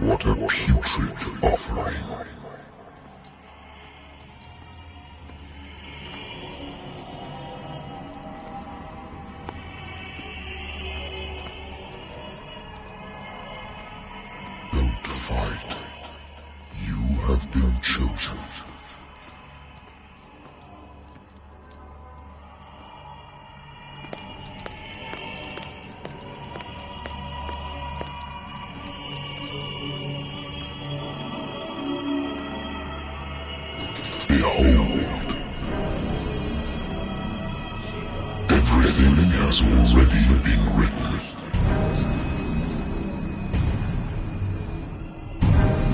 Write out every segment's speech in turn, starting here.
What a putrid offering. Don't fight. You have been chosen. Behold. Everything has already been written.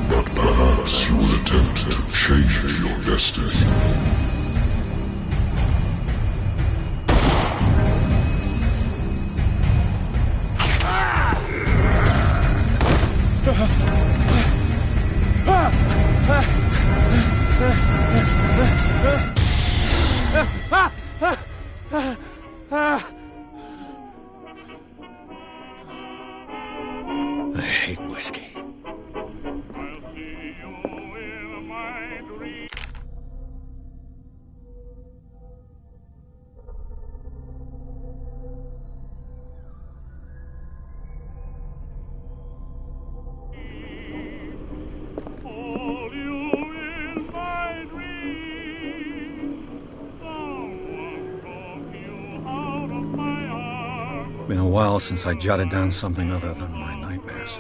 But perhaps you will attempt to change your destiny. I hate whiskey. Someone taught you how to fight. Been a while since I jotted down something other than my nightmares.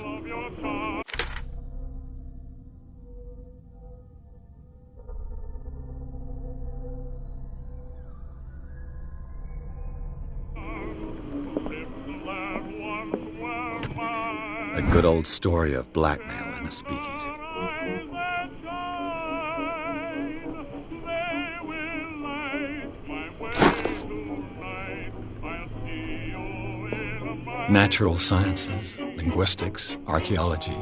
A good old story of blackmail in a speakeasy. Natural sciences, linguistics, archaeology.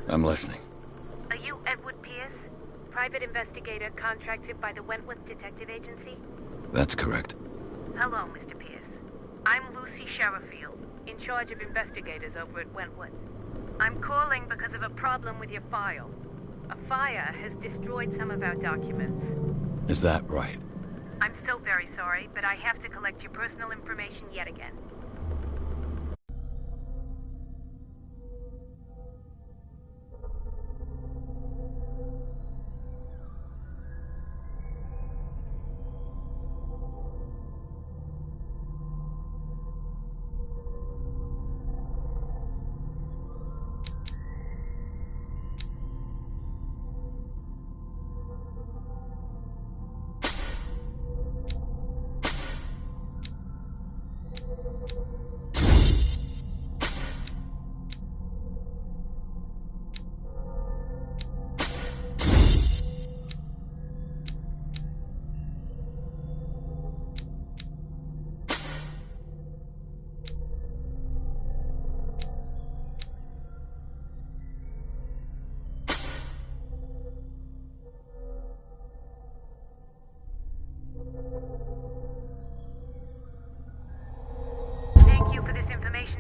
I'm listening. Are you Edward Pierce, private investigator contracted by the Wentworth Detective Agency? That's correct. Hello, Mr. Pierce. I'm Lucy Sherifield, in charge of investigators over at Wentworth. I'm calling because of a problem with your file. A fire has destroyed some of our documents. Is that right? I'm still very sorry, but I have to collect your personal information yet again.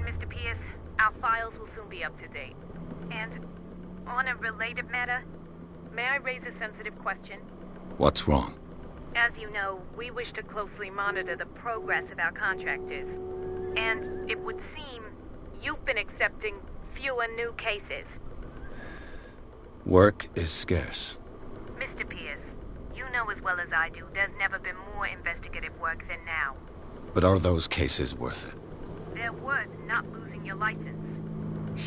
Mr. Pierce, our files will soon be up to date. And on a related matter, may I raise a sensitive question? What's wrong? As you know, we wish to closely monitor the progress of our contractors. And it would seem you've been accepting fewer new cases. Work is scarce. Mr. Pierce, you know as well as I do, there's never been more investigative work than now. But are those cases worth it? They're worth not losing your license.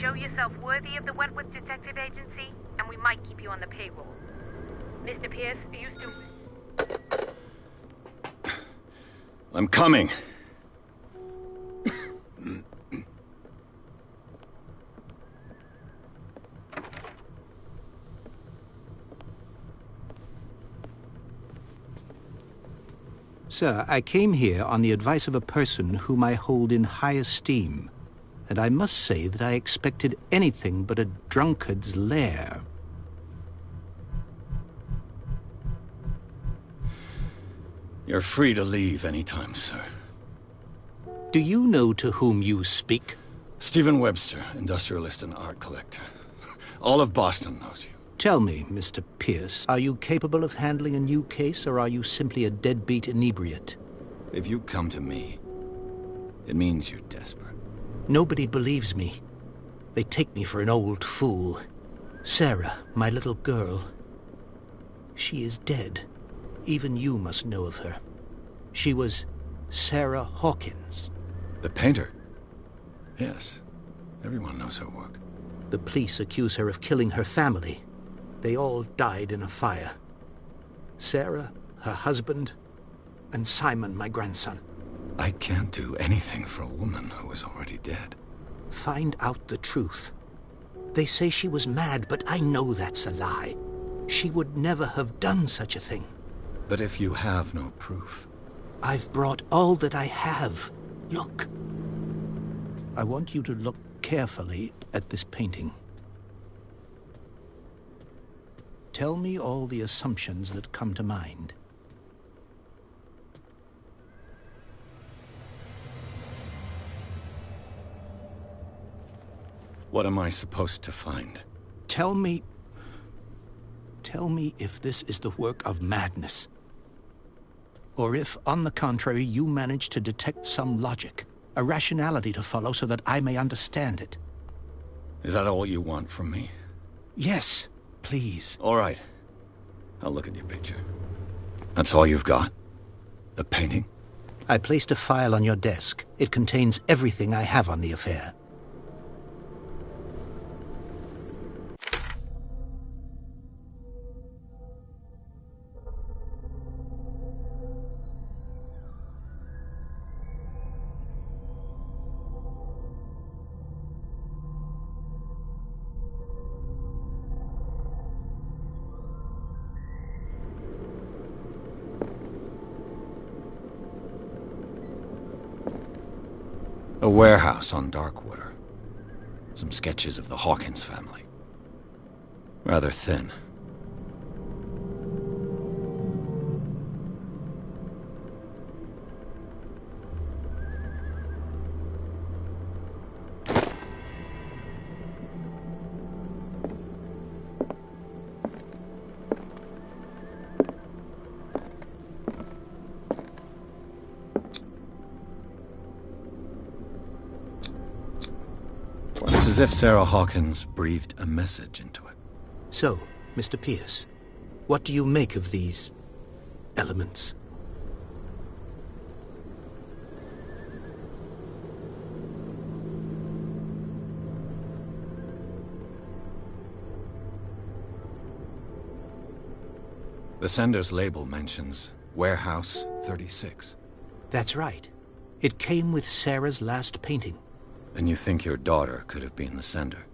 Show yourself worthy of the Wentworth Detective Agency, and we might keep you on the payroll. Mr. Pierce, are you still... I'm coming. Sir, I came here on the advice of a person whom I hold in high esteem, and I must say that I expected anything but a drunkard's lair. You're free to leave anytime, sir. Do you know to whom you speak? Stephen Webster, industrialist and art collector. All of Boston knows you. Tell me, Mr. Pierce, are you capable of handling a new case, or are you simply a deadbeat inebriate? If you come to me, it means you're desperate. Nobody believes me. They take me for an old fool. Sarah, my little girl, she is dead. Even you must know of her. She was Sarah Hawkins. The painter? Yes. Everyone knows her work. The police accuse her of killing her family. They all died in a fire. Sarah, her husband, and Simon, my grandson. I can't do anything for a woman who is already dead. Find out the truth. They say she was mad, but I know that's a lie. She would never have done such a thing. But if you have no proof... I've brought all that I have. Look. I want you to look carefully at this painting. Tell me all the assumptions that come to mind. What am I supposed to find? Tell me if this is the work of madness. or if, on the contrary, you manage to detect some logic, a rationality to follow so that I may understand it. Is that all you want from me? Yes, please. All right. I'll look at your picture. That's all you've got? The painting? I placed a file on your desk. It contains everything I have on the affair. A warehouse on Darkwater. Some sketches of the Hawkins family. Rather thin. It's as if Sarah Hawkins breathed a message into it. So, Mr. Pierce, what do you make of these elements? The sender's label mentions Warehouse 36. That's right. It came with Sarah's last painting. And you think your daughter could have been the sender?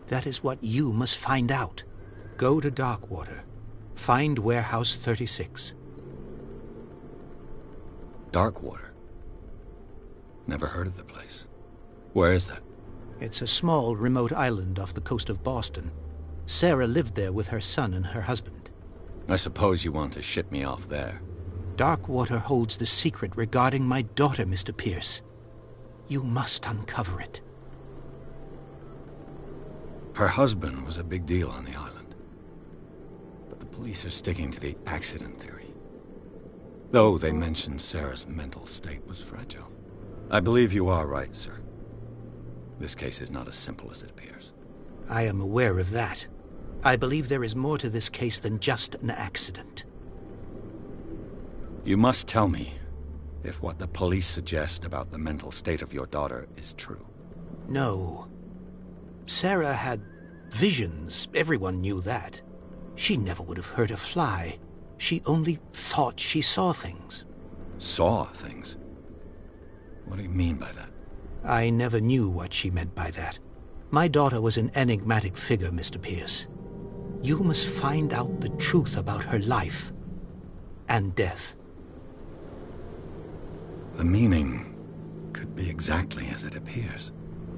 That is what you must find out. Go to Darkwater. Find Warehouse 36. Darkwater? Never heard of the place. Where is that? It's a small, remote island off the coast of Boston. Sarah lived there with her son and her husband. I suppose you want to ship me off there. Darkwater holds the secret regarding my daughter, Mr. Pierce. You must uncover it. Her husband was a big deal on the island. But the police are sticking to the accident theory. Though they mentioned Sarah's mental state was fragile. I believe you are right, sir. This case is not as simple as it appears. I am aware of that. I believe there is more to this case than just an accident. You must tell me if what the police suggest about the mental state of your daughter is true. No. Sarah had visions. Everyone knew that. She never would have hurt a fly. She only thought she saw things. Saw things? What do you mean by that? I never knew what she meant by that. My daughter was an enigmatic figure, Mr. Pierce. You must find out the truth about her life and death. The meaning could be exactly as it appears.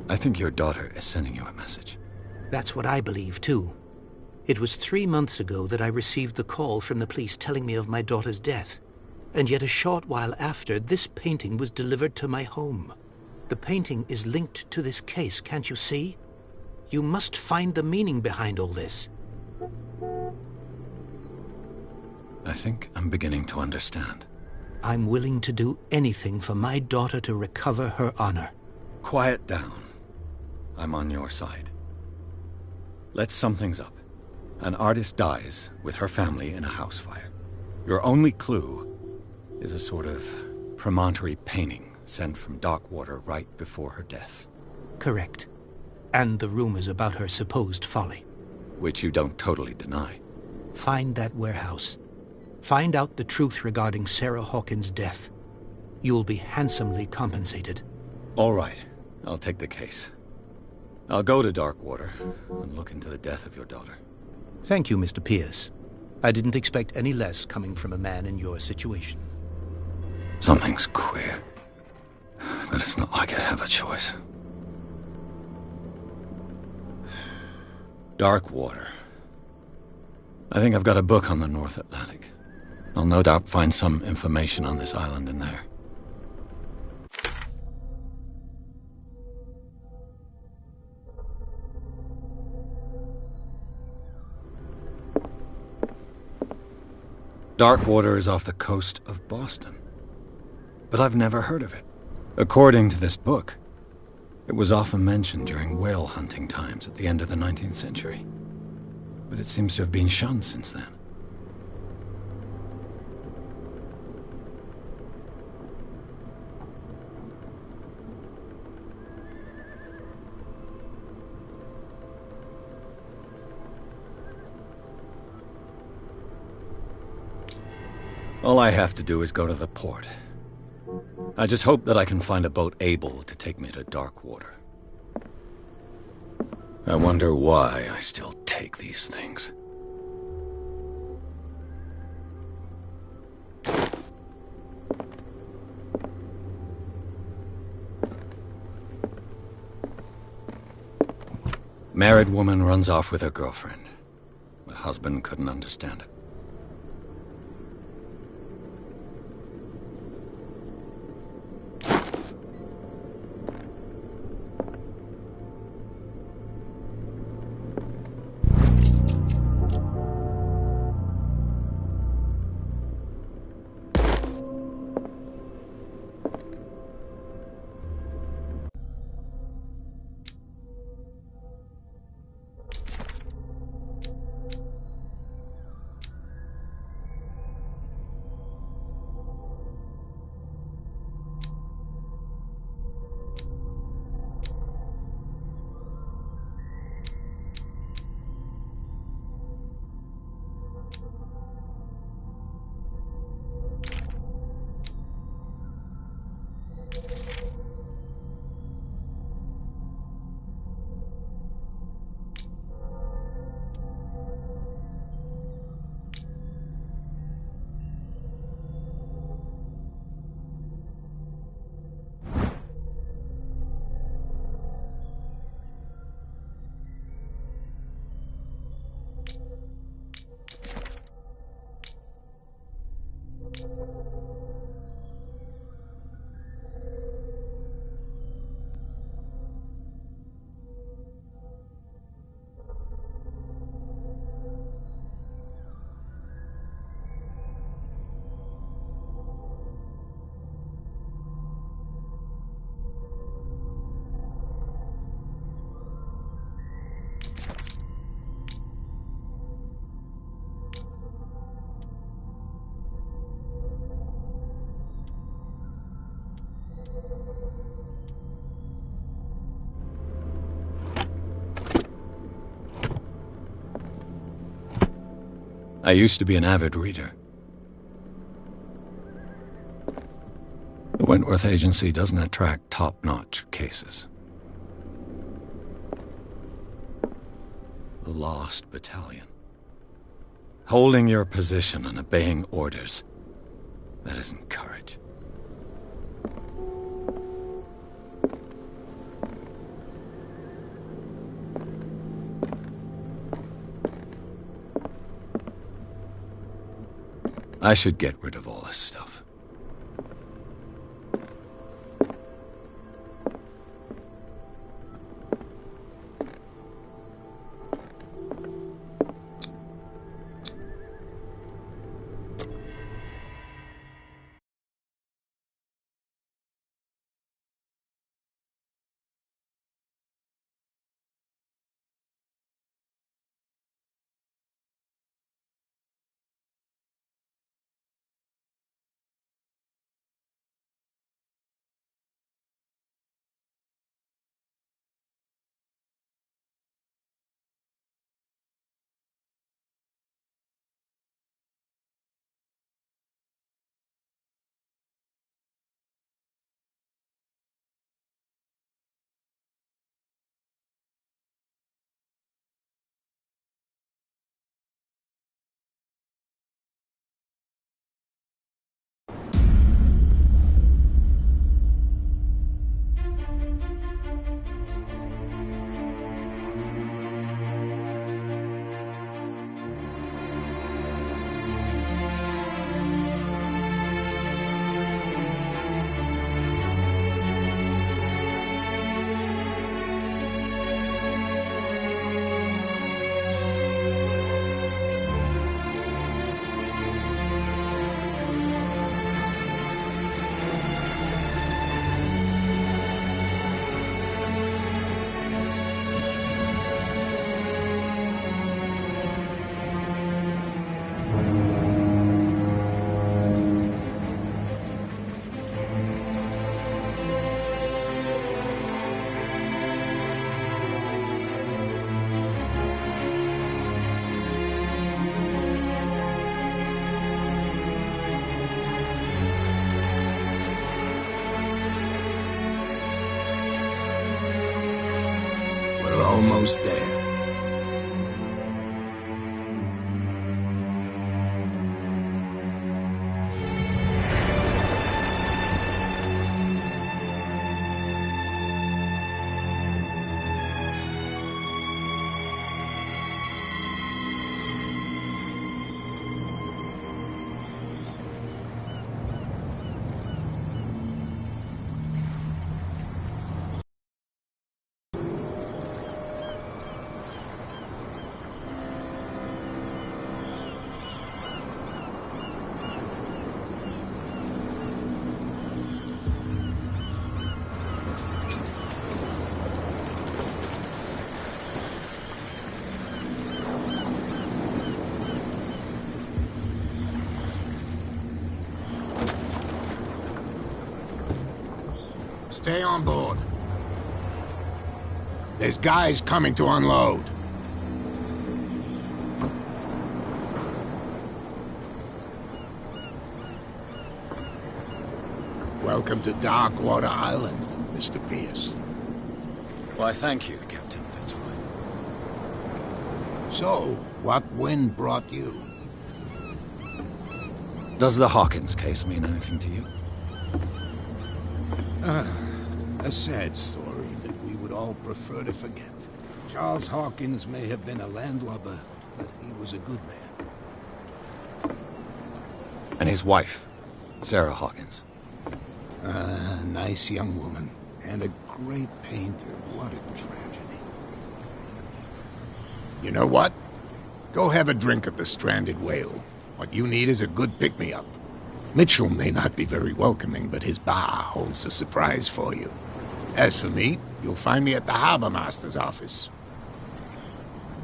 I think your daughter is sending you a message. That's what I believe, too. It was 3 months ago that I received the call from the police telling me of my daughter's death. And yet a short while after, this painting was delivered to my home. The painting is linked to this case, can't you see? You must find the meaning behind all this. I think I'm beginning to understand. I'm willing to do anything for my daughter to recover her honor. Quiet down. I'm on your side. Let's sum things up. An artist dies with her family in a house fire. Your only clue is a sort of promontory painting sent from Darkwater right before her death. Correct. And the rumors about her supposed folly. Which you don't totally deny. Find that warehouse. Find out the truth regarding Sarah Hawkins' death. You'll be handsomely compensated. All right. I'll take the case. I'll go to Darkwater and look into the death of your daughter. Thank you, Mr. Pierce. I didn't expect any less coming from a man in your situation. Something's queer. But it's not like I have a choice. Darkwater. I think I've got a book on the North Atlantic. I'll no doubt find some information on this island in there. Darkwater is off the coast of Boston. But I've never heard of it. According to this book, it was often mentioned during whale hunting times at the end of the 19th century. But it seems to have been shunned since then. All I have to do is go to the port. I just hope that I can find a boat able to take me to Darkwater. I wonder why I still take these things. Married woman runs off with her girlfriend. The husband couldn't understand it. I used to be an avid reader. The Wentworth Agency doesn't attract top-notch cases. The Lost Battalion. Holding your position and obeying orders. That isn't courage. I should get rid of all this stuff. almost there. Stay on board. There's guys coming to unload. Welcome to Darkwater Island, Mr. Pierce. Why, thank you, Captain Fitzroy. So, what wind brought you? Does the Hawkins case mean anything to you? A sad story that we would all prefer to forget. Charles Hawkins may have been a landlubber, but he was a good man. And his wife, Sarah Hawkins. Nice young woman. And a great painter. What a tragedy. You know what? Go have a drink at the Stranded Whale. What you need is a good pick-me-up. Mitchell may not be very welcoming, but his bar holds a surprise for you. As for me, you'll find me at the Harbor Master's office.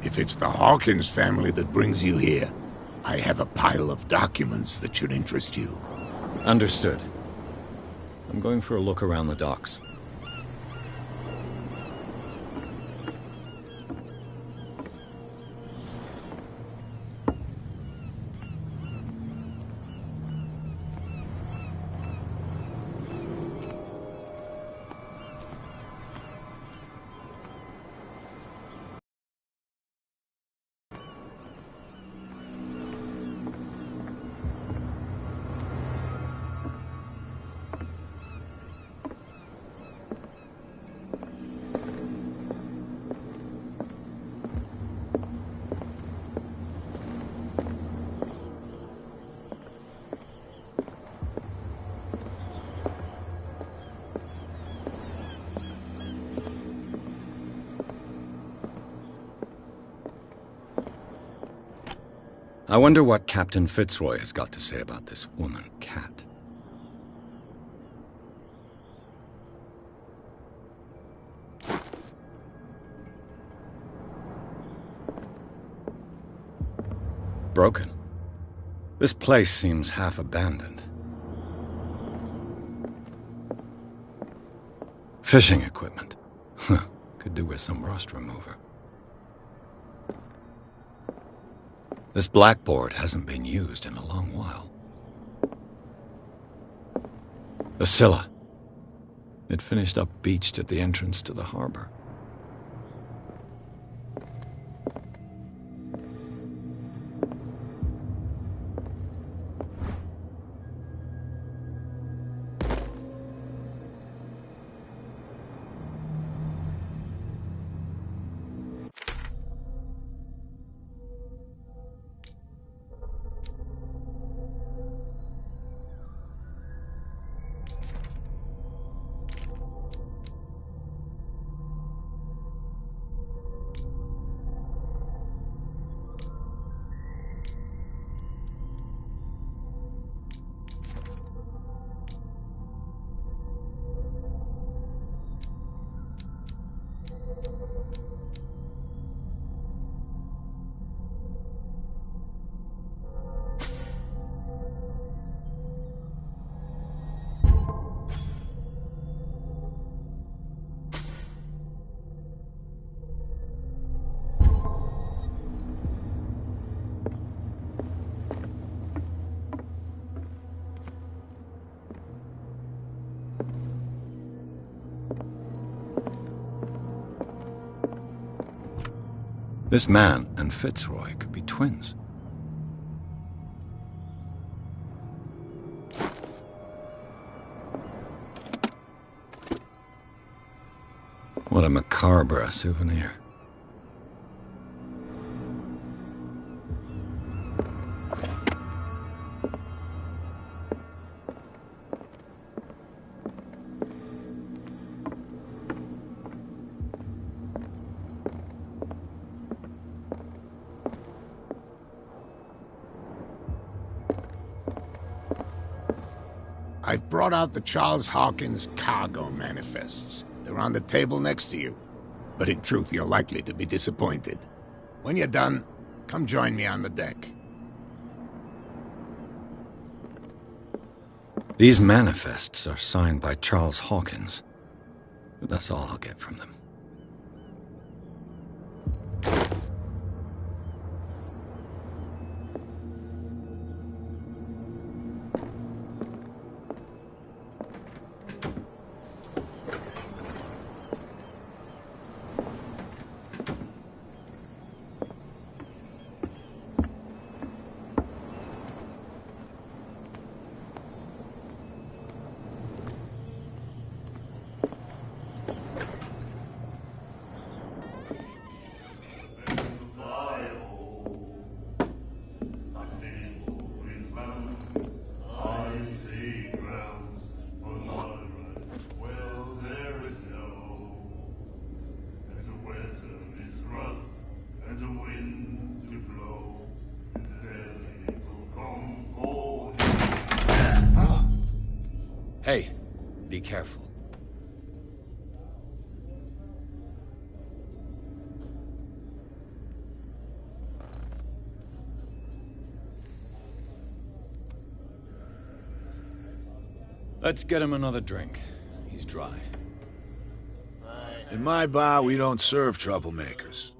If it's the Hawkins family that brings you here, I have a pile of documents that should interest you. Understood. I'm going for a look around the docks. I wonder what Captain Fitzroy has got to say about this woman, Cat. Broken. This place seems half abandoned. Fishing equipment. Could do with some rust remover. This blackboard hasn't been used in a long while. The Scylla. It finished up beached at the entrance to the harbor. This man and Fitzroy could be twins. What a macabre souvenir. I've brought out the Charles Hawkins cargo manifests. They're on the table next to you. But in truth, you're likely to be disappointed. When you're done, come join me on the deck. These manifests are signed by Charles Hawkins. But that's all I'll get from them. Hey, be careful. Let's get him another drink. He's dry. In my bar, we don't serve troublemakers.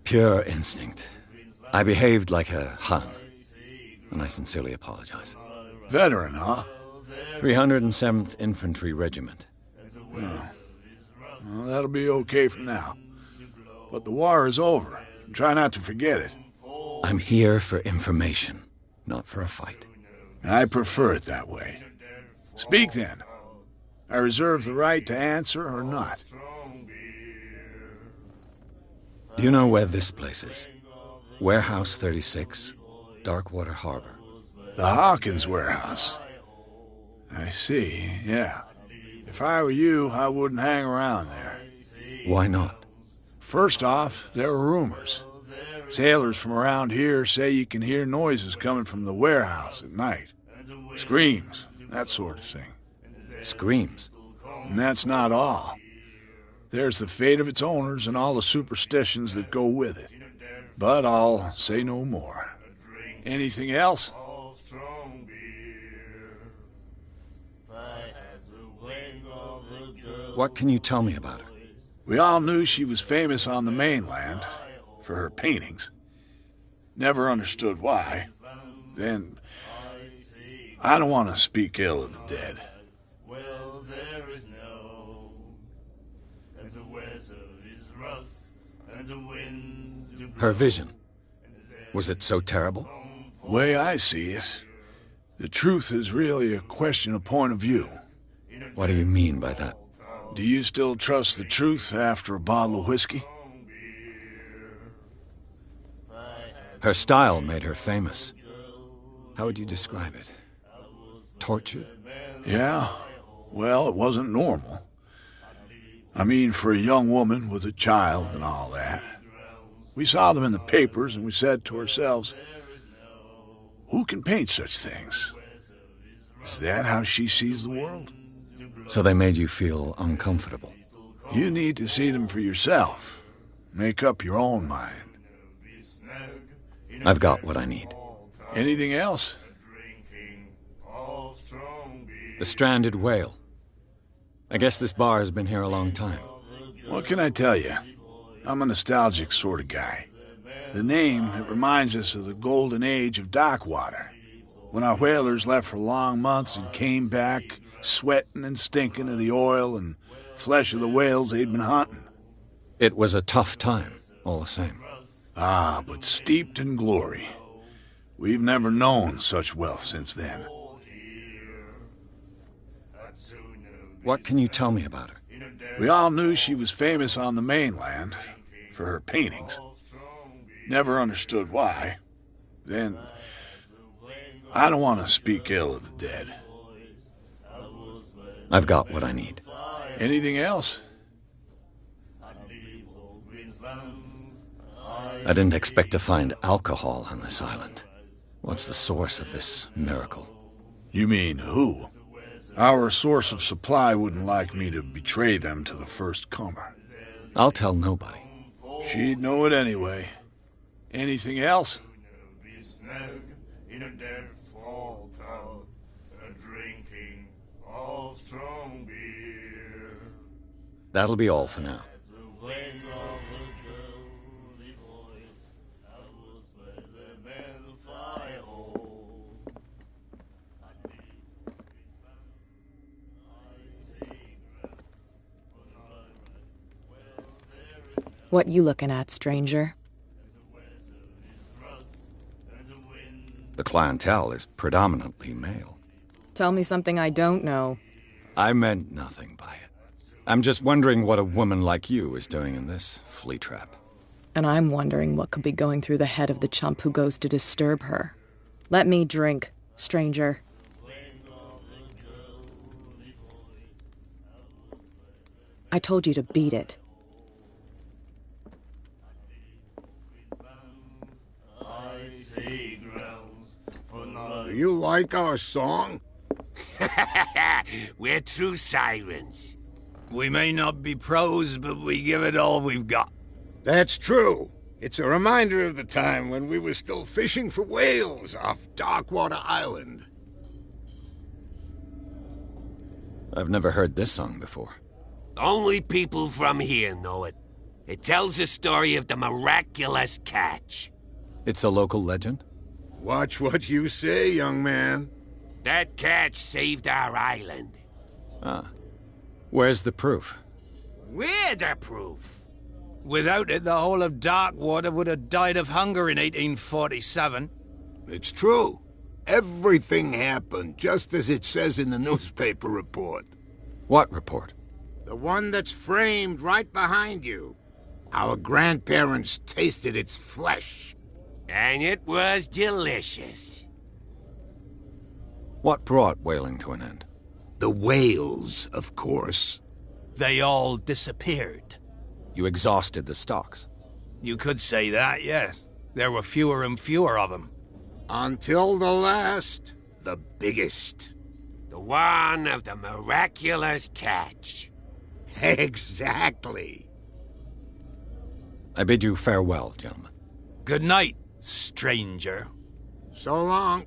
Pure instinct. I behaved like a Hun, and I sincerely apologize. Veteran, huh? 307th Infantry Regiment. Well, that'll be okay for now. But the war is over. Try not to forget it. I'm here for information, not for a fight. I prefer it that way. Speak then. I reserve the right to answer or not. Do you know where this place is? Warehouse 36, Darkwater Harbor. The Hawkins warehouse. I see, yeah. If I were you, I wouldn't hang around there. Why not? First off, there are rumors. Sailors from around here say you can hear noises coming from the warehouse at night. Screams, that sort of thing. Screams? And that's not all. There's the fate of its owners and all the superstitions that go with it. But I'll say no more. Anything else? What can you tell me about her? We all knew she was famous on the mainland for her paintings. Never understood why. Then, I don't want to speak ill of the dead. Her vision. Was it so terrible? The way I see it, the truth is really a question of point of view. What do you mean by that? Do you still trust the truth after a bottle of whiskey? Her style made her famous. How would you describe it? Tortured? Yeah. Well, it wasn't normal. I mean, for a young woman with a child and all that. We saw them in the papers and we said to ourselves, who can paint such things? Is that how she sees the world? So they made you feel uncomfortable? You need to see them for yourself. Make up your own mind. I've got what I need. Anything else? The stranded whale. I guess this bar has been here a long time. What can I tell you? I'm a nostalgic sort of guy. The name, it reminds us of the golden age of Darkwater. When our whalers left for long months and came back, sweating and stinking of the oil and flesh of the whales they'd been hunting. It was a tough time, all the same. Ah, but steeped in glory. We've never known such wealth since then. What can you tell me about her? We all knew she was famous on the mainland for her paintings. Never understood why. Then, I don't want to speak ill of the dead. I've got what I need. Anything else? I didn't expect to find alcohol on this island. What's the source of this miracle? You mean who? Our source of supply wouldn't like me to betray them to the first comer. I'll tell nobody. She'd know it anyway. Anything else? That'll be all for now. What you looking at, stranger? The clientele is predominantly male. Tell me something I don't know. I meant nothing by it. I'm just wondering what a woman like you is doing in this flea trap. And I'm wondering what could be going through the head of the chump who goes to disturb her. Let me drink, stranger. I told you to beat it. Do you like our song? We're true sirens. We may not be pros, but we give it all we've got. That's true. It's a reminder of the time when we were still fishing for whales off Darkwater Island. I've never heard this song before. Only people from here know it. It tells the story of the miraculous catch. It's a local legend? Watch what you say, young man. That catch saved our island. Ah. Where's the proof? We're the proof. Without it, the whole of Darkwater would have died of hunger in 1847. It's true. Everything happened just as it says in the newspaper report. What report? The one that's framed right behind you. Our grandparents tasted its flesh. And it was delicious. What brought whaling to an end? The whales, of course. They all disappeared. You exhausted the stocks. You could say that, yes. There were fewer and fewer of them. Until the last, the biggest. The one of the miraculous catch. Exactly. I bid you farewell, gentlemen. Good night, stranger. So long.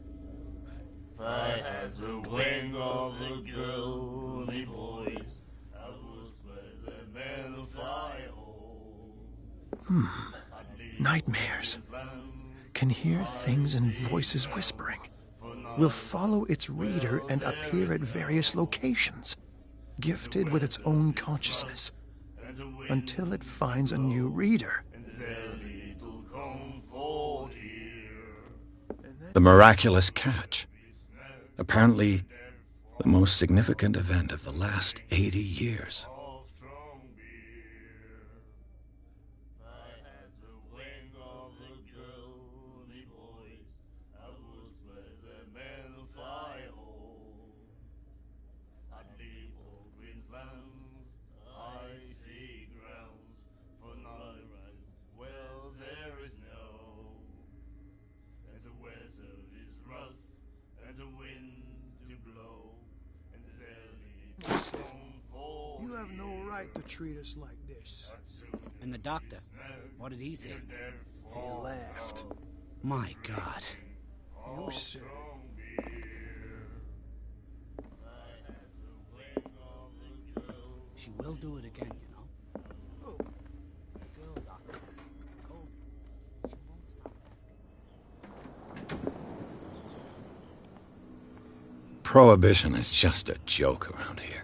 If I had the wings of the girly boys, I would spread them and fly home. Nightmares. Can hear things and voices whispering. Will follow its reader and appear at various locations, gifted with its own consciousness, until it finds a new reader. The miraculous catch. Apparently, the most significant event of the last 80 years. You have no right to treat us like this. And the doctor, what did he say? He laughed. My God. You said it. She will do it again, you know. Oh. The girl doctor. Cold. She won't stop asking. Prohibition is just a joke around here.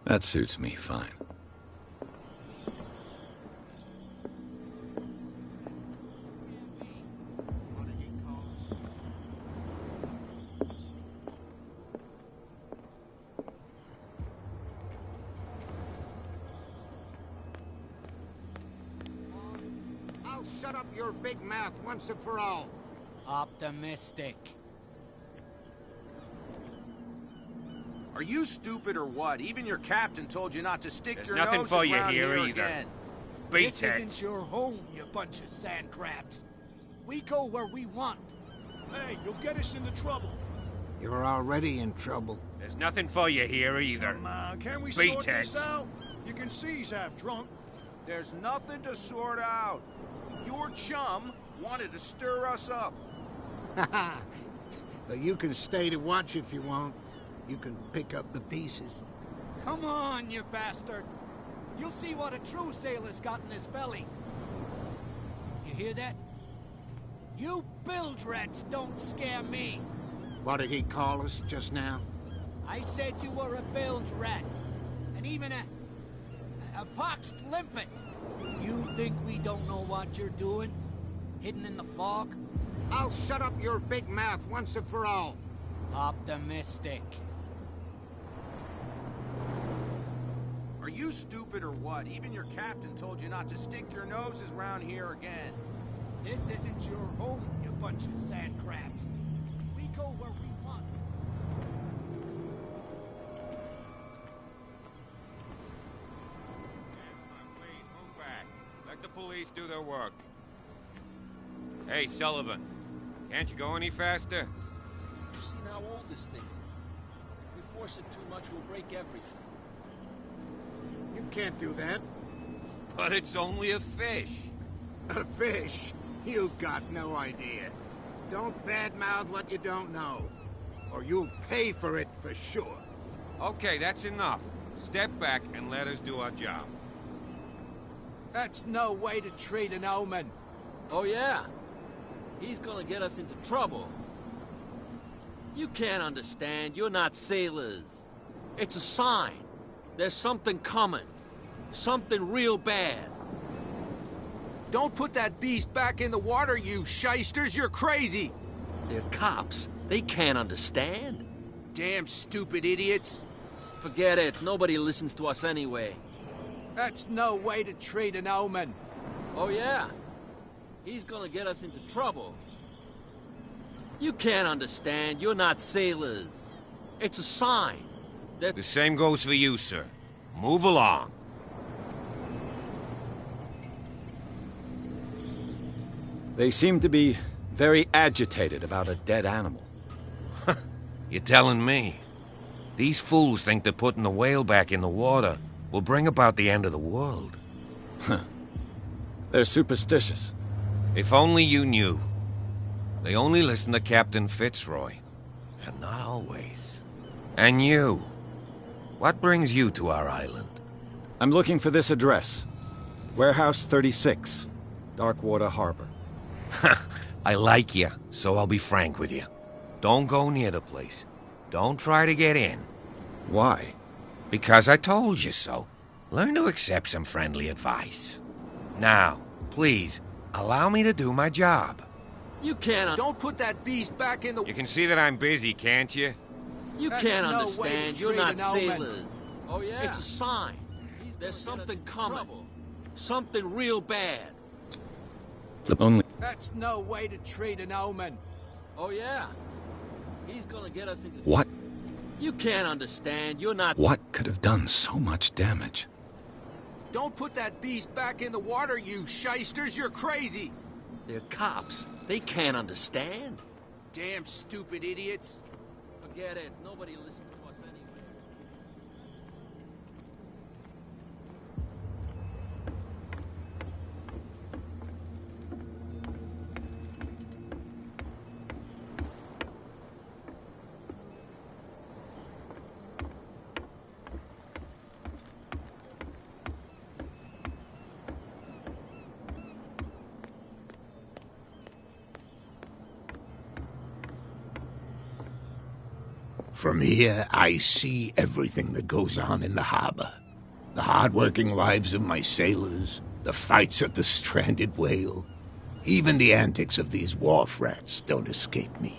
That suits me fine. I'll shut up your big mouth once and for all. Optimistic. Are you stupid or what? Even your captain told you not to stick There's your nothing noses for you around here here either. again. This isn't your home, you bunch of sand crabs. We go where we want. Hey, you'll get us into trouble. You're already in trouble. There's nothing for you here either. Come on, can we Beat sort this it. out? You can see he's half drunk. There's nothing to sort out. Your chum wanted to stir us up. But you can stay to watch if you want. You can pick up the pieces. Come on, you bastard. You'll see what a true sailor's got in his belly. You hear that? You bilge rats don't scare me. What did he call us just now? I said you were a bilge rat. And even a poxed limpet. You think we don't know what you're doing? Hidden in the fog? I'll shut up your big mouth once and for all. Optimistic. Are you stupid or what? Even your captain told you not to stick your noses around here again. This isn't your home, you bunch of sand crabs. We go where we want. Please move back. Let the police do their work. Hey, Sullivan. Can't you go any faster? You've seen how old this thing is. If we force it too much, we'll break everything. You can't do that. But it's only a fish. A fish? You've got no idea. Don't badmouth what you don't know, or you'll pay for it for sure. Okay, that's enough. Step back and let us do our job. That's no way to treat an omen. Oh, yeah? He's gonna get us into trouble. You can't understand. You're not sailors. It's a sign. There's something coming. Something real bad. Don't put that beast back in the water, you shysters! You're crazy! They're cops. They can't understand. Damn stupid idiots! Forget it. Nobody listens to us anyway. That's no way to treat an omen. Oh, yeah? He's gonna get us into trouble. You can't understand. You're not sailors. It's a sign. The same goes for you, sir. Move along. They seem to be very agitated about a dead animal. You're telling me? These fools think that putting the whale back in the water will bring about the end of the world. They're superstitious. If only you knew. They only listen to Captain Fitzroy. And not always. And you. What brings you to our island? I'm looking for this address. Warehouse 36, Darkwater Harbor. I like you, so I'll be frank with you. Don't go near the place. Don't try to get in. Why? Because I told you so. Learn to accept some friendly advice. Now, please, allow me to do my job. You can't... Don't put that beast back in the... You can see that I'm busy, can't you? You That's can't no understand. way to You're treat not an omen. sailors. Oh, yeah? It's a sign. There's something coming. Something real bad. Only... That's no way to treat an omen. Oh, yeah? He's gonna get us into... What? You can't understand. You're not... What could have done so much damage? Don't put that beast back in the water, you shysters! You're crazy! They're cops. They can't understand. Damn stupid idiots! Forget it. Nobody listens to us anyway. From here, I see everything that goes on in the harbor. The hard-working lives of my sailors, the fights at the stranded whale. Even the antics of these wharf rats don't escape me.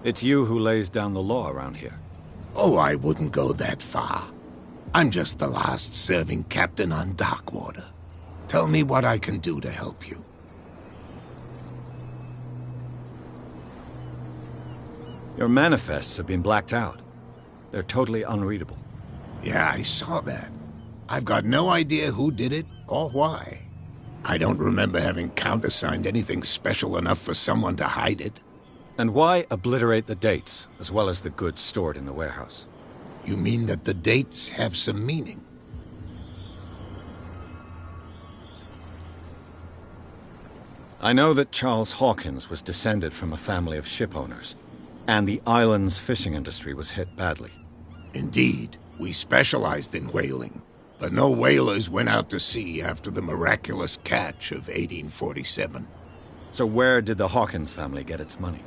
It's you who lays down the law around here. Oh, I wouldn't go that far. I'm just the last serving captain on Darkwater. Tell me what I can do to help you. Your manifests have been blacked out. They're totally unreadable. Yeah, I saw that. I've got no idea who did it or why. I don't remember having countersigned anything special enough for someone to hide it. And why obliterate the dates, as well as the goods stored in the warehouse? You mean that the dates have some meaning? I know that Charles Hawkins was descended from a family of ship owners, and the island's fishing industry was hit badly. Indeed, we specialized in whaling, but no whalers went out to sea after the miraculous catch of 1847. So where did the Hawkins family get its money?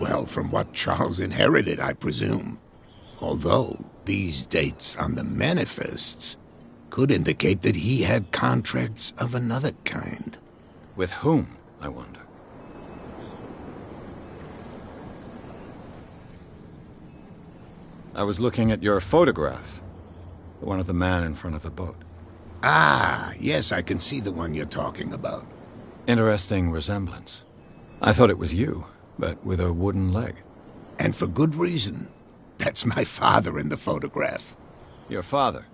Well, from what Charles inherited, I presume. Although, these dates on the manifests could indicate that he had contracts of another kind. With whom, I wonder? I was looking at your photograph. The one of the man in front of the boat. Ah, yes, I can see the one you're talking about. Interesting resemblance. I thought it was you, but with a wooden leg. And for good reason. That's my father in the photograph. Your father?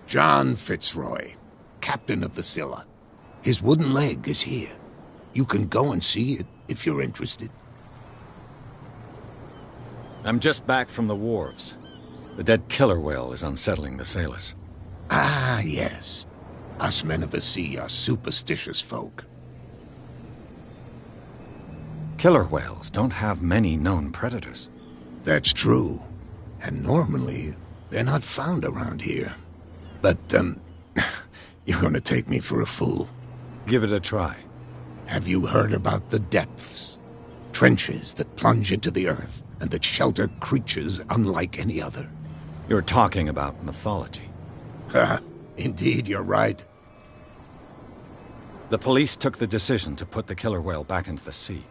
John Fitzroy, captain of the Scylla. His wooden leg is here. You can go and see it if you're interested. I'm just back from the wharves. The dead killer whale is unsettling the sailors. Ah, yes. Us men of the sea are superstitious folk. Killer whales don't have many known predators. That's true. And normally, they're not found around here. But, you're gonna take me for a fool. Give it a try. Have you heard about the depths? Trenches that plunge into the earth and that shelter creatures unlike any other. You're talking about mythology. Ha! Indeed, you're right. The police took the decision to put the killer whale back into the sea.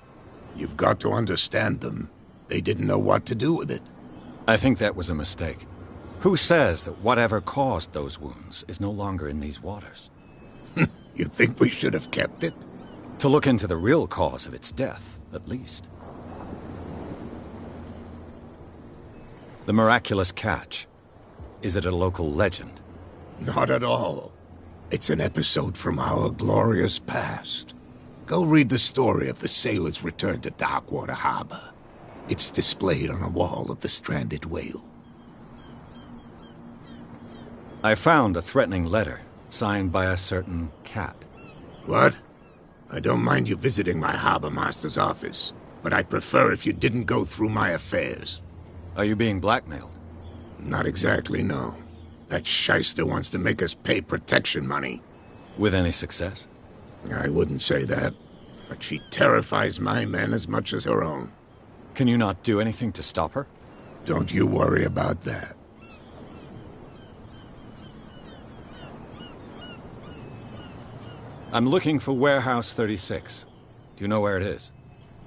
You've got to understand them. They didn't know what to do with it. I think that was a mistake. Who says that whatever caused those wounds is no longer in these waters? You think we should have kept it? To look into the real cause of its death, at least. The miraculous catch. Is it a local legend? Not at all. It's an episode from our glorious past. Go read the story of the sailor's return to Darkwater Harbor. It's displayed on a wall of the stranded whale. I found a threatening letter, signed by a certain cat. What? I don't mind you visiting my harbor master's office, but I'd prefer if you didn't go through my affairs. Are you being blackmailed? Not exactly, no. That shyster wants to make us pay protection money. With any success? I wouldn't say that, but she terrifies my men as much as her own. Can you not do anything to stop her? Don't you worry about that. I'm looking for Warehouse 36. Do you know where it is?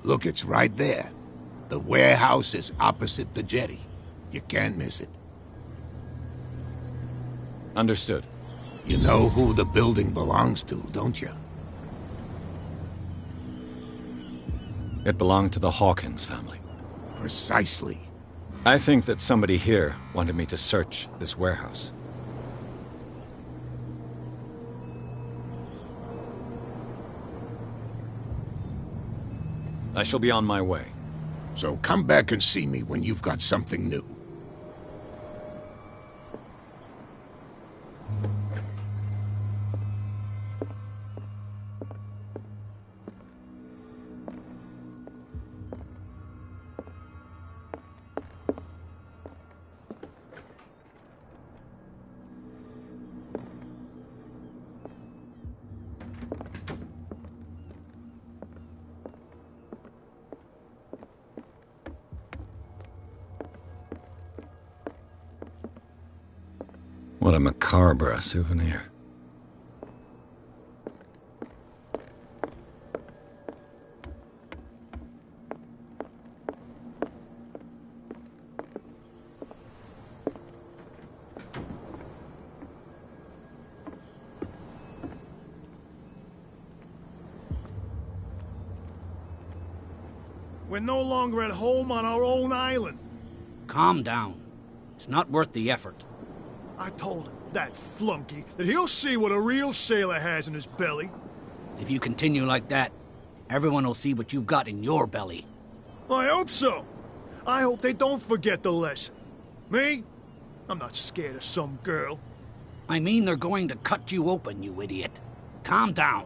Look, it's right there. The warehouse is opposite the jetty. You can't miss it. Understood. You know who the building belongs to, don't you? It belonged to the Hawkins family. Precisely. I think that somebody here wanted me to search this warehouse. I shall be on my way. So come back and see me when you've got something new. What a macabre souvenir. We're no longer at home on our own island. Calm down. It's not worth the effort. I told him, that flunky, that he'll see what a real sailor has in his belly. If you continue like that, everyone will see what you've got in your belly. I hope so. I hope they don't forget the lesson. Me? I'm not scared of some girl. I mean they're going to cut you open, you idiot. Calm down.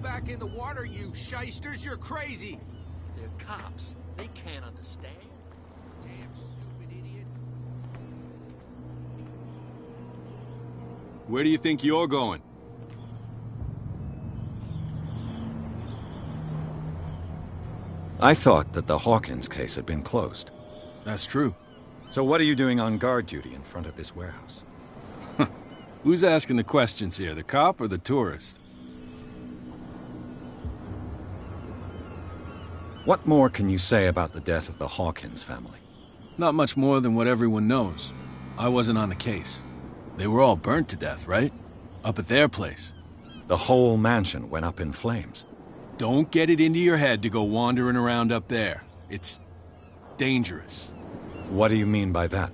Back in the water, you shysters. You're crazy. They're cops. They can't understand. Damn stupid idiots. Where do you think you're going? I thought that the Hawkins case had been closed. That's true. So what are you doing on guard duty in front of this warehouse? Who's asking the questions here, the cop or the tourist? What more can you say about the death of the Hawkins family? Not much more than what everyone knows. I wasn't on the case. They were all burnt to death, right? Up at their place. The whole mansion went up in flames. Don't get it into your head to go wandering around up there. It's dangerous. What do you mean by that?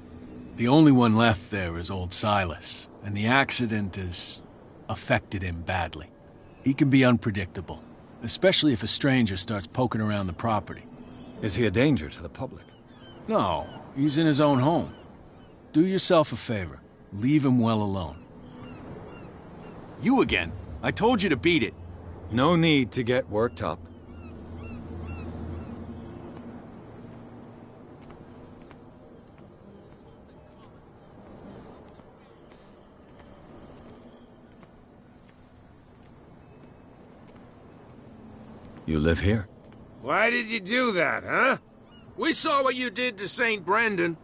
The only one left there is old Silas, and the accident has affected him badly. He can be unpredictable. Especially if a stranger starts poking around the property. Is he a danger to the public? No, he's in his own home. Do yourself a favor. Leave him well alone. You again. I told you to beat it. No need to get worked up. You live here? Why did you do that, huh? We saw what you did to St. Brendan.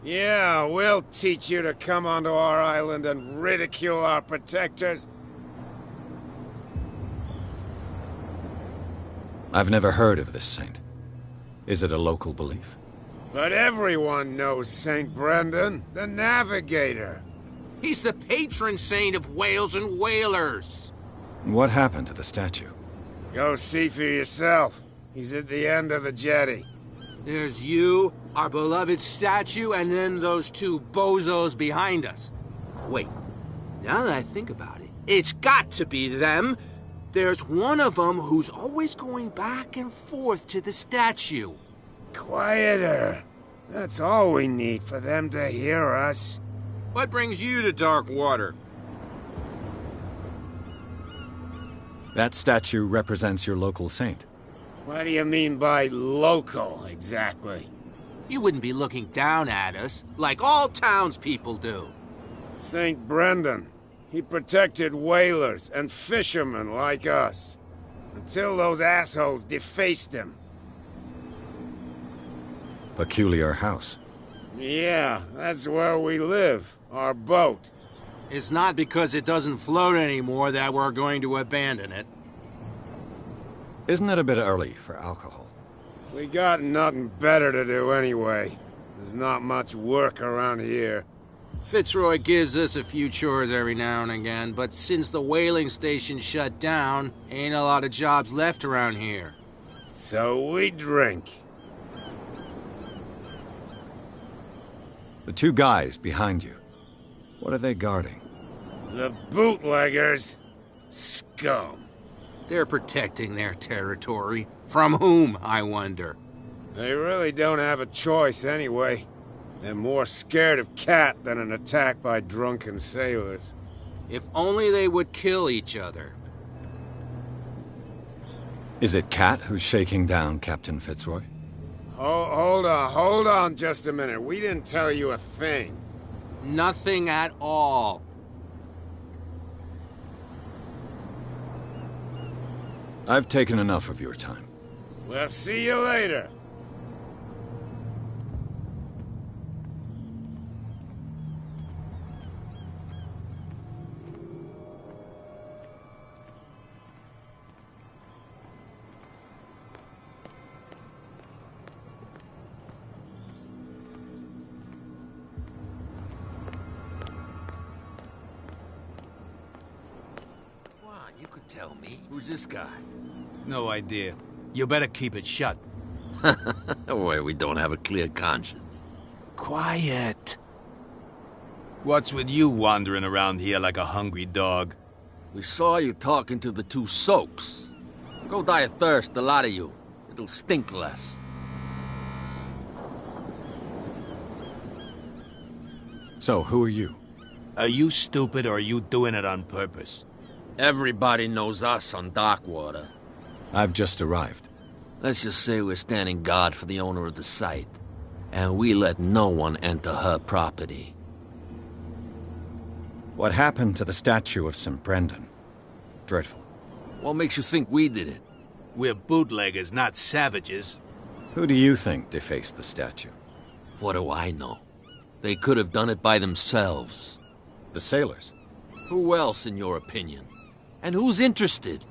Yeah, we'll teach you to come onto our island and ridicule our protectors. I've never heard of this saint. Is it a local belief? But everyone knows St. Brendan, the navigator. He's the patron saint of whales and whalers. What happened to the statue? Go see for yourself. He's at the end of the jetty. There's you, our beloved statue, and then those two bozos behind us. Wait, now that I think about it, it's got to be them. There's one of them who's always going back and forth to the statue. Quieter. That's all we need for them to hear us. What brings you to Darkwater? That statue represents your local saint. What do you mean by local, exactly? You wouldn't be looking down at us, like all townspeople do. St. Brendan. He protected whalers and fishermen like us. Until those assholes defaced him. Peculiar house. Yeah, that's where we live. Our boat. It's not because it doesn't float anymore that we're going to abandon it. Isn't it a bit early for alcohol? We got nothing better to do anyway. There's not much work around here. Fitzroy gives us a few chores every now and again, but since the whaling station shut down, ain't a lot of jobs left around here. So we drink. The two guys behind you. What are they guarding? The bootleggers. Scum. They're protecting their territory. From whom, I wonder? They really don't have a choice anyway. They're more scared of Cat than an attack by drunken sailors. If only they would kill each other. Is it Cat who's shaking down Captain Fitzroy? Hold on just a minute. We didn't tell you a thing. Nothing at all. I've taken enough of your time. We'll see you later. You could tell me. Who's this guy? No idea. You better keep it shut. Well, we don't have a clear conscience. Quiet. What's with you wandering around here like a hungry dog? We saw you talking to the two soaks. Go die of thirst, the lot of you. It'll stink less. So, who are you? Are you stupid or are you doing it on purpose? Everybody knows us on Darkwater. I've just arrived. Let's just say we're standing guard for the owner of the site. And we let no one enter her property. What happened to the statue of St. Brendan? Dreadful. What makes you think we did it? We're bootleggers, not savages. Who do you think defaced the statue? What do I know? They could have done it by themselves. The sailors? Who else, in your opinion? And who's interested?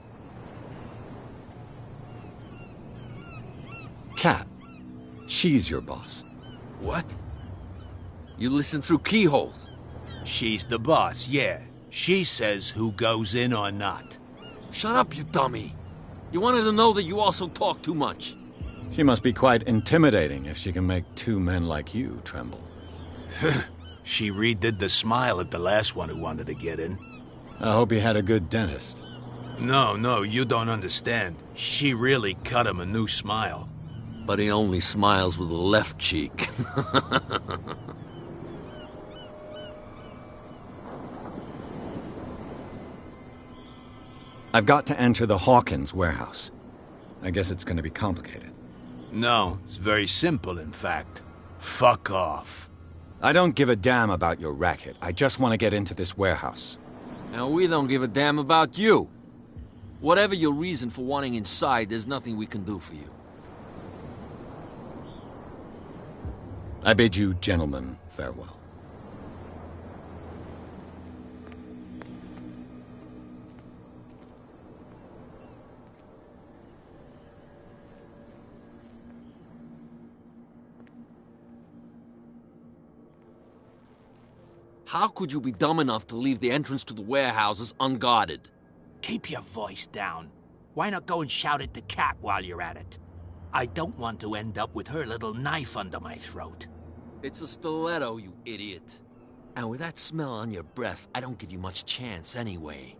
Kat. She's your boss. What? You listen through keyholes? She's the boss, yeah. She says who goes in or not. Shut up, you dummy. You wanted to know that you also talk too much. She must be quite intimidating if she can make two men like you tremble. She redid the smile at the last one who wanted to get in. I hope he had a good dentist. No, you don't understand. She really cut him a new smile. But he only smiles with the left cheek. I've got to enter the Hawkins warehouse. I guess it's going to be complicated. No, it's very simple, in fact. Fuck off. I don't give a damn about your racket. I just want to get into this warehouse. Now, we don't give a damn about you. Whatever your reason for wanting inside, there's nothing we can do for you. I bid you, gentlemen, farewell. How could you be dumb enough to leave the entrance to the warehouses unguarded? Keep your voice down. Why not go and shout at the cat while you're at it? I don't want to end up with her little knife under my throat. It's a stiletto, you idiot. And with that smell on your breath, I don't give you much chance anyway.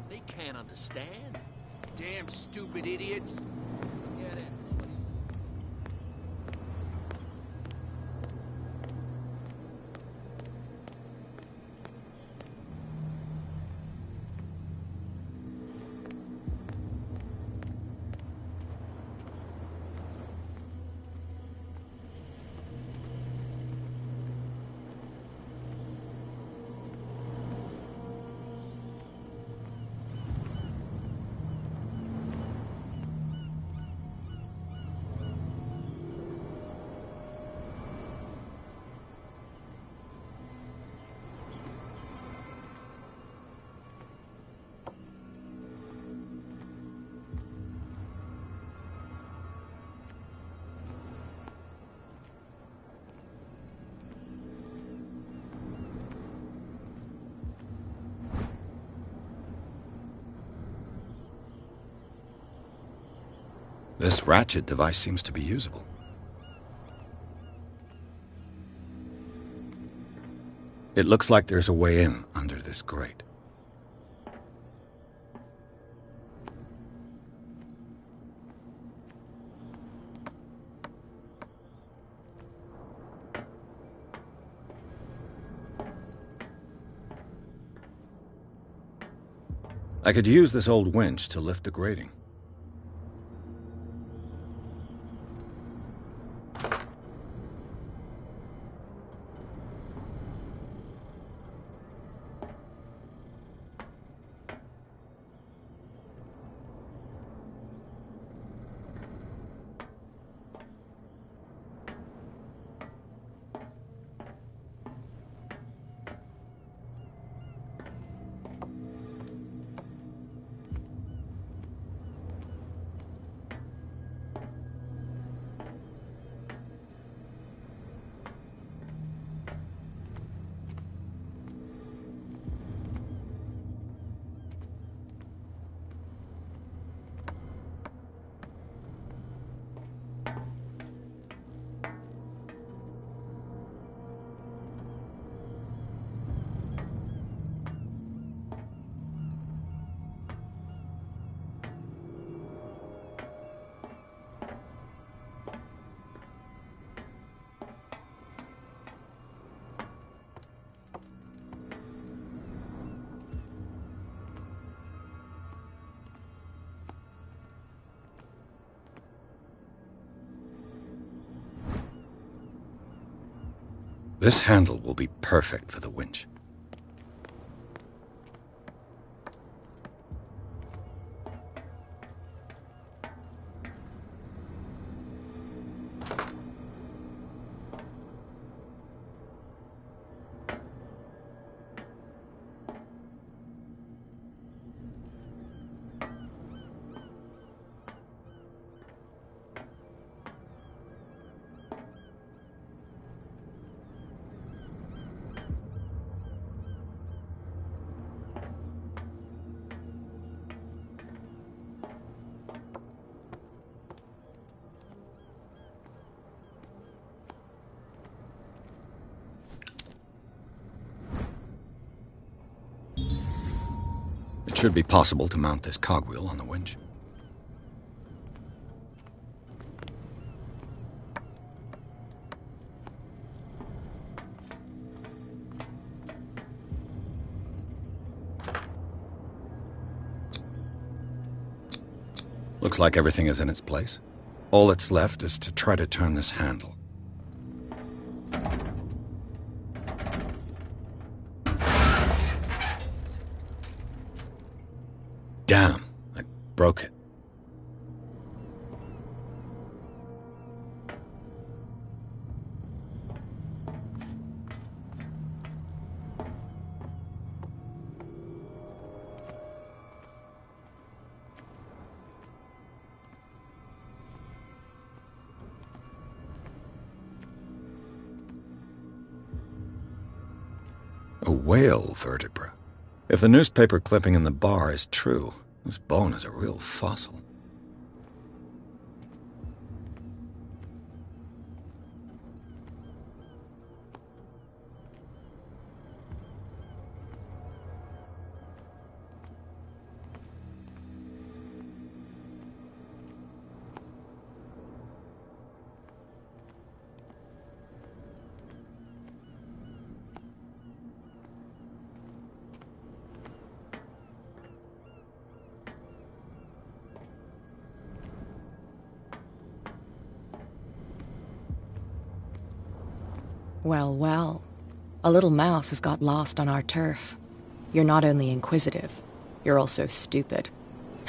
They can't understand. Damn stupid idiots. Forget it. This ratchet device seems to be usable. It looks like there's a way in under this grate. I could use this old winch to lift the grating. This handle will be perfect for the winch. It should be possible to mount this cogwheel on the winch. Looks like everything is in its place. All that's left is to try to turn this handle. Damn, I broke it. A whale vertebra. If the newspaper clipping in the bar is true, this bone is a real fossil. Well, well. A little mouse has got lost on our turf. You're not only inquisitive, you're also stupid.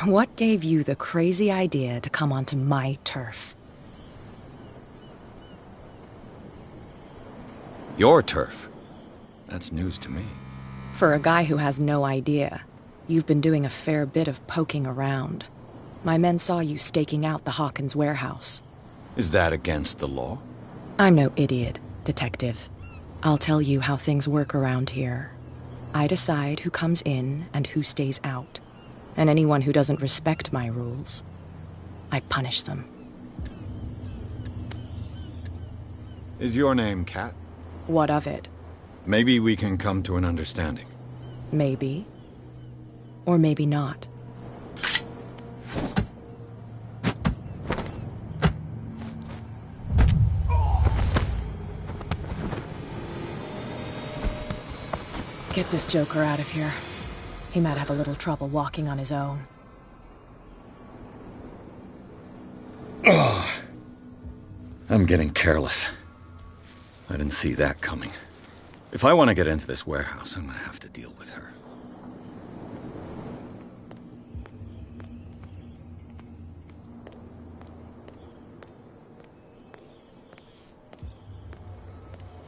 What gave you the crazy idea to come onto my turf? Your turf? That's news to me. For a guy who has no idea, you've been doing a fair bit of poking around. My men saw you staking out the Hawkins warehouse. Is that against the law? I'm no idiot, Detective. I'll tell you how things work around here. I decide who comes in and who stays out. And anyone who doesn't respect my rules, I punish them. Is your name Kat? What of it? Maybe we can come to an understanding. Maybe. Or maybe not. Get this joker out of here. He might have a little trouble walking on his own. Oh, I'm getting careless. I didn't see that coming. If I want to get into this warehouse, I'm going to have to deal with her.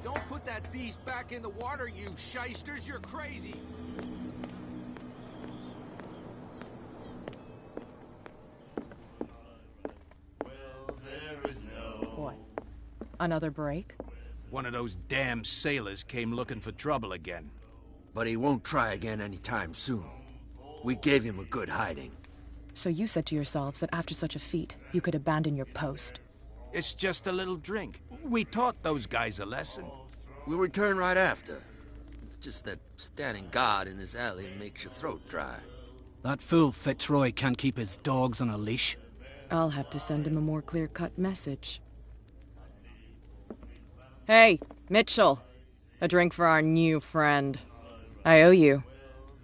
Don't put that beast back in the water, you shysters! You're crazy! What? Another break? One of those damn sailors came looking for trouble again. But he won't try again anytime soon. We gave him a good hiding. So you said to yourselves that after such a feat, you could abandon your post. It's just a little drink. We taught those guys a lesson. We'll return right after. It's just that standing guard in this alley makes your throat dry. That fool Fitzroy can't keep his dogs on a leash. I'll have to send him a more clear-cut message. Hey, Mitchell. A drink for our new friend. I owe you.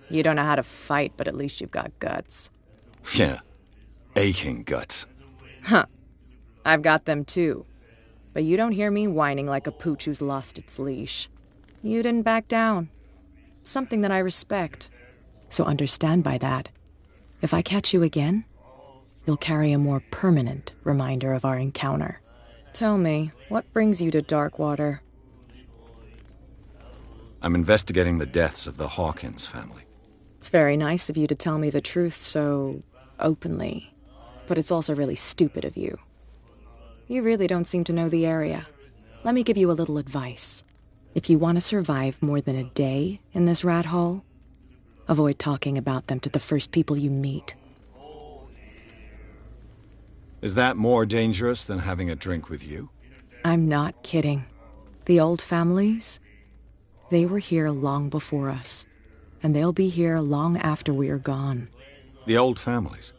You don't know how to fight, but at least you've got guts. Yeah. Aching guts. Huh. I've got them too. But you don't hear me whining like a pooch who's lost its leash. You didn't back down. Something that I respect. So understand by that, if I catch you again, you'll carry a more permanent reminder of our encounter. Tell me, what brings you to Darkwater? I'm investigating the deaths of the Hawkins family. It's very nice of you to tell me the truth so openly, but it's also really stupid of you. You really don't seem to know the area. Let me give you a little advice. If you want to survive more than a day in this rat hole, avoid talking about them to the first people you meet. Is that more dangerous than having a drink with you? I'm not kidding. The old families, they were here long before us, and they'll be here long after we're gone. The old families?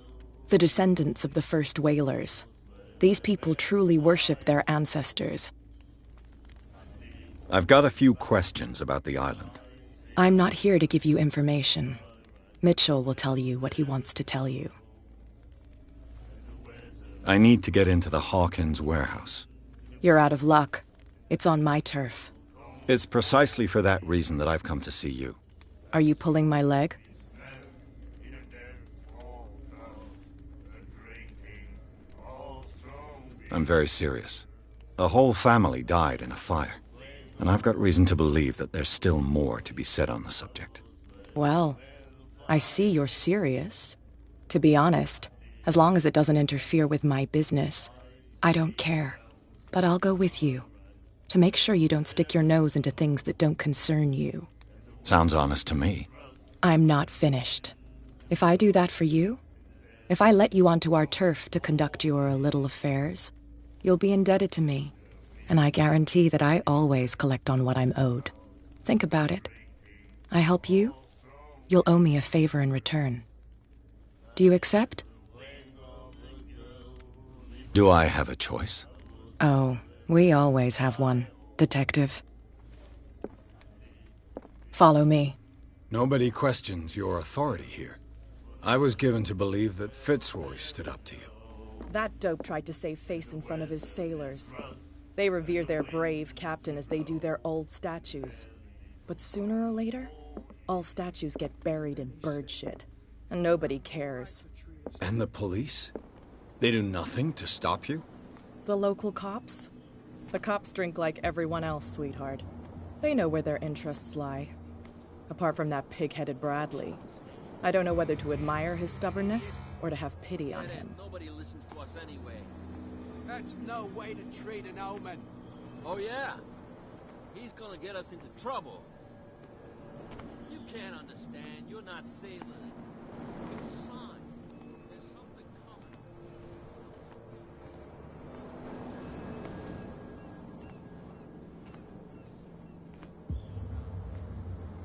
The descendants of the first whalers. These people truly worship their ancestors. I've got a few questions about the island. I'm not here to give you information. Mitchell will tell you what he wants to tell you. I need to get into the Hawkins warehouse. You're out of luck. It's on my turf. It's precisely for that reason that I've come to see you. Are you pulling my leg? I'm very serious. A whole family died in a fire, and I've got reason to believe that there's still more to be said on the subject. Well, I see you're serious. To be honest, as long as it doesn't interfere with my business, I don't care. But I'll go with you, to make sure you don't stick your nose into things that don't concern you. Sounds honest to me. I'm not finished. If I do that for you, if I let you onto our turf to conduct your little affairs, you'll be indebted to me, and I guarantee that I always collect on what I'm owed. Think about it. I help you, you'll owe me a favor in return. Do you accept? Do I have a choice? Oh, we always have one, Detective. Follow me. Nobody questions your authority here. I was given to believe that Fitzroy stood up to you. That dope tried to save face in front of his sailors. They revere their brave captain as they do their old statues. But sooner or later, all statues get buried in bird shit, and nobody cares. And the police? They do nothing to stop you? The local cops? The cops drink like everyone else, sweetheart. They know where their interests lie. Apart from that pig-headed Bradley, I don't know whether to admire his stubbornness or to have pity on him. Nobody listens to us anyway. That's no way to treat an omen. Oh yeah? He's gonna get us into trouble. You can't understand. You're not sailors. It's a sign. There's something coming.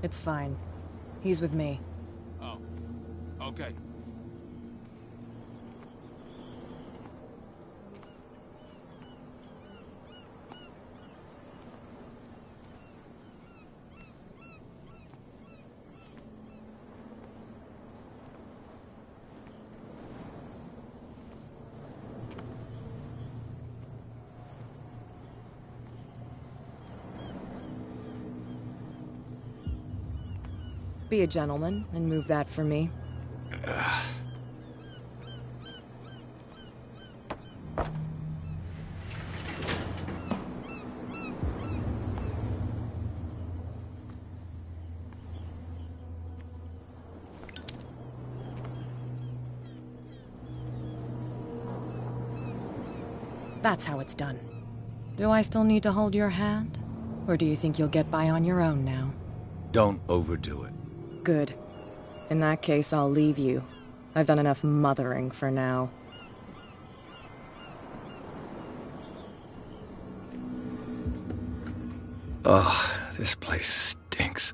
It's fine. He's with me. Oh, okay. Be a gentleman and move that for me. That's how it's done. Do I still need to hold your hand? Or do you think you'll get by on your own now? Don't overdo it. Good. In that case, I'll leave you. I've done enough mothering for now. Ugh, this place stinks.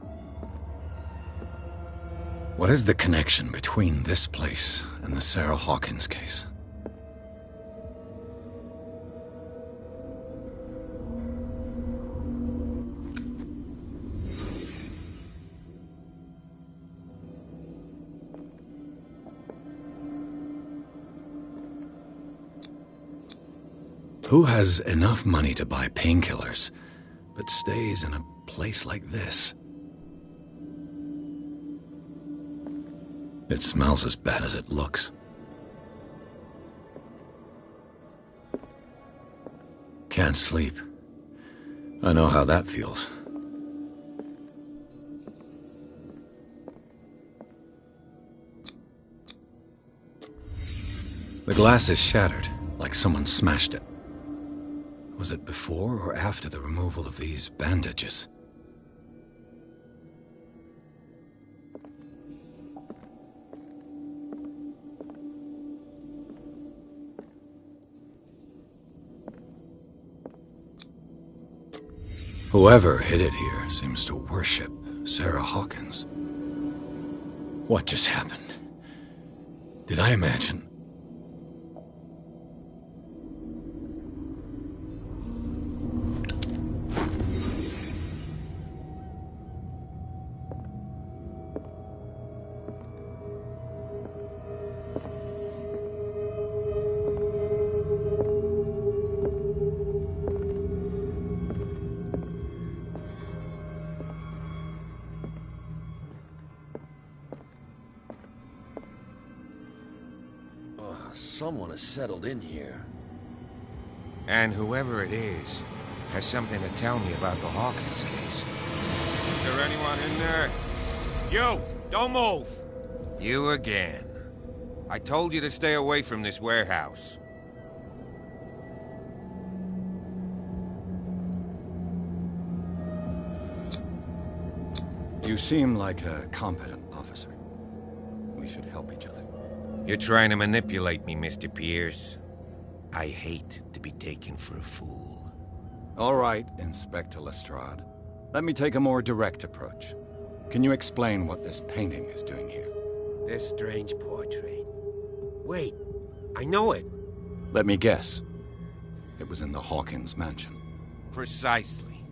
What is the connection between this place and the Sarah Hawkins case? Who has enough money to buy painkillers, but stays in a place like this? It smells as bad as it looks. Can't sleep. I know how that feels. The glass is shattered, like someone smashed it. Was it before or after the removal of these bandages? Whoever hid it here seems to worship Sarah Hawkins. What just happened? Did I imagine? Someone has settled in here. And whoever it is has something to tell me about the Hawkins case. Is there anyone in there? You! Don't move! You again. I told you to stay away from this warehouse. You seem like a competent officer. We should help each other. You're trying to manipulate me, Mr. Pierce. I hate to be taken for a fool. All right, Inspector Lestrade. Let me take a more direct approach. Can you explain what this painting is doing here? This strange portrait. Wait, I know it. Let me guess. It was in the Hawkins mansion. Precisely.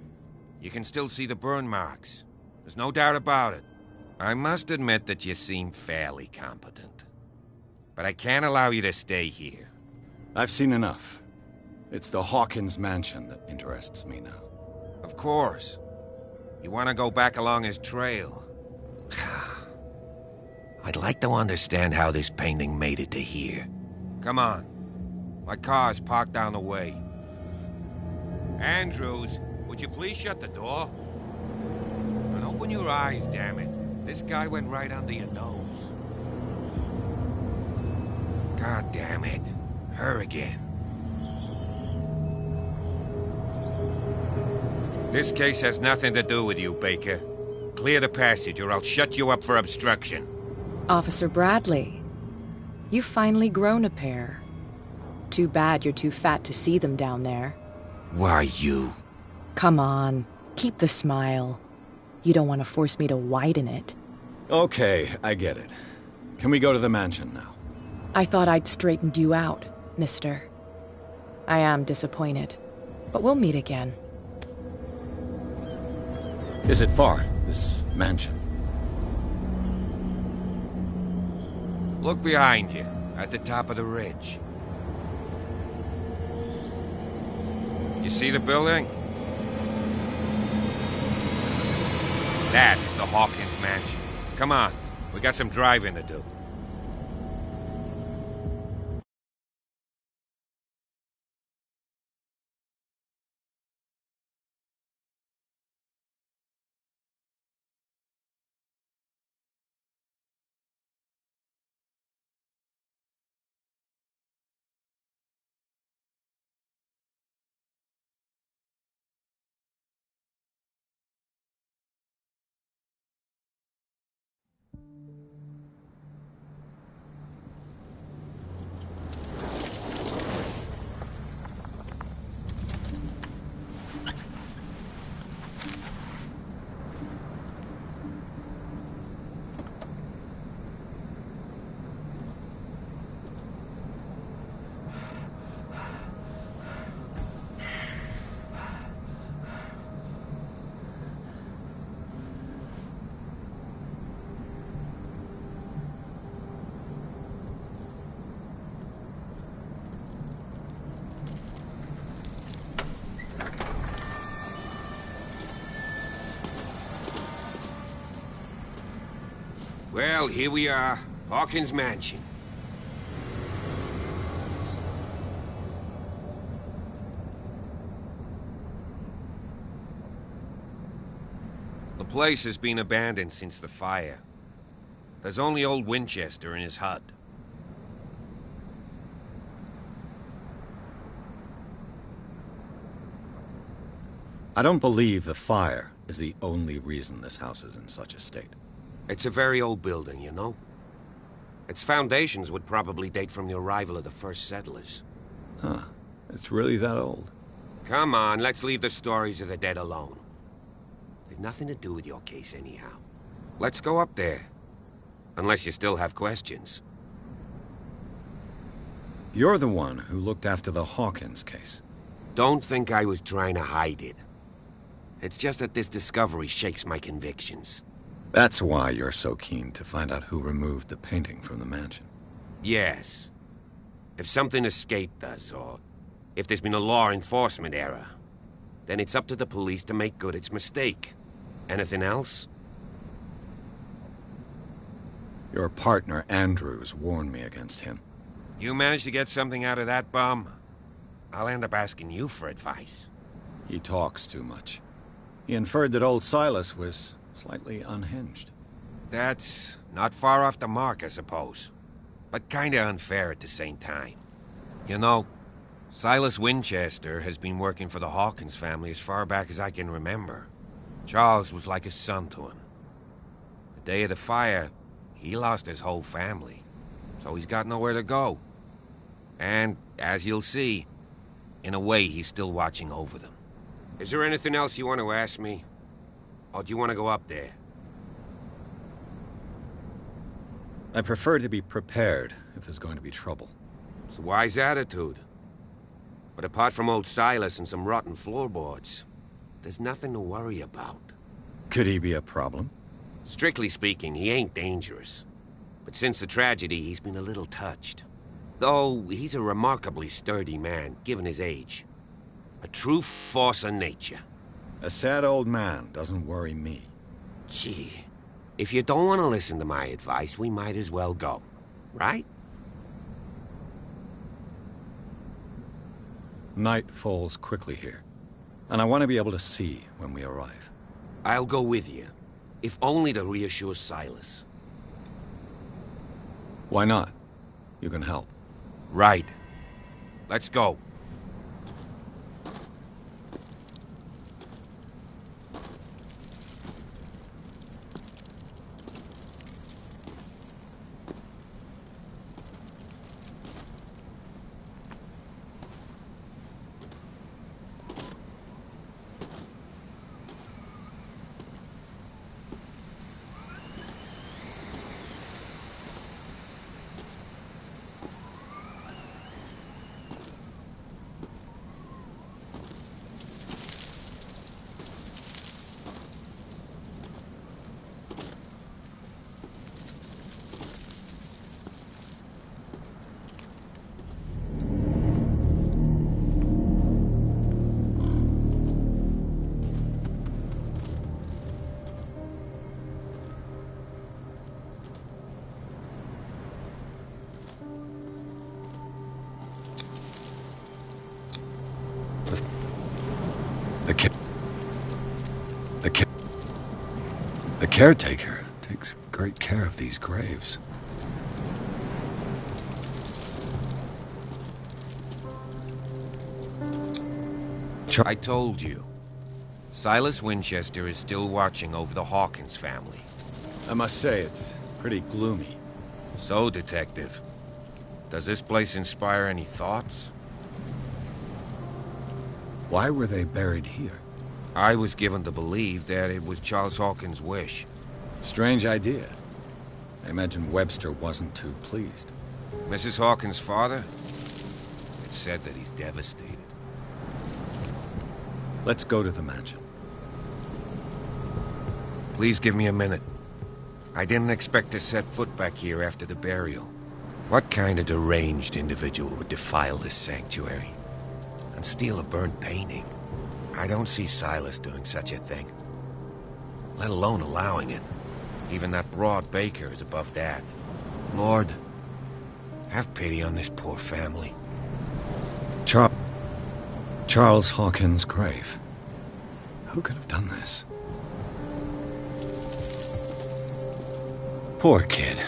You can still see the burn marks. There's no doubt about it. I must admit that you seem fairly competent. But I can't allow you to stay here. I've seen enough. It's the Hawkins mansion that interests me now. Of course. You want to go back along his trail. I'd like to understand how this painting made it to here. Come on. My car's parked down the way. Andrews, would you please shut the door? And open your eyes, damn it. This guy went right under your nose. God damn it. Her again. This case has nothing to do with you, Baker. Clear the passage or I'll shut you up for obstruction. Officer Bradley, you've finally grown a pair. Too bad you're too fat to see them down there. Why you? Come on, keep the smile. You don't want to force me to widen it. Okay, I get it. Can we go to the mansion now? I thought I'd straightened you out, mister. I am disappointed, but we'll meet again. Is it far, this mansion? Look behind you, at the top of the ridge. You see the building? That's the Hawkins mansion. Come on, we got some driving to do. Well, here we are. Hawkins Mansion. The place has been abandoned since the fire. There's only old Winchester in his hut. I don't believe the fire is the only reason this house is in such a state. It's a very old building, you know? Its foundations would probably date from the arrival of the first settlers. Huh. It's really that old. Come on, let's leave the stories of the dead alone. They've nothing to do with your case anyhow. Let's go up there. Unless you still have questions. You're the one who looked after the Hawkins case. Don't think I was trying to hide it. It's just that this discovery shakes my convictions. That's why you're so keen to find out who removed the painting from the mansion. Yes. If something escaped us, or if there's been a law enforcement error, then it's up to the police to make good its mistake. Anything else? Your partner, Andrews, warned me against him. You managed to get something out of that bum? I'll end up asking you for advice. He talks too much. He inferred that old Silas was slightly unhinged. That's not far off the mark, I suppose. But kinda unfair at the same time. You know, Silas Winchester has been working for the Hawkins family as far back as I can remember. Charles was like a son to him. The day of the fire, he lost his whole family, so he's got nowhere to go. And, as you'll see, in a way, he's still watching over them. Is there anything else you want to ask me? Or do you want to go up there? I prefer to be prepared if there's going to be trouble. It's a wise attitude. But apart from old Silas and some rotten floorboards, there's nothing to worry about. Could he be a problem? Strictly speaking, he ain't dangerous. But since the tragedy, he's been a little touched. Though he's a remarkably sturdy man, given his age. A true force of nature. A sad old man doesn't worry me. Gee, if you don't want to listen to my advice, we might as well go. Right? Night falls quickly here, and I want to be able to see when we arrive. I'll go with you, if only to reassure Silas. Why not? You can help. Right. Let's go. The caretaker takes great care of these graves. I told you. Silas Winchester is still watching over the Hawkins family. I must say, it's pretty gloomy. So, Detective, does this place inspire any thoughts? Why were they buried here? I was given to believe that it was Charles Hawkins' wish. Strange idea. I imagine Webster wasn't too pleased. Mrs. Hawkins' father? It's said that he's devastated. Let's go to the mansion. Please give me a minute. I didn't expect to set foot back here after the burial. What kind of deranged individual would defile this sanctuary and steal a burnt painting? I don't see Silas doing such a thing, let alone allowing it. Even that broad baker is above that. Lord, have pity on this poor family. Charles Hawkins' grave. Who could have done this? Poor kid.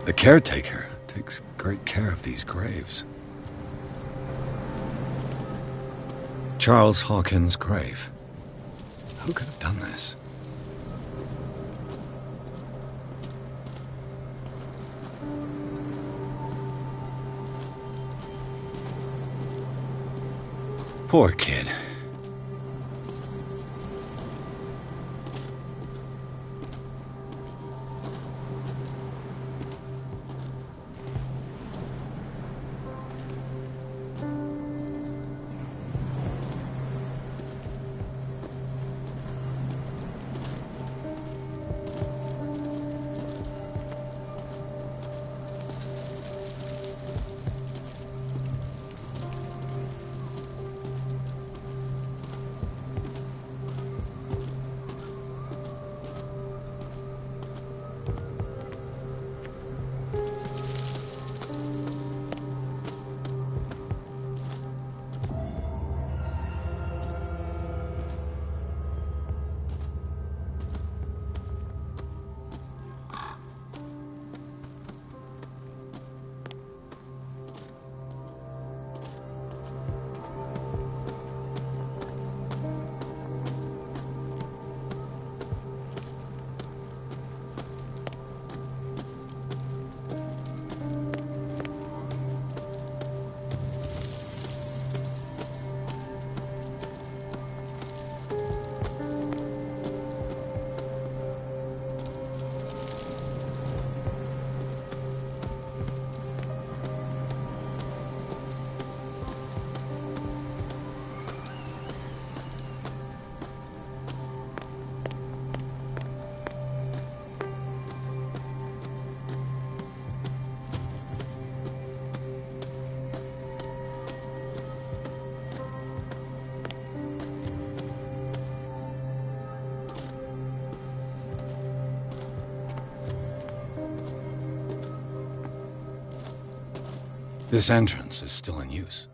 The caretaker takes great care of these graves. Charles Hawkins' grave. Who could have done this? Poor kid. This entrance is still in use.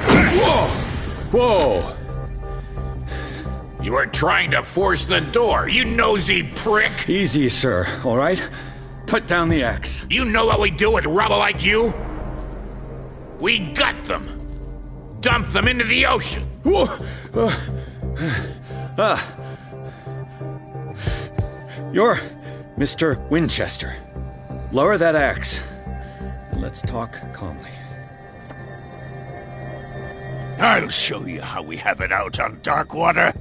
Whoa! Whoa! You were trying to force the door, you nosy prick! Easy, sir, all right? Put down the axe. You know what we do with rubble like you? We gut them. Dump them into the ocean. Whoa! You're Mr. Winchester. Lower that axe. Let's talk calmly. I'll show you how we have it out on Darkwater.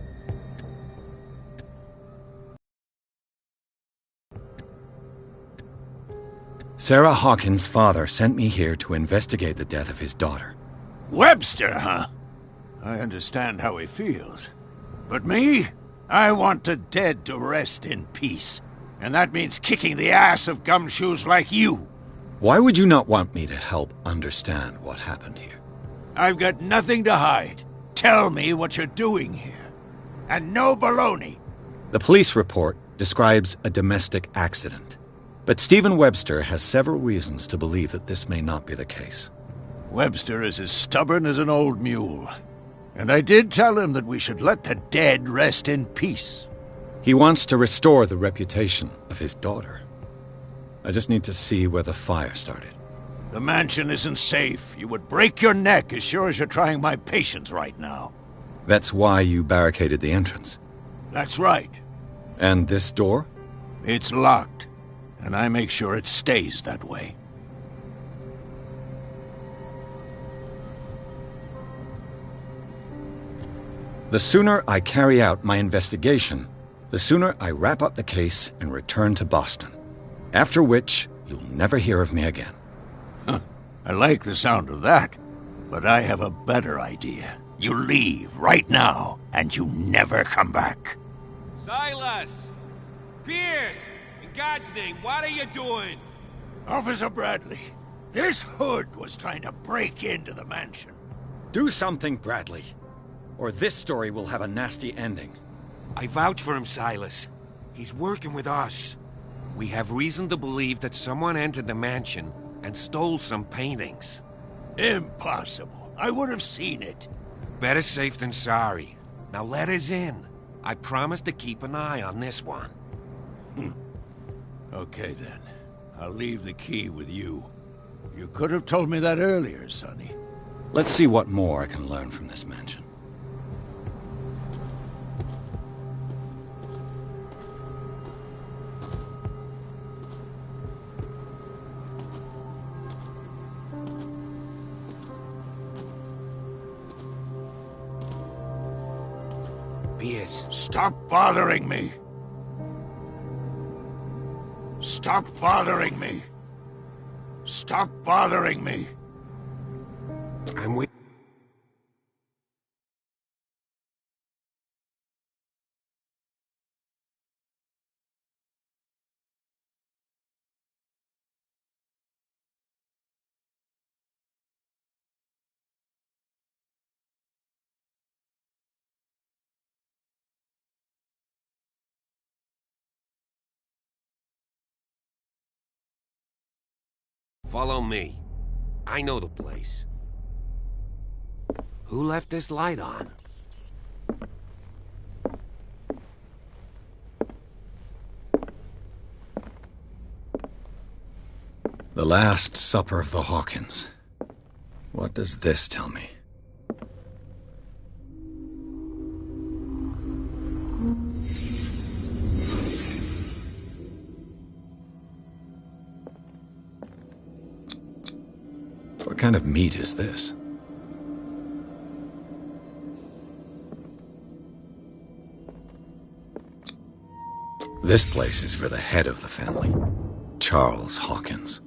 Sarah Hawkins' father sent me here to investigate the death of his daughter. Webster, huh? I understand how he feels. But me? I want the dead to rest in peace. And that means kicking the ass of gumshoes like you. Why would you not want me to help understand what happened here? I've got nothing to hide. Tell me what you're doing here. And no baloney. The police report describes a domestic accident. But Stephen Webster has several reasons to believe that this may not be the case. Webster is as stubborn as an old mule. And I did tell him that we should let the dead rest in peace. He wants to restore the reputation of his daughter. I just need to see where the fire started. The mansion isn't safe. You would break your neck as sure as you're trying my patience right now. That's why you barricaded the entrance. That's right. And this door? It's locked, and I make sure it stays that way. The sooner I carry out my investigation, the sooner I wrap up the case and return to Boston. After which, you'll never hear of me again. Huh. I like the sound of that, but I have a better idea. You leave right now, and you never come back. Silas! Pierce! In God's name, what are you doing? Officer Bradley, this hood was trying to break into the mansion. Do something, Bradley, or this story will have a nasty ending. I vouch for him, Silas. He's working with us. We have reason to believe that someone entered the mansion and stole some paintings. Impossible. I would have seen it. Better safe than sorry. Now let us in. I promise to keep an eye on this one. Okay then. I'll leave the key with you. You could have told me that earlier, Sonny. Let's see what more I can learn from this mansion. Pierce. Stop bothering me! Stop bothering me! Stop bothering me! I'm with... Follow me. I know the place. Who left this light on? The Last Supper of the Hawkins. What does this tell me? What kind of meat is this? This place is for the head of the family, Charles Hawkins.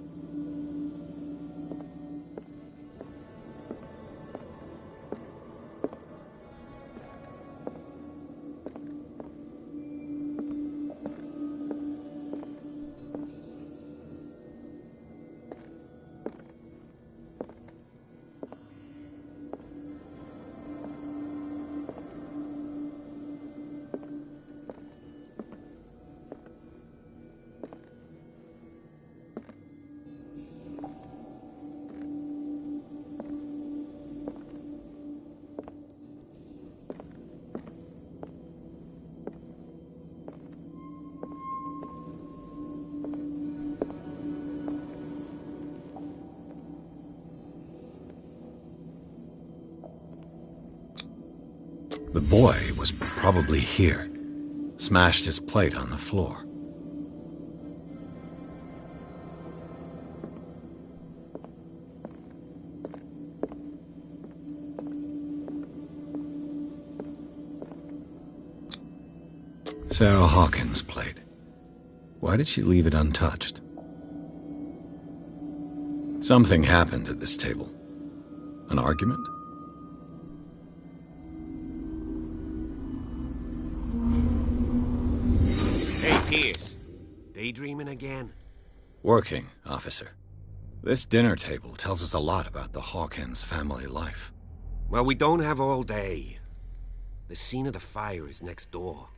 The boy was probably here. Smashed his plate on the floor. Sarah Hawkins' plate. Why did she leave it untouched? Something happened at this table. An argument? Hey, Pierce. Daydreaming again? Working, officer. This dinner table tells us a lot about the Hawkins family life. Well, we don't have all day. The scene of the fire is next door.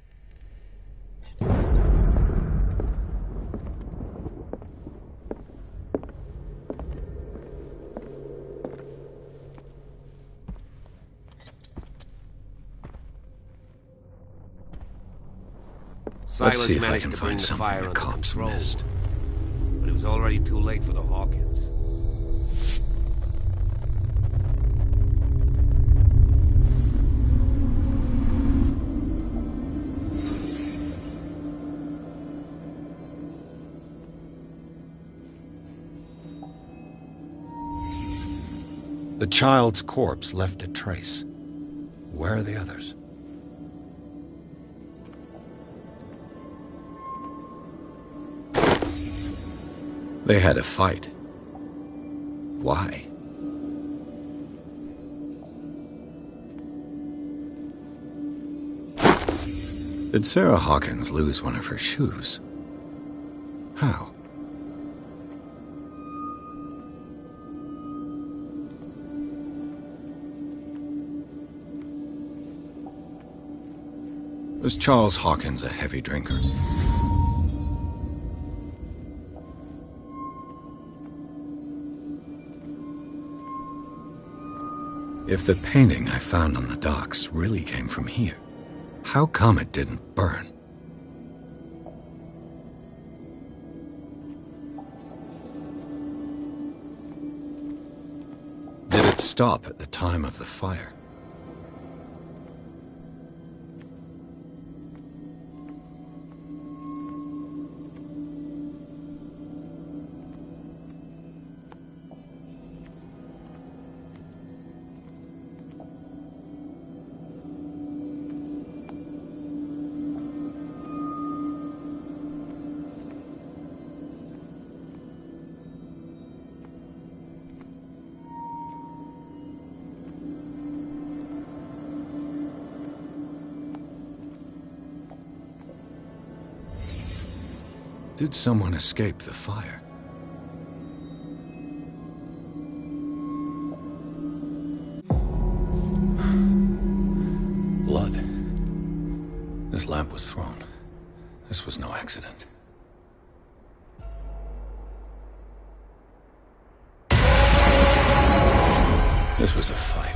Let's see if I managed can to bring find the something fire the under cops control, missed. but it was already too late for the Hawkins. The child's corpse left a trace. Where are the others? They had a fight. Why? Did Sarah Hawkins lose one of her shoes? How? Was Charles Hawkins a heavy drinker? If the painting I found on the docks really came from here, how come it didn't burn? Did it stop at the time of the fire? Did someone escape the fire? Blood. This lamp was thrown. This was no accident. This was a fight.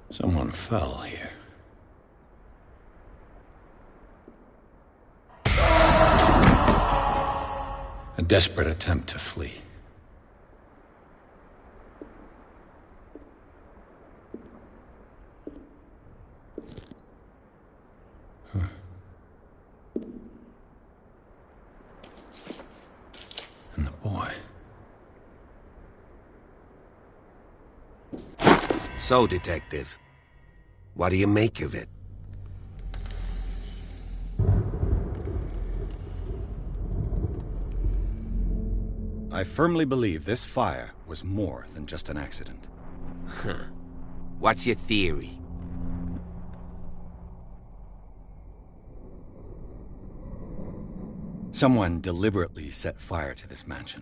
Someone fell here. A desperate attempt to flee. And the boy. So, Detective, what do you make of it? I firmly believe this fire was more than just an accident. Huh. What's your theory? Someone deliberately set fire to this mansion.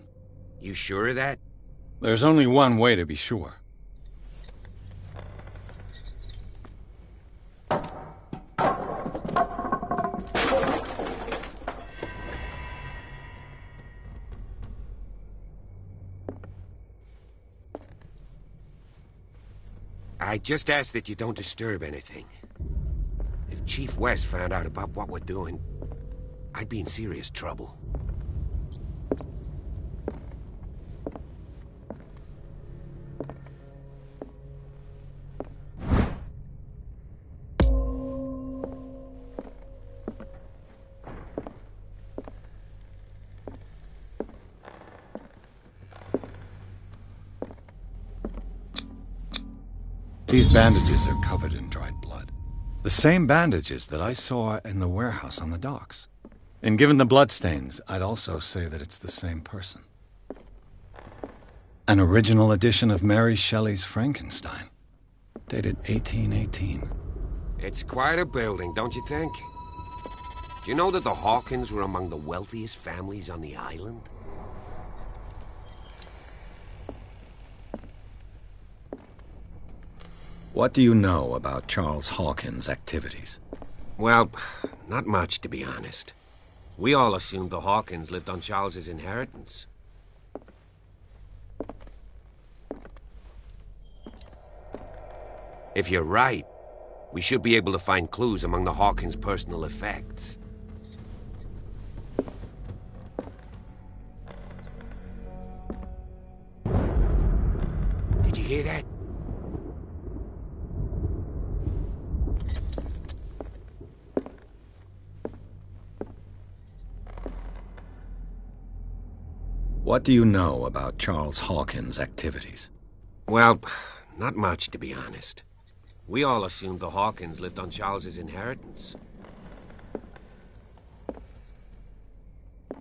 You sure of that? There's only one way to be sure. I just ask that you don't disturb anything. If Chief West found out about what we're doing, I'd be in serious trouble. These bandages are covered in dried blood. The same bandages that I saw in the warehouse on the docks. And given the bloodstains, I'd also say that it's the same person. An original edition of Mary Shelley's Frankenstein, dated 1818. It's quite a building, don't you think? Do you know that the Hawkins were among the wealthiest families on the island? What do you know about Charles Hawkins' activities? Well, not much, to be honest. We all assumed the Hawkins lived on Charles's inheritance. If you're right, we should be able to find clues among the Hawkins' personal effects. Did you hear that? What do you know about Charles Hawkins' activities? Well, not much, to be honest. We all assumed the Hawkins lived on Charles's inheritance.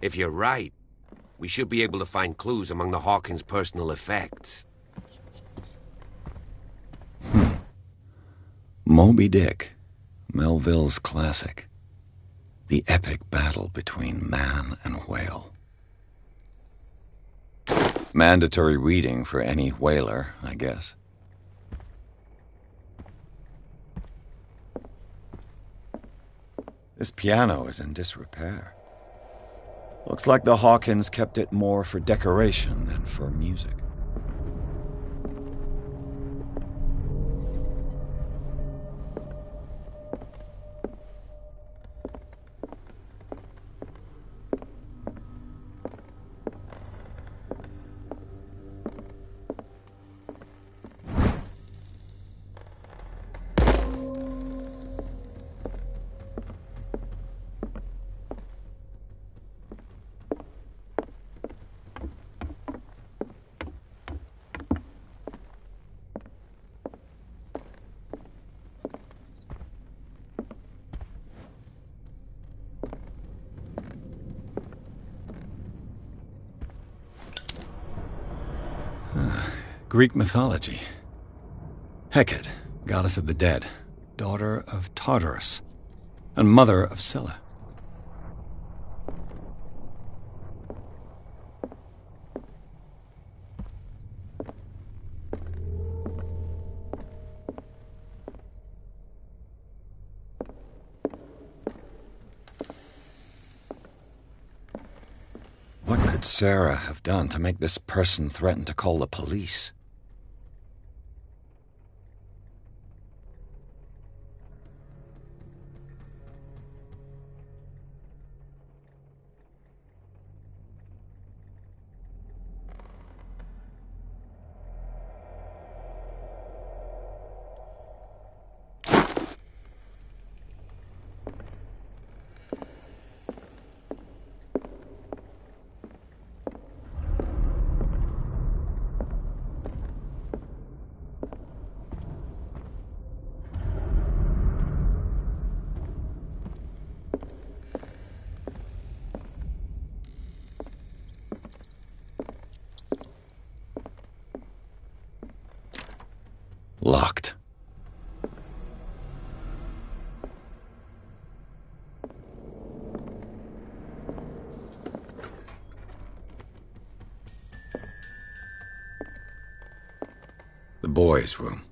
If you're right, we should be able to find clues among the Hawkins' personal effects. Moby Dick, Melville's classic. The epic battle between man and whale. Mandatory reading for any whaler, I guess. This piano is in disrepair. Looks like the Hawkins kept it more for decoration than for music. Greek mythology. Hecate, goddess of the dead, daughter of Tartarus, and mother of Scylla. What could Sarah have done to make this person threaten to call the police? Locked. The boys' room.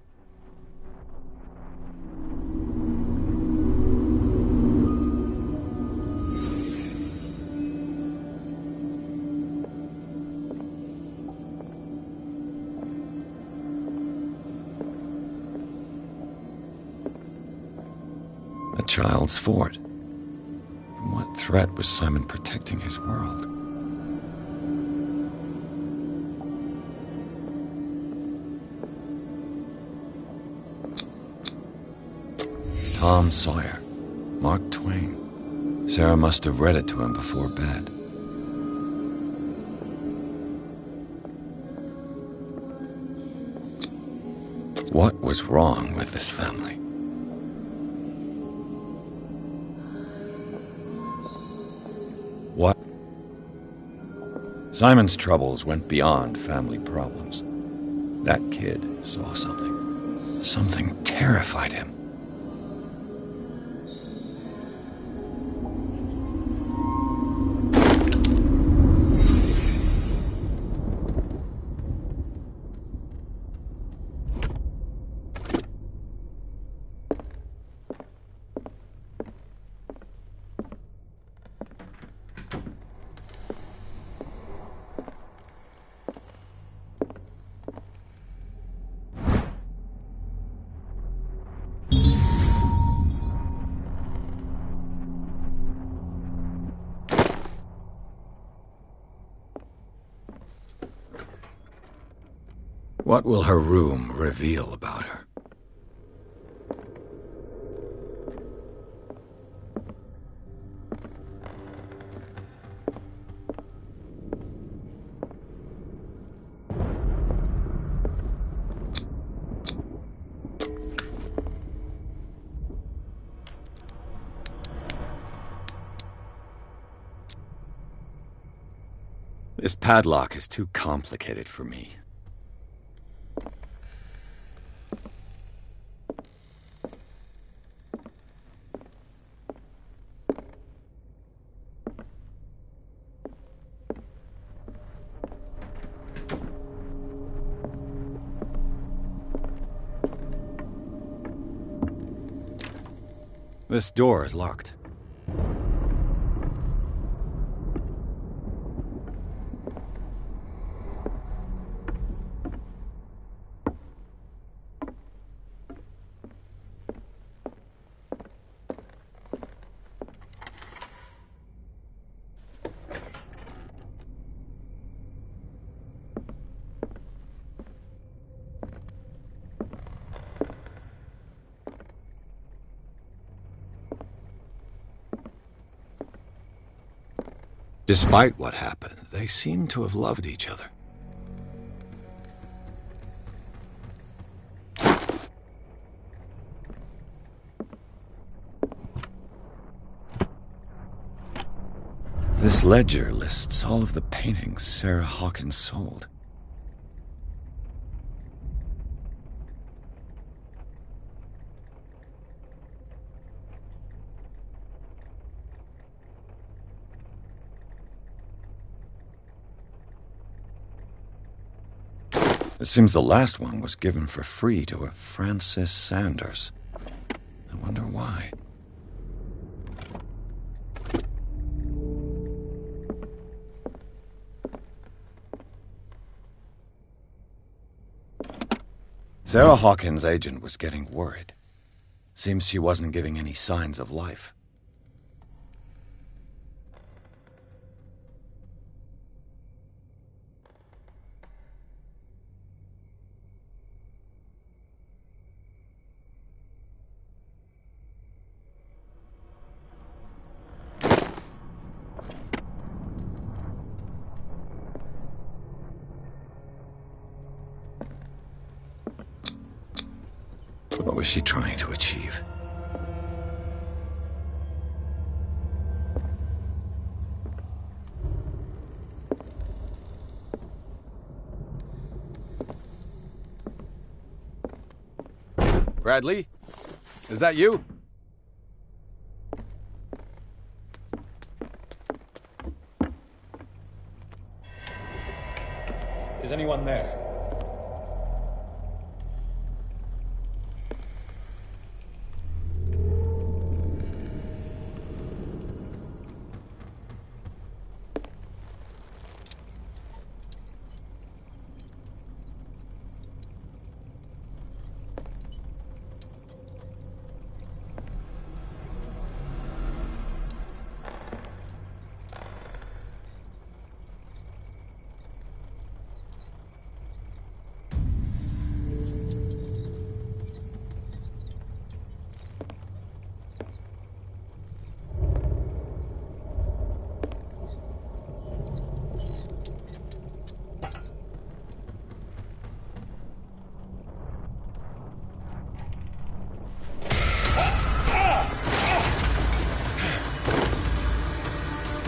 A child's fort. From what threat was Simon protecting his world? Tom Sawyer. Mark Twain. Sarah must have read it to him before bed. What was wrong with this family? What? Simon's troubles went beyond family problems. That kid saw something. Something terrified him. What will her room reveal about her? This padlock is too complicated for me. This door is locked. Despite what happened, they seem to have loved each other. This ledger lists all of the paintings Sarah Hawkins sold. It seems the last one was given for free to a Francis Sanders. I wonder why. Sarah Hawkins' agent was getting worried. Seems she wasn't giving any signs of life. What was she trying to achieve? Bradley? Is that you? Is anyone there?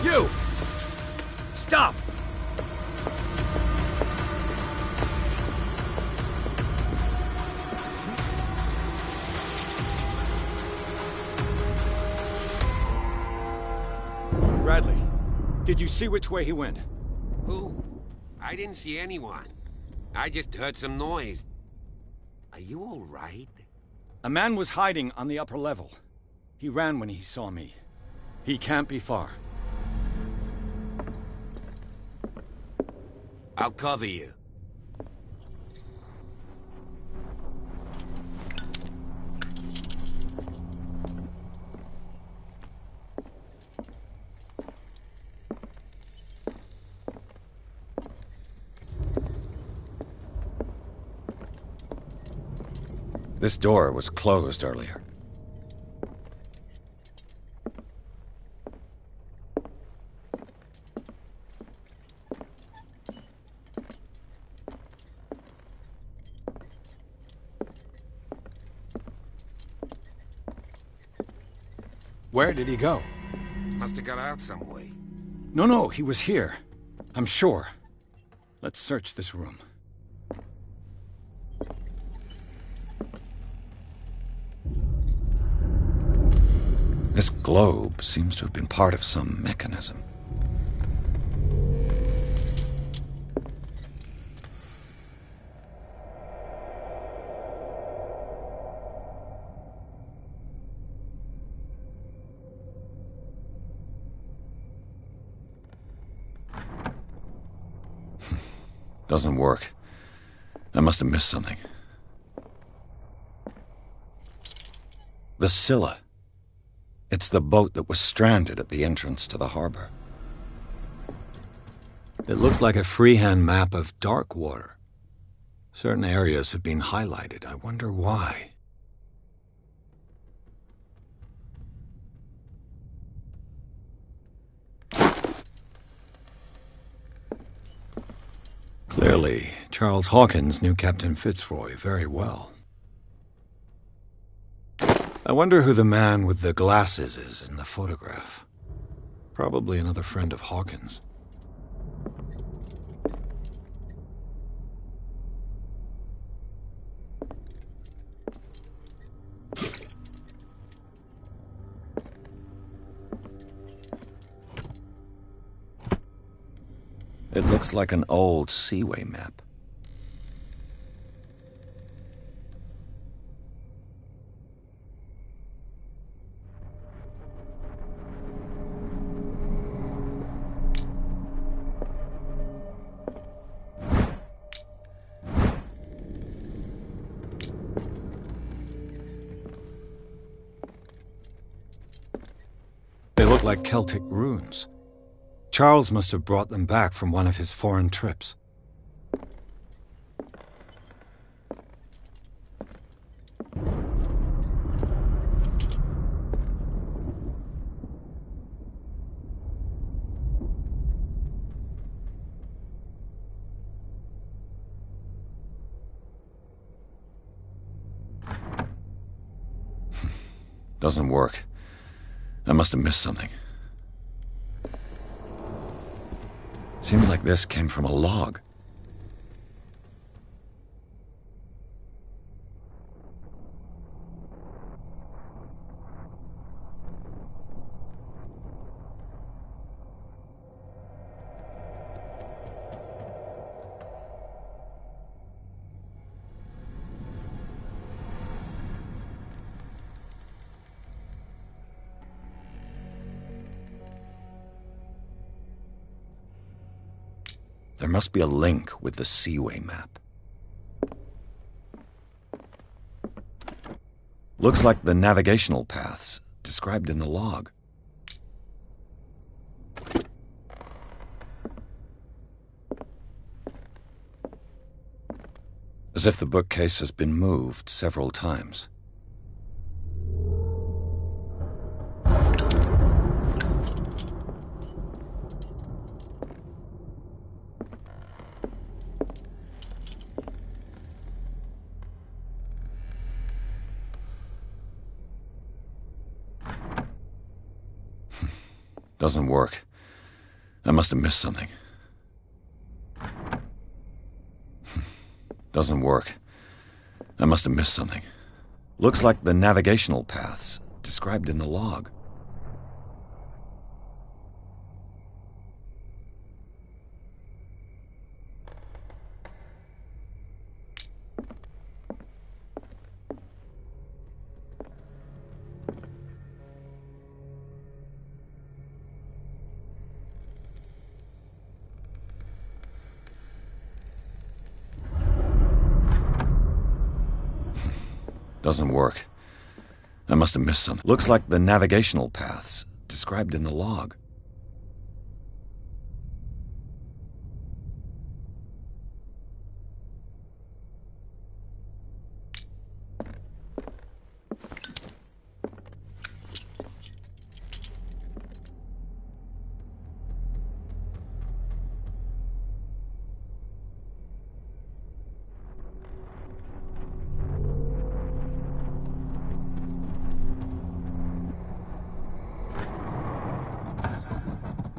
You! Stop! Bradley, did you see which way he went? Who? I didn't see anyone. I just heard some noise. Are you all right? A man was hiding on the upper level. He ran when he saw me. He can't be far. I'll cover you. This door was closed earlier. Where did he go? Must have got out some way. No, he was here. I'm sure. Let's search this room. This globe seems to have been part of some mechanism. Doesn't work. I must have missed something. The Scylla. It's the boat that was stranded at the entrance to the harbor. It looks like a freehand map of dark water. Certain areas have been highlighted. I wonder why. Clearly, Charles Hawkins knew Captain Fitzroy very well. I wonder who the man with the glasses is in the photograph. Probably another friend of Hawkins. It looks like an old seaway map. They look like Celtic runes. Charles must have brought them back from one of his foreign trips. Doesn't work. I must have missed something. Seems like this came from a log. There must be a link with the Seaway map. Looks like the navigational paths described in the log. As if the bookcase has been moved several times. Doesn't work. I must have missed something. Doesn't work. I must have missed something. Looks like the navigational paths described in the log. Doesn't work. I must have missed something. Looks like the navigational paths described in the log.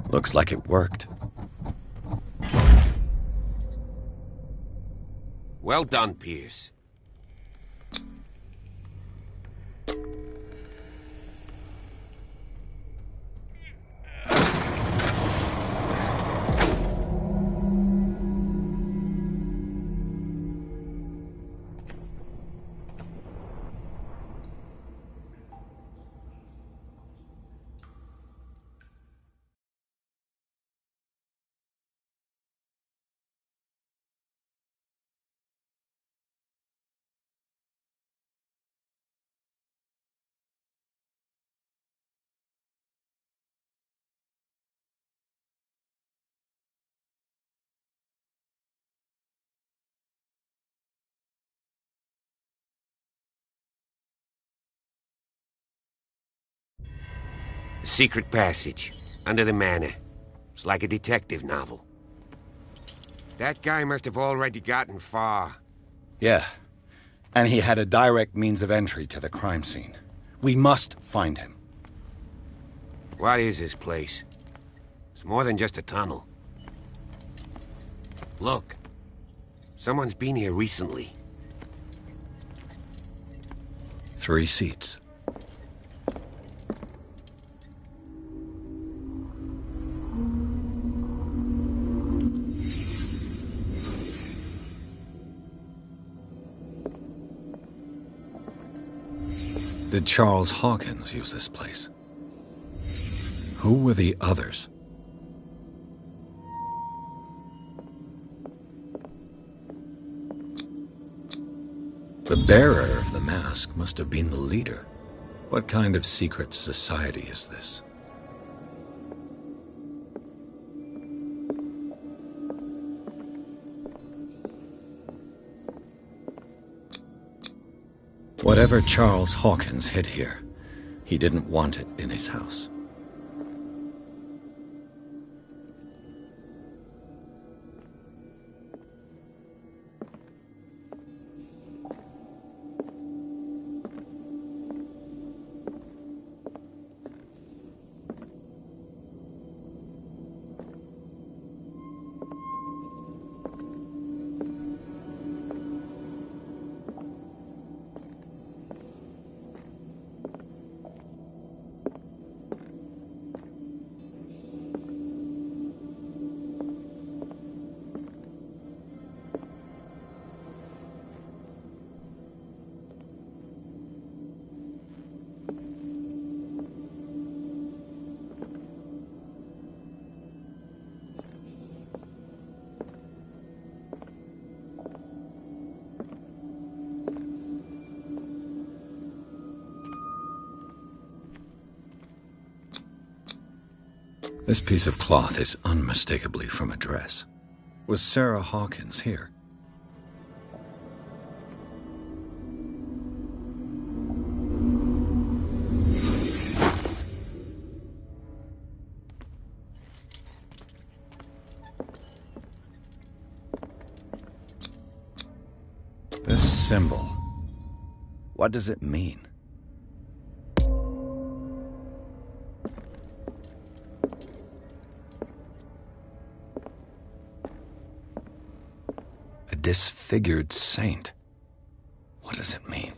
Looks like it worked. Well done, Pierce. A secret passage, under the manor. It's like a detective novel. That guy must have already gotten far. Yeah. And he had a direct means of entry to the crime scene. We must find him. What is this place? It's more than just a tunnel. Look. Someone's been here recently. 3 seats. Did Charles Hawkins use this place? Who were the others? The bearer of the mask must have been the leader. What kind of secret society is this? Whatever Charles Hawkins hid here, he didn't want it in his house. This piece of cloth is unmistakably from a dress. Was Sarah Hawkins here? This symbol, what does it mean? A disfigured saint. What does it mean?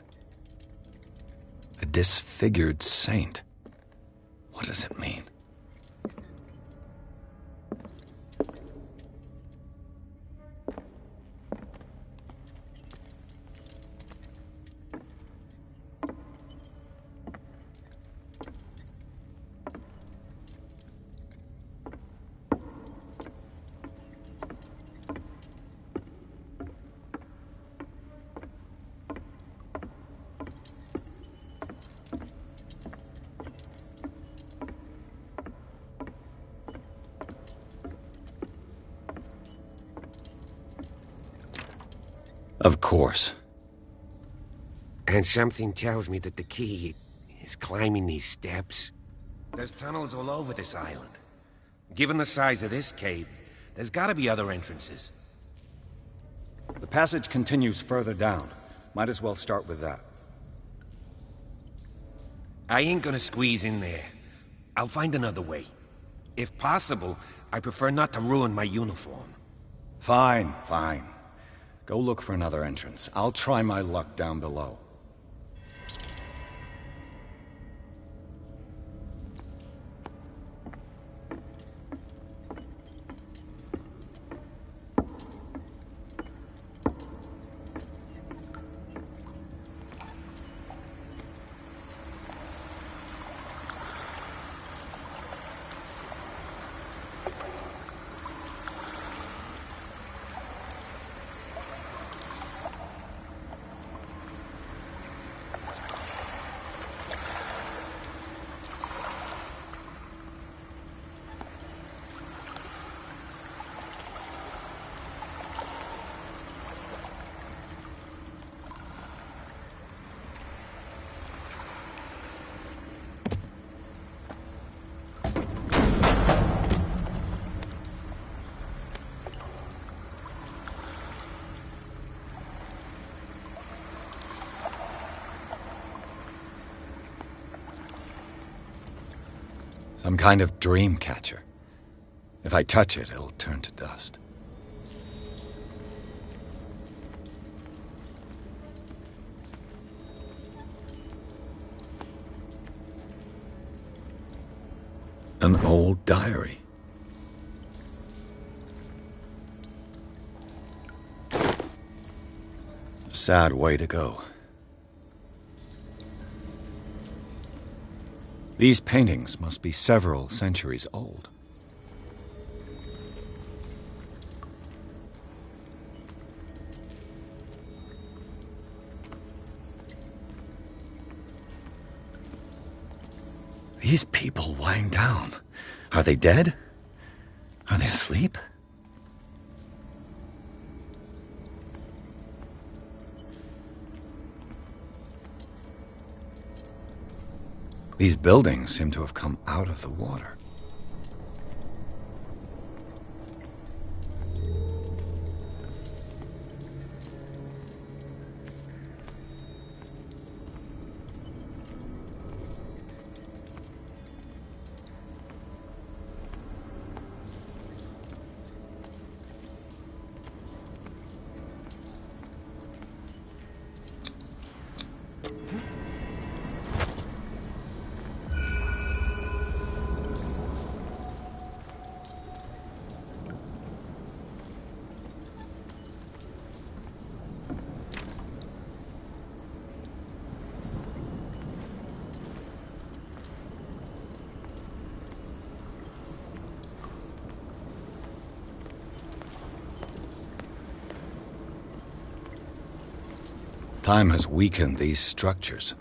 A disfigured saint. What does it mean? Of course. And something tells me that the key is climbing these steps. There's tunnels all over this island. Given the size of this cave, there's gotta be other entrances. The passage continues further down. Might as well start with that. I ain't gonna squeeze in there. I'll find another way. If possible, I prefer not to ruin my uniform. Fine, fine. Go look for another entrance. I'll try my luck down below. Some kind of dream catcher. If I touch it, it'll turn to dust. An old diary. Sad way to go. These paintings must be several centuries old. These people lying down, are they dead? Are they asleep? These buildings seem to have come out of the water. Time has weakened these structures.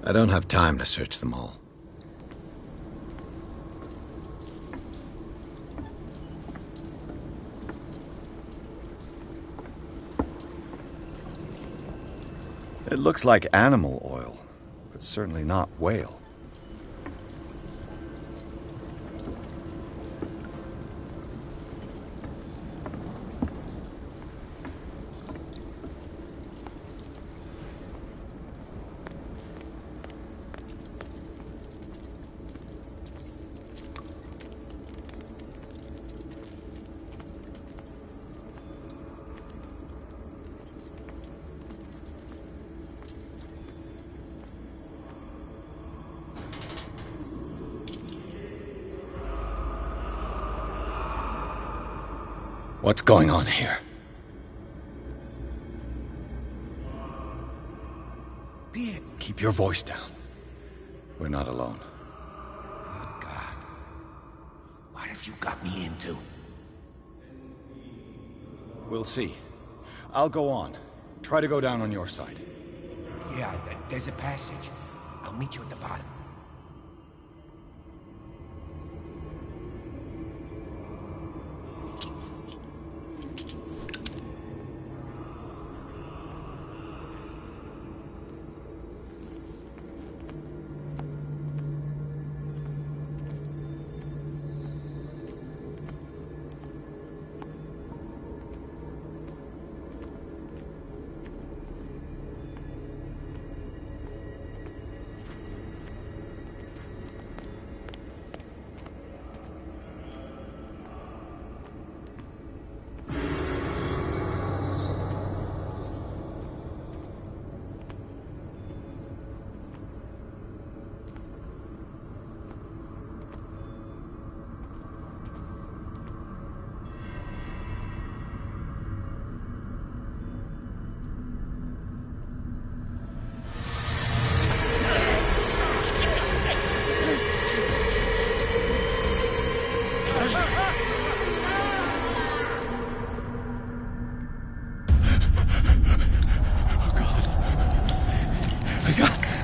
I don't have time to search them all. It looks like animal oil, but certainly not whale. What's going on here? Keep your voice down. We're not alone. Good God. What have you got me into? We'll see. I'll go on. Try to go down on your side. Yeah, there's a passage. I'll meet you at the bottom.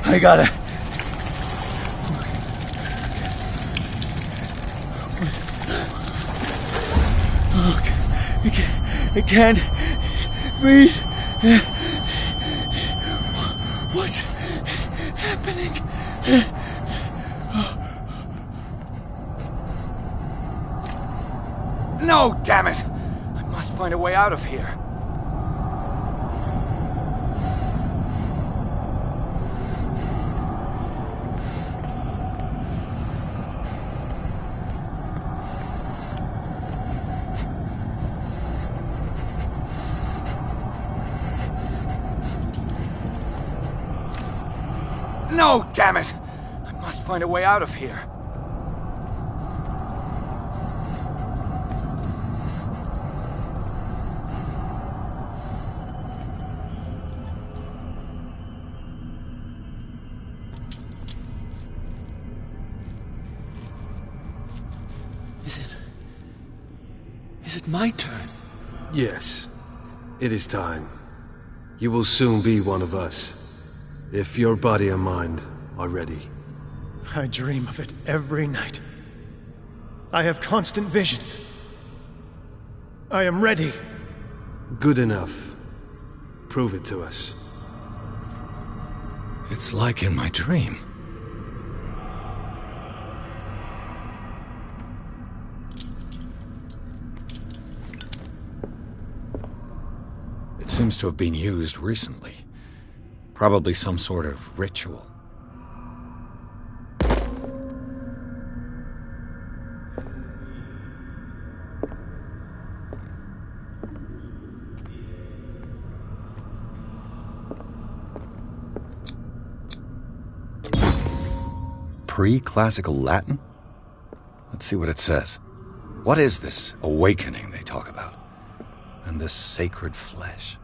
I got it. I can't breathe. What's happening? No, damn it! I must find a way out of here. No, damn it! I must find a way out of here. Is it my turn? Yes. It is time. You will soon be one of us. If your body and mind are ready. I dream of it every night. I have constant visions. I am ready. Good enough. Prove it to us. It's like in my dream. It seems to have been used recently. Probably some sort of ritual. Pre-classical Latin? Let's see what it says. What is this awakening they talk about? And this sacred flesh?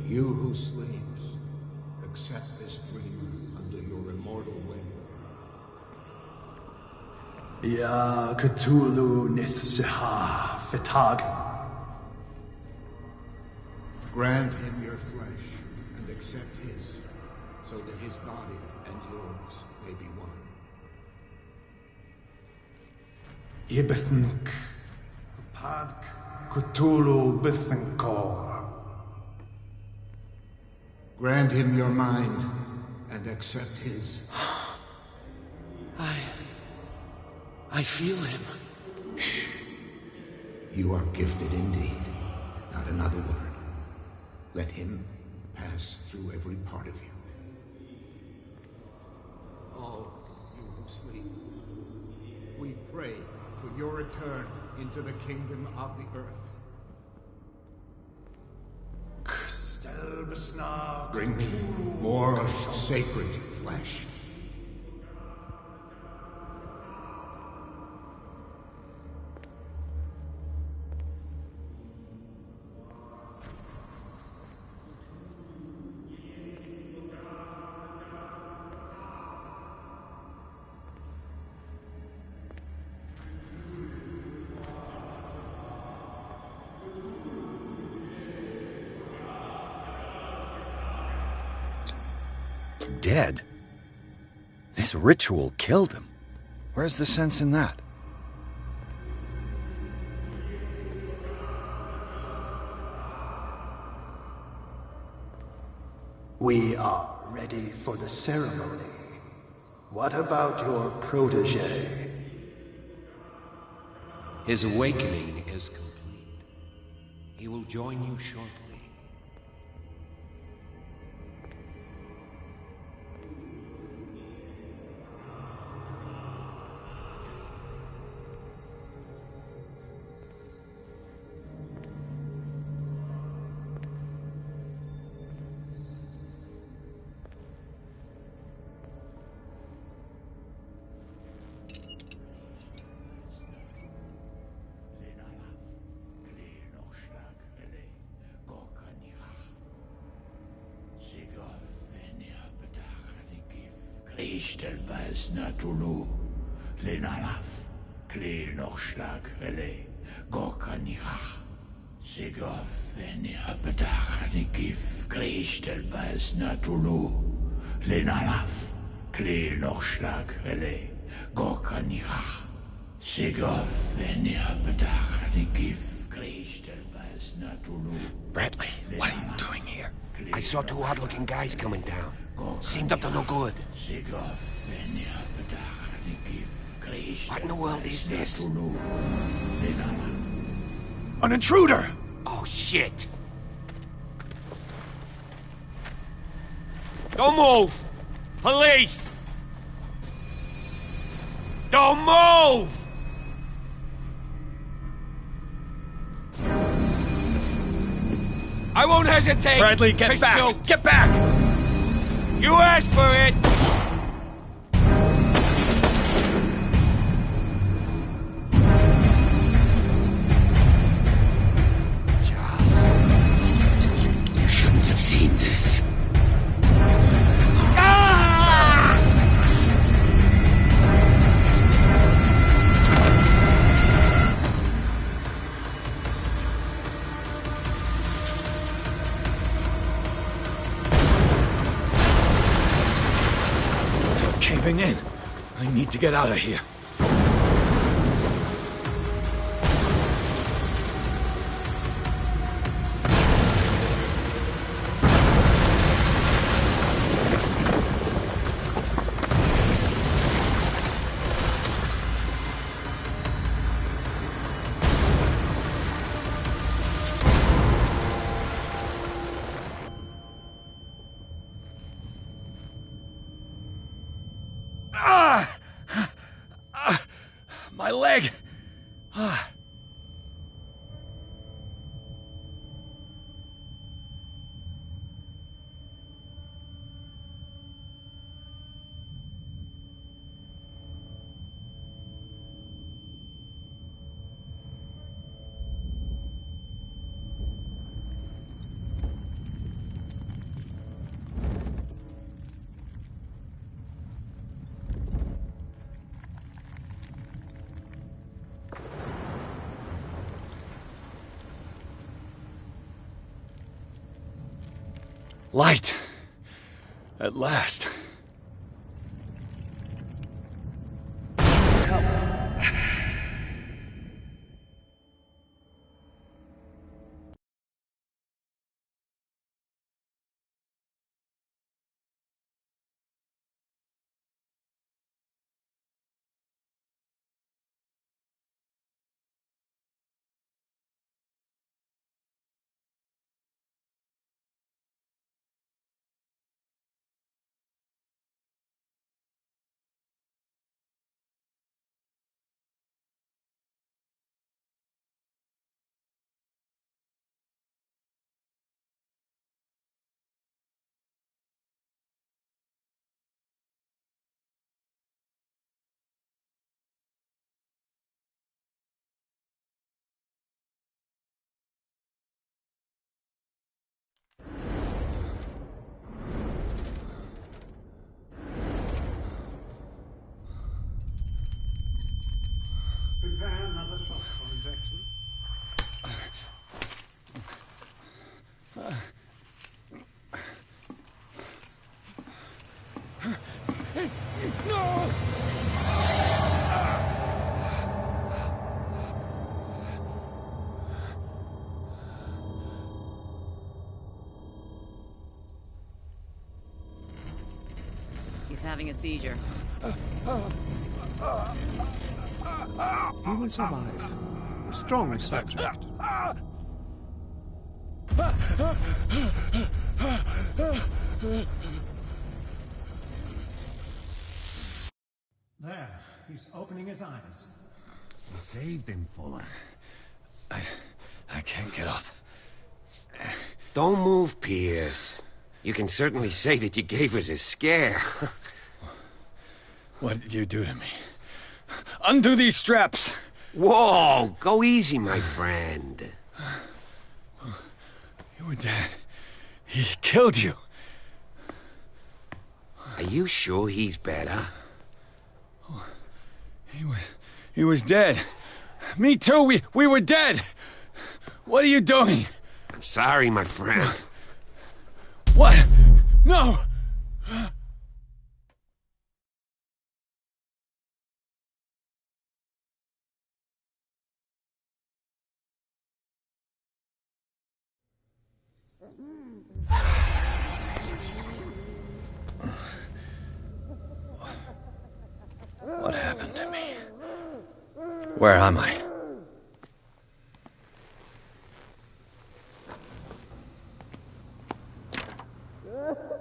You who sleeps, accept this dreamer under your immortal wing. Ya Cthulhu Nithsiha Fitag. Grant him your flesh and accept his, so that his body and yours may be one. Yibithink Padk Cthulhu Bithinkor. Grant him your mind and accept his. I feel him. Shh. You are gifted indeed. Not another word. Let him pass through every part of you. All you who sleep, we pray for your return into the kingdom of the earth. Bring me more sacred flesh. dead. This ritual killed him. Where's the sense in that? We are ready for the ceremony. What about your protege? His awakening is complete. He will join you shortly. Ishtelbaz Natulu, Lenalaf, Kle Nochschlag, Ele, Gorkaniha, Sigov, Venia Bedach, Gif, Krishtelbaz Natulu, Lenalaf, Kle Nochschlag, Ele, Gorkaniha, Sigov, Venia Bedach, Gif, Krishtelbaz Natulu. Bradley, what are you doing here? I saw two odd-looking guys coming down. Seemed up to no good. What in the world is this? An intruder! Oh, shit! Don't move! Police! Don't move! I won't hesitate! Bradley, get back! Shoot. Get back! You asked for it! Charles, you shouldn't have seen this. Caving in. I need to get out of here. My leg! Light. At last. Ethan's having a seizure. He will survive. A strong subject. There, he's opening his eyes. You saved him, Fuller. I can't get up. Don't move, Pierce. You can certainly say that you gave us a scare. What did you do to me? Undo these straps! Whoa! Go easy, my friend. You were dead. He killed you. Are you sure he's better? He was dead. Me too, we were dead! What are you doing? I'm sorry, my friend. What? No! What happened to me? Where am I?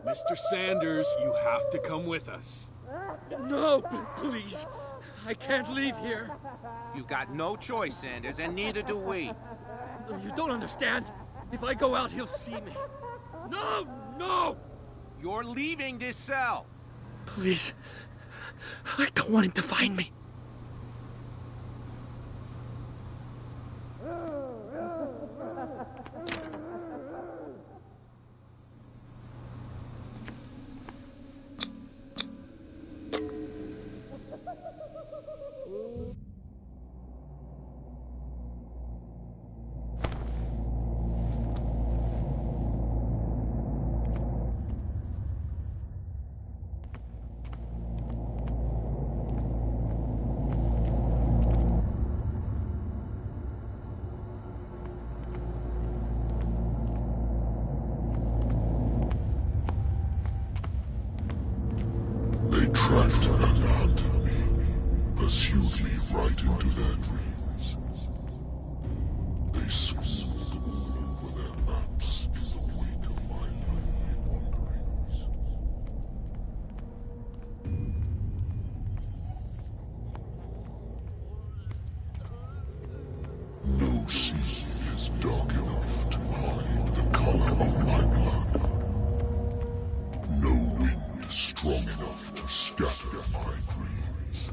Mr. Sanders, you have to come with us. No, please. I can't leave here. You got no choice, Sanders, and neither do we. You don't understand. If I go out, he'll see me. No, no! You're leaving this cell. Please. I don't want him to find me. They tracked and hunted me, pursued me right into their dreams. They scribbled all over their maps in the wake of my lonely wanderings. No sea is dark enough to hide the color of my blood. No wind strong enough to scatter my dreams.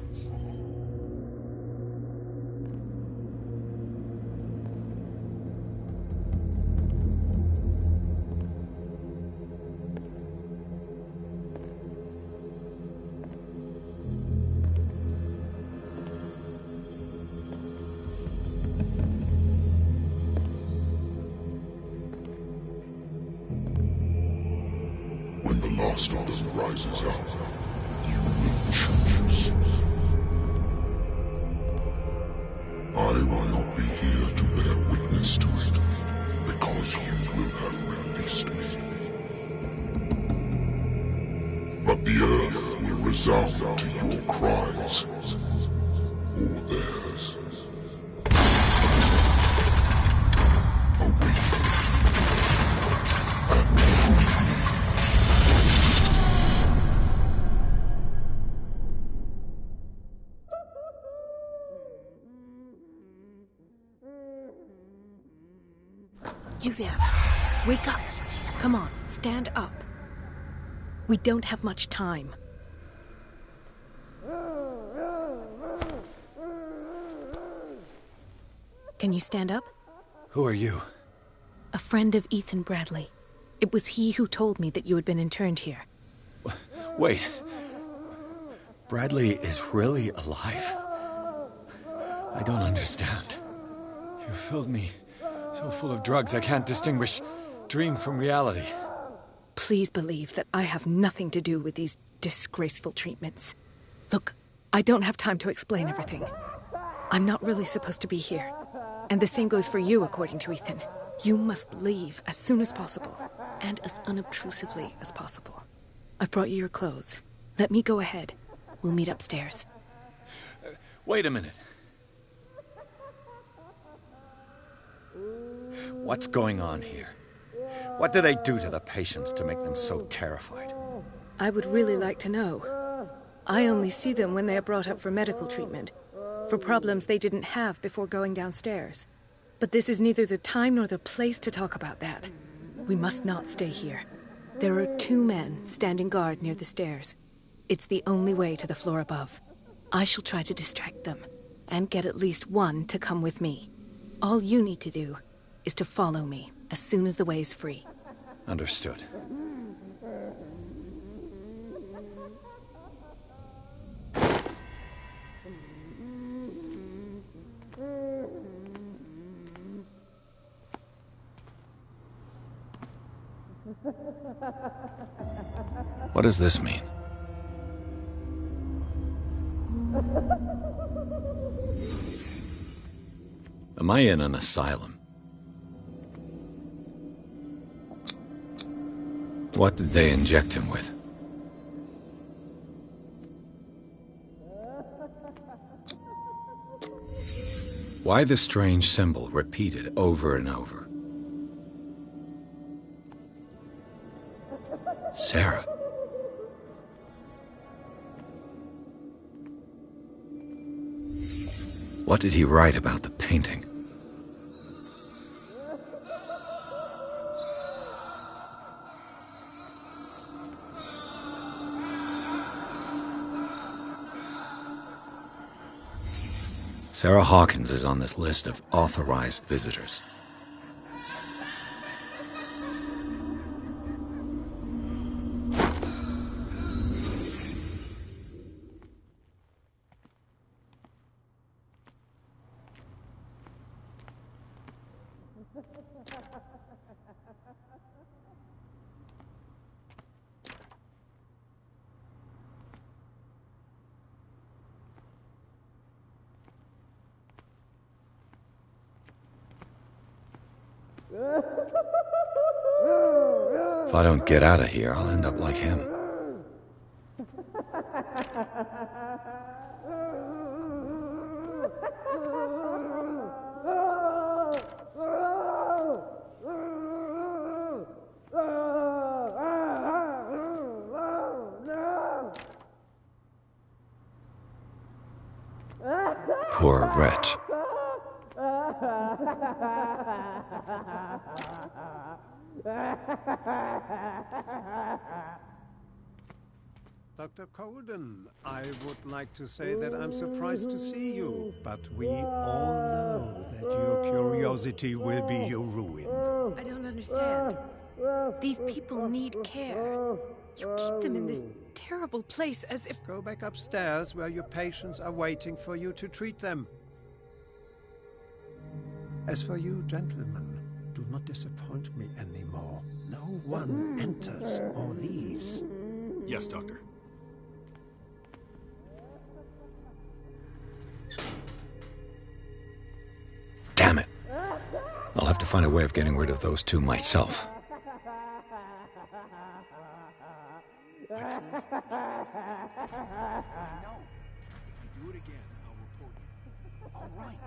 When the last of them rises up, you will choose. I will not be here to bear witness to it, because you will have released me. But the earth will resound to your cries, or theirs. You there. Wake up. Come on, stand up. We don't have much time. Can you stand up? Who are you? A friend of Ethan Bradley. It was he who told me that you had been interned here. Wait. Bradley is really alive? I don't understand. You filled me so full of drugs I can't distinguish dream from reality. Please believe that I have nothing to do with these disgraceful treatments. Look, I don't have time to explain everything. I'm not really supposed to be here. And the same goes for you, according to Ethan. You must leave as soon as possible, and as unobtrusively as possible. I've brought you your clothes. Let me go ahead. We'll meet upstairs. Wait a minute. What's going on here? What do they do to the patients to make them so terrified? I would really like to know. I only see them when they are brought up for medical treatment, for problems they didn't have before going downstairs. But this is neither the time nor the place to talk about that. We must not stay here. There are 2 men standing guard near the stairs. It's the only way to the floor above. I shall try to distract them, and get at least one to come with me. All you need to do is to follow me as soon as the way is free. Understood. What does this mean? Am I in an asylum? What did they inject him with? Why the strange symbol repeated over and over? Sarah. What did he write about the painting? Sarah Hawkins is on this list of authorized visitors. If I don't get out of here, I'll end up like him. Poor wretch. Dr. Colden, I would like to say that I'm surprised to see you, but we all know that your curiosity will be your ruin. I don't understand. These people need care. You keep them in this terrible place as if... Go back upstairs where your patients are waiting for you to treat them. As for you, gentlemen, do not disappoint me anymore. No one enters or leaves. Yes, Doctor. Damn it. I'll have to find a way of getting rid of those 2 myself. I know. If you do it again, I'll report you. All right.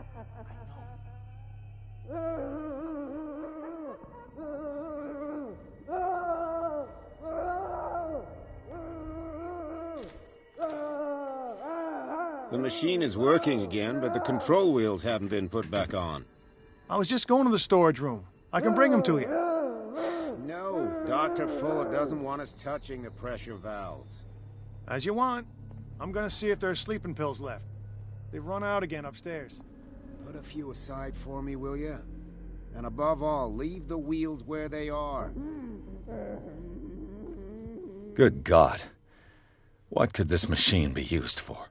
The machine is working again, but the control wheels haven't been put back on. I was just going to the storage room. I can bring them to you. No, Dr. Fuller doesn't want us touching the pressure valves. As you want. I'm gonna see if there's sleeping pills left. They've run out again upstairs. Put a few aside for me, will you? And above all, leave the wheels where they are. Good God. What could this machine be used for?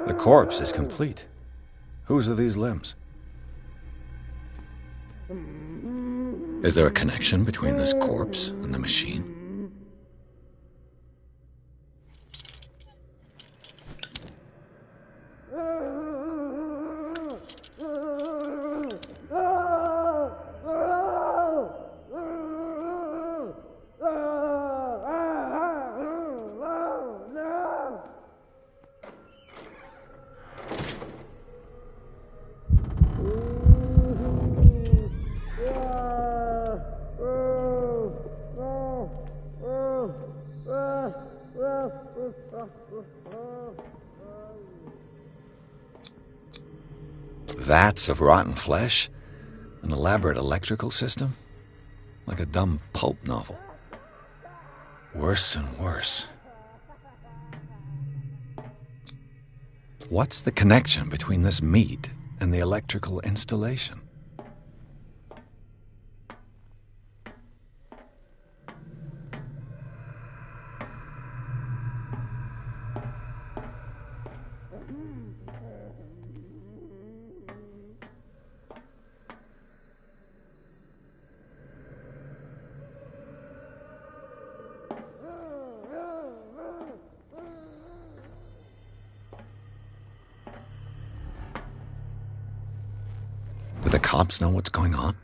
The corpse is complete. Whose are these limbs? Is there a connection between this corpse and the machine? Vats of rotten flesh? An elaborate electrical system? Like a dumb pulp novel. Worse and worse. What's the connection between this meat and the electrical installation? Do the cops know what's going on?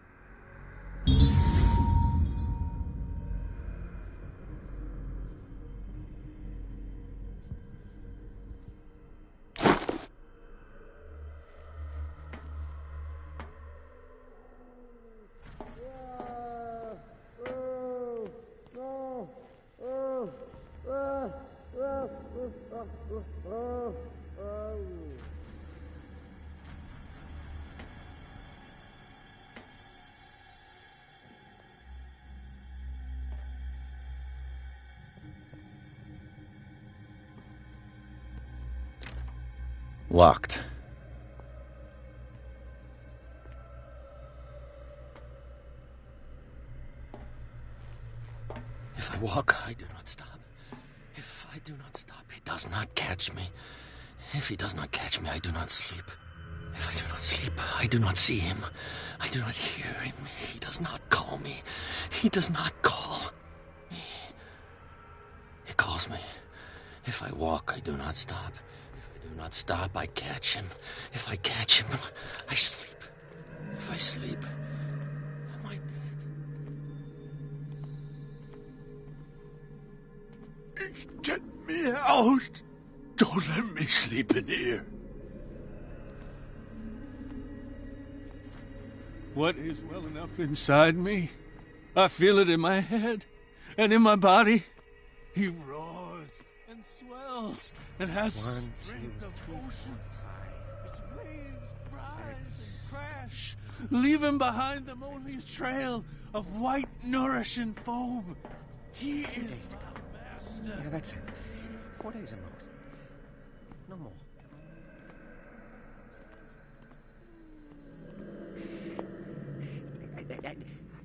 Locked. If I walk, I do not stop. If I do not stop, he does not catch me. If he does not catch me, I do not sleep. If I do not sleep, I do not see him. I do not hear him. He does not call me. He does not call me. He calls me. If I walk, I do not stop. If I do not stop, I catch him. If I catch him, I sleep. If I sleep, am I dead? Get me out! Don't let me sleep in here. What is welling up inside me? I feel it in my head and in my body. He roars and swells and has strength of oceans. Its waves rise and crash, leaving behind them only a trail of white, nourishing foam. He is my master. Yeah, that's it. 4 days a month. No more.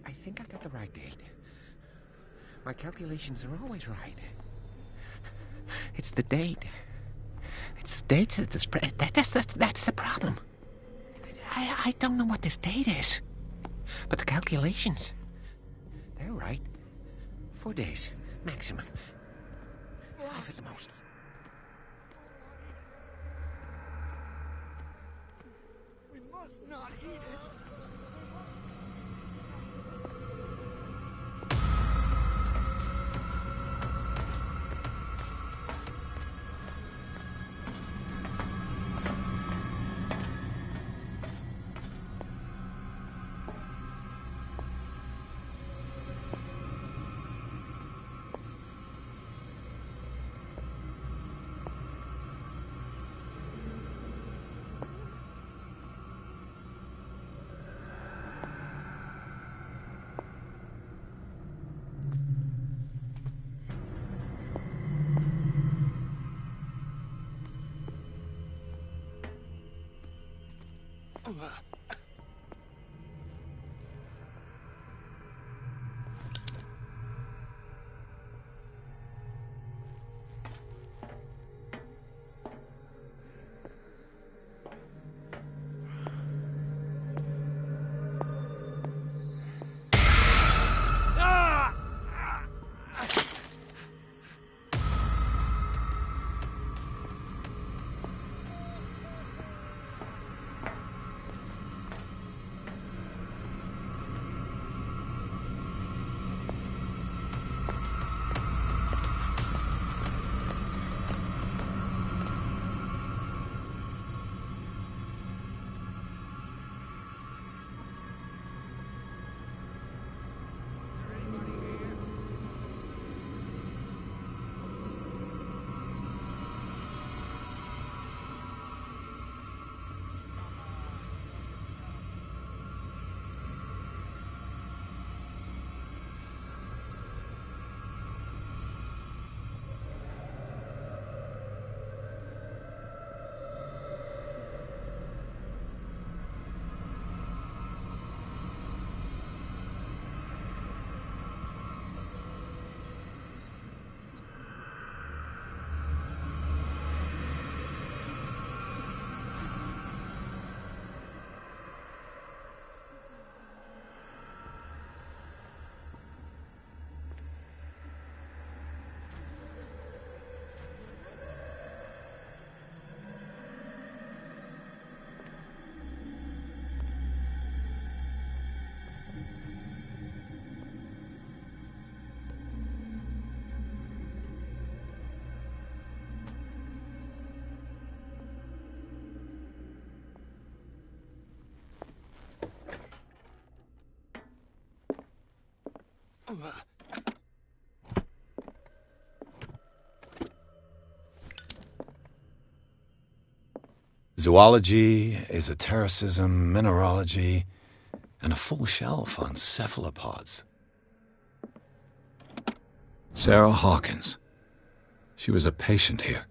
I think I got the right date. My calculations are always right. It's the date. It's the dates that that's the problem. I don't know what this date is. But the calculations, they're right. 4 days, maximum. 5 at the most. We must not eat it. Zoology, esotericism, mineralogy, and a full shelf on cephalopods. Sarah Hawkins. She was a patient here.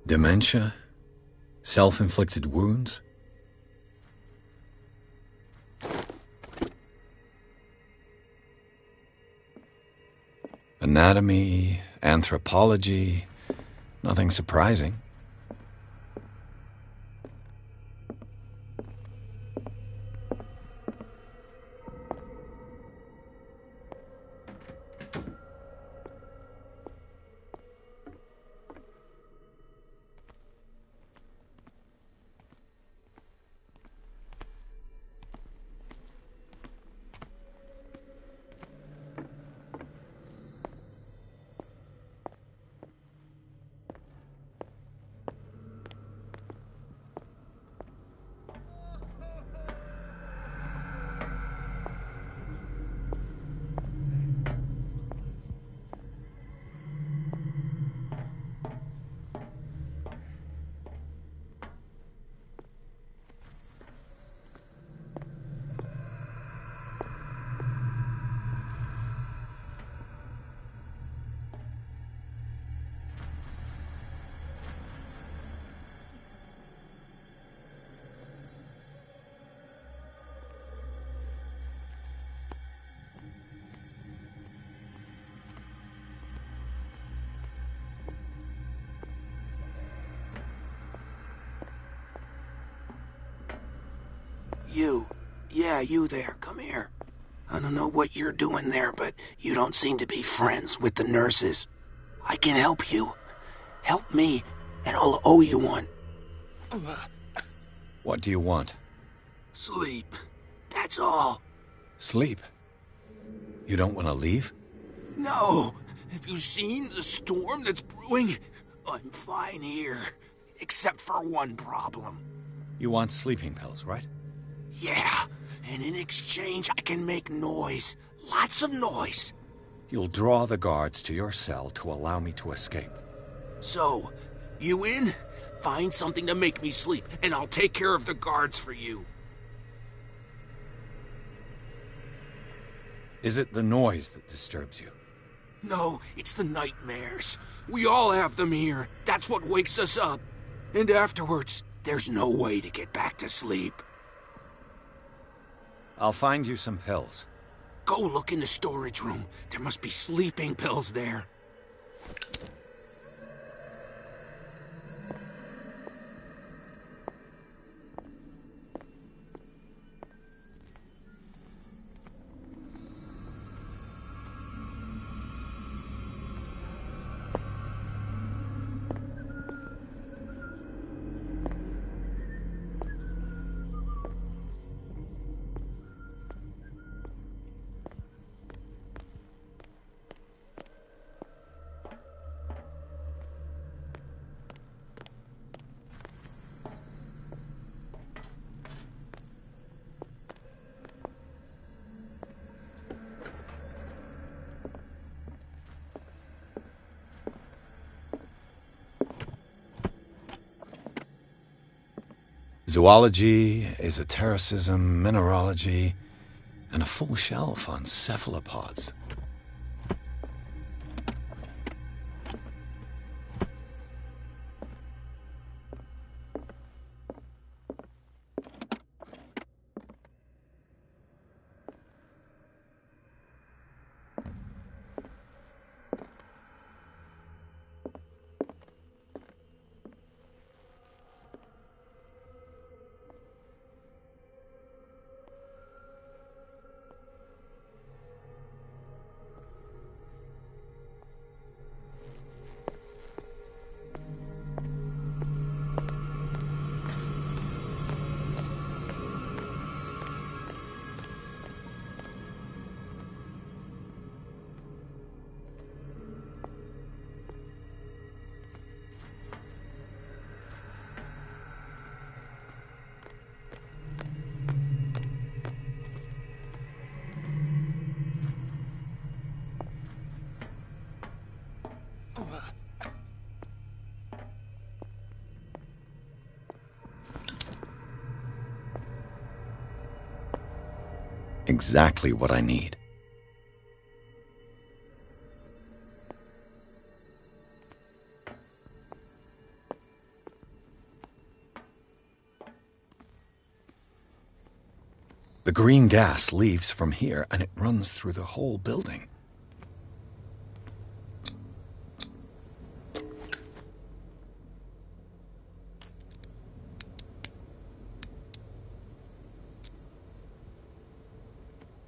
Dementia? Self-inflicted wounds? Anatomy, anthropology, nothing surprising. You. Yeah, you there. Come here. I don't know what you're doing there, but you don't seem to be friends with the nurses. I can help you. Help me, and I'll owe you one. What do you want? Sleep. That's all. Sleep? You don't want to leave? No. Have you seen the storm that's brewing? I'm fine here. Except for one problem. You want sleeping pills, right? Yeah, and in exchange I can make noise. Lots of noise. You'll draw the guards to your cell to allow me to escape. So, you in? Find something to make me sleep, and I'll take care of the guards for you. Is it the noise that disturbs you? No, it's the nightmares. We all have them here. That's what wakes us up. And afterwards, there's no way to get back to sleep. I'll find you some pills. Go look in the storage room. There must be sleeping pills there. Zoology, esotericism, mineralogy, and a full shelf on cephalopods. Exactly what I need. The green gas leaves from here, and it runs through the whole building.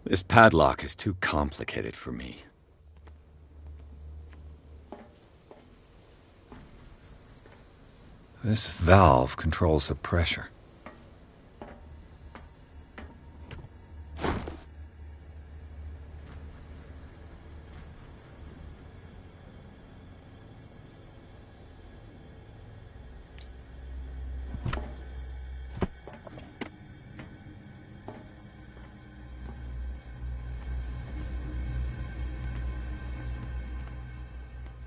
This padlock is too complicated for me. This valve controls the pressure.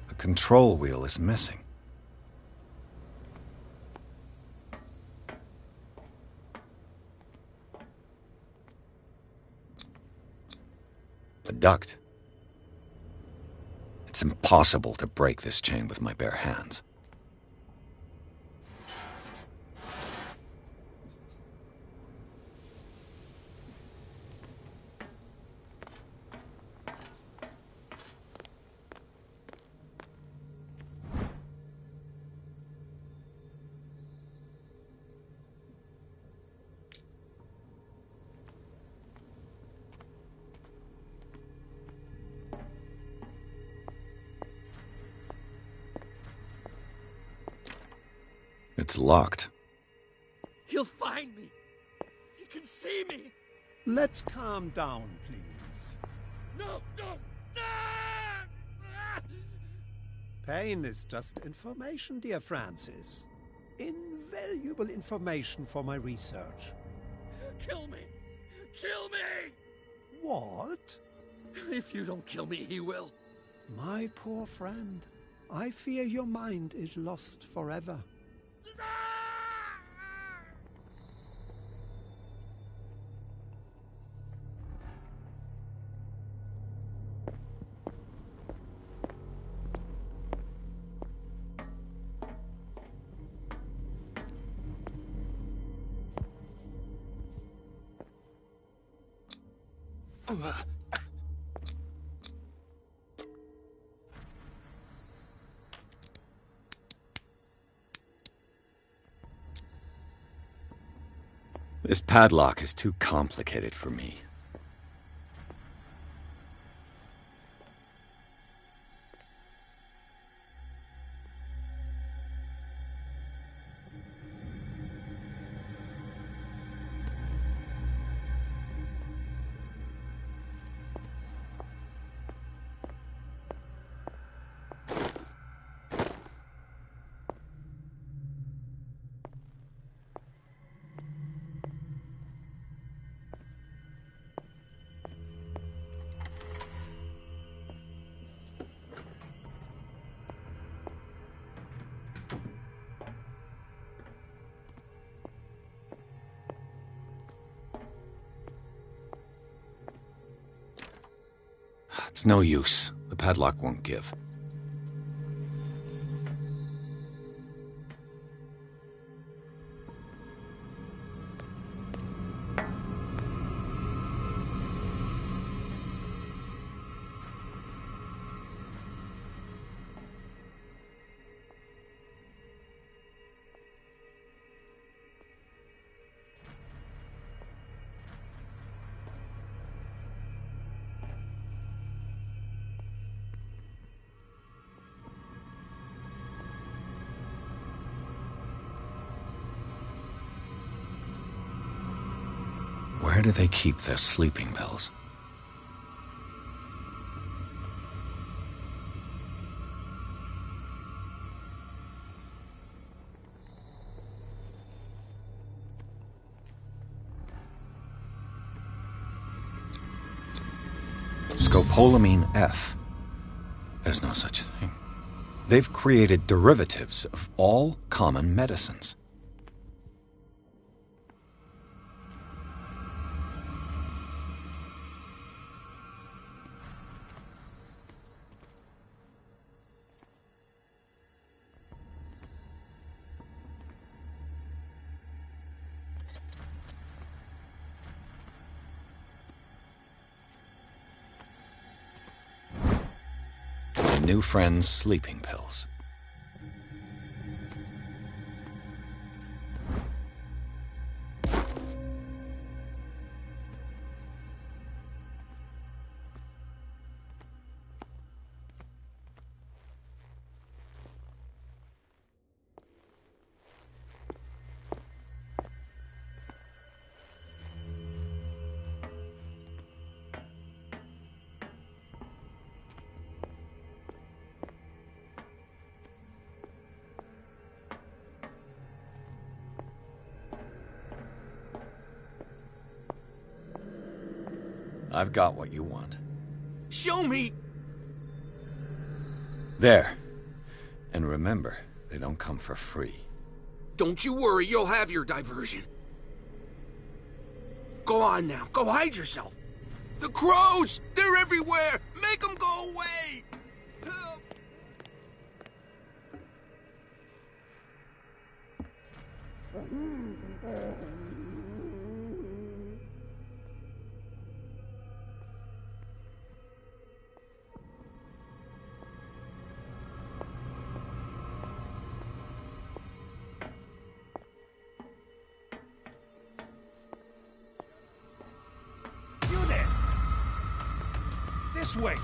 The control wheel is missing. The duct. It's impossible to break this chain with my bare hands. It's locked. He'll find me. He can see me. Let's calm down, please. No, don't. Pain is just information, dear Francis. Invaluable information for my research. Kill me. Kill me. What? If you don't kill me, he will. My poor friend, I fear your mind is lost forever. This padlock is too complicated for me. It's no use. The padlock won't give. Where do they keep their sleeping pills? Scopolamine F. There's no such thing. They've created derivatives of all common medicines. New friend's sleeping pills. I've got what you want. Show me! There. And remember, they don't come for free. Don't you worry, you'll have your diversion. Go on now, go hide yourself. The crows! They're everywhere! Make them go away! Help! You there! This way!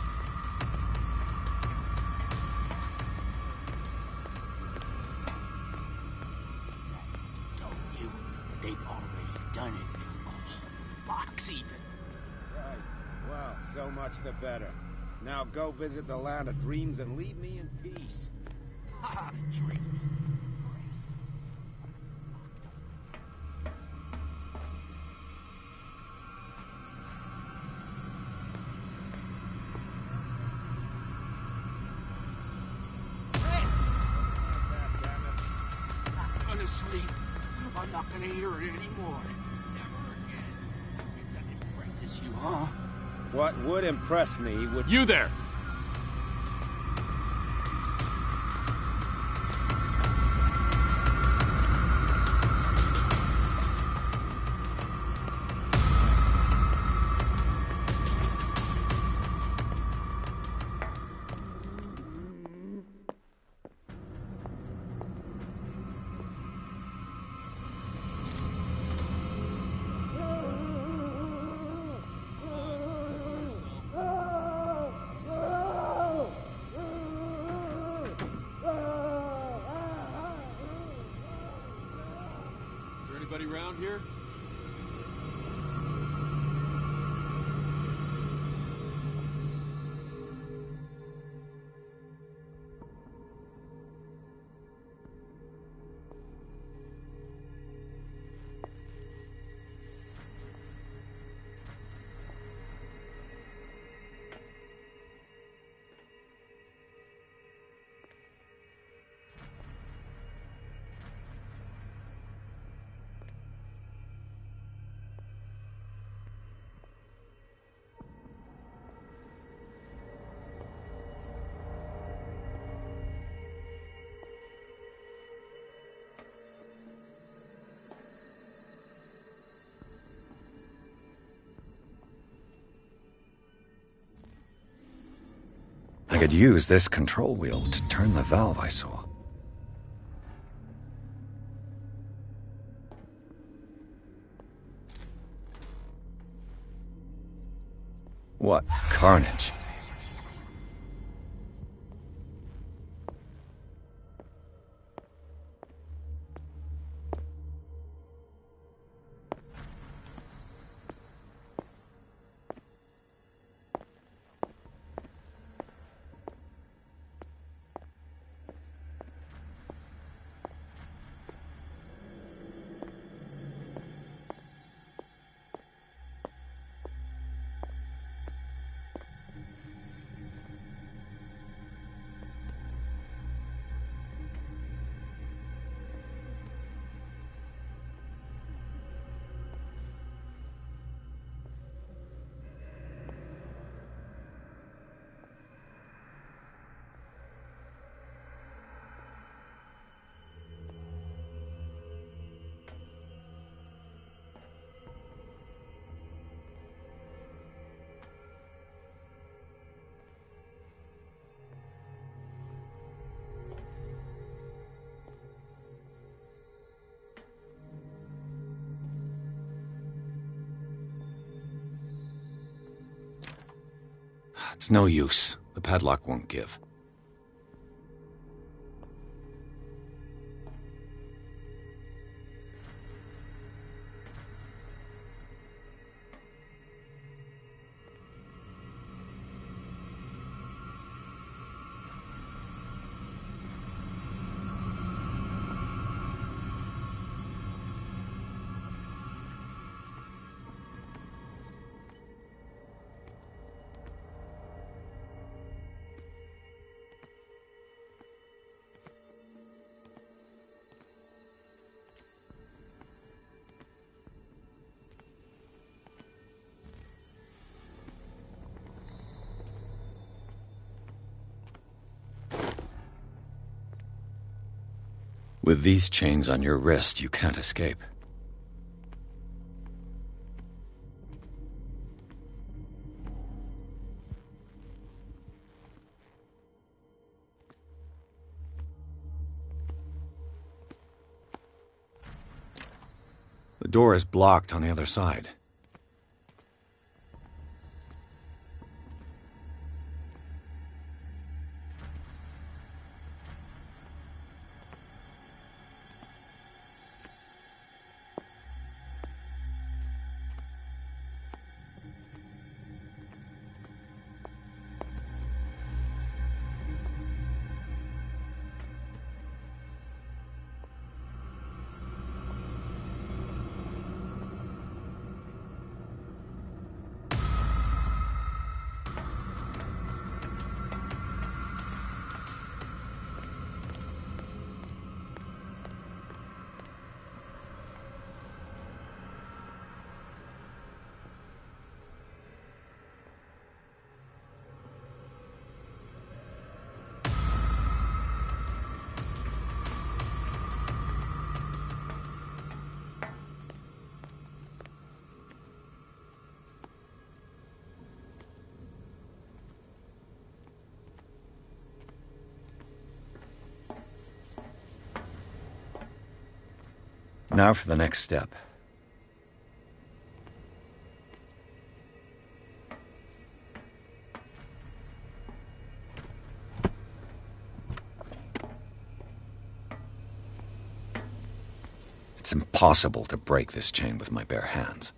Don't you? But they've already done it. A whole box even. Right. Well, so much the better. Now go visit the land of dreams and leave me in peace. Ha! Dreamy. Sleep. I'm not gonna hear it anymore. Never again. If that impresses you, huh? What would impress me would... You there! Anybody around here? I could use this control wheel to turn the valve I saw. What carnage! It's no use. The padlock won't give. With these chains on your wrist, you can't escape. The door is blocked on the other side. Now for the next step. It's impossible to break this chain with my bare hands.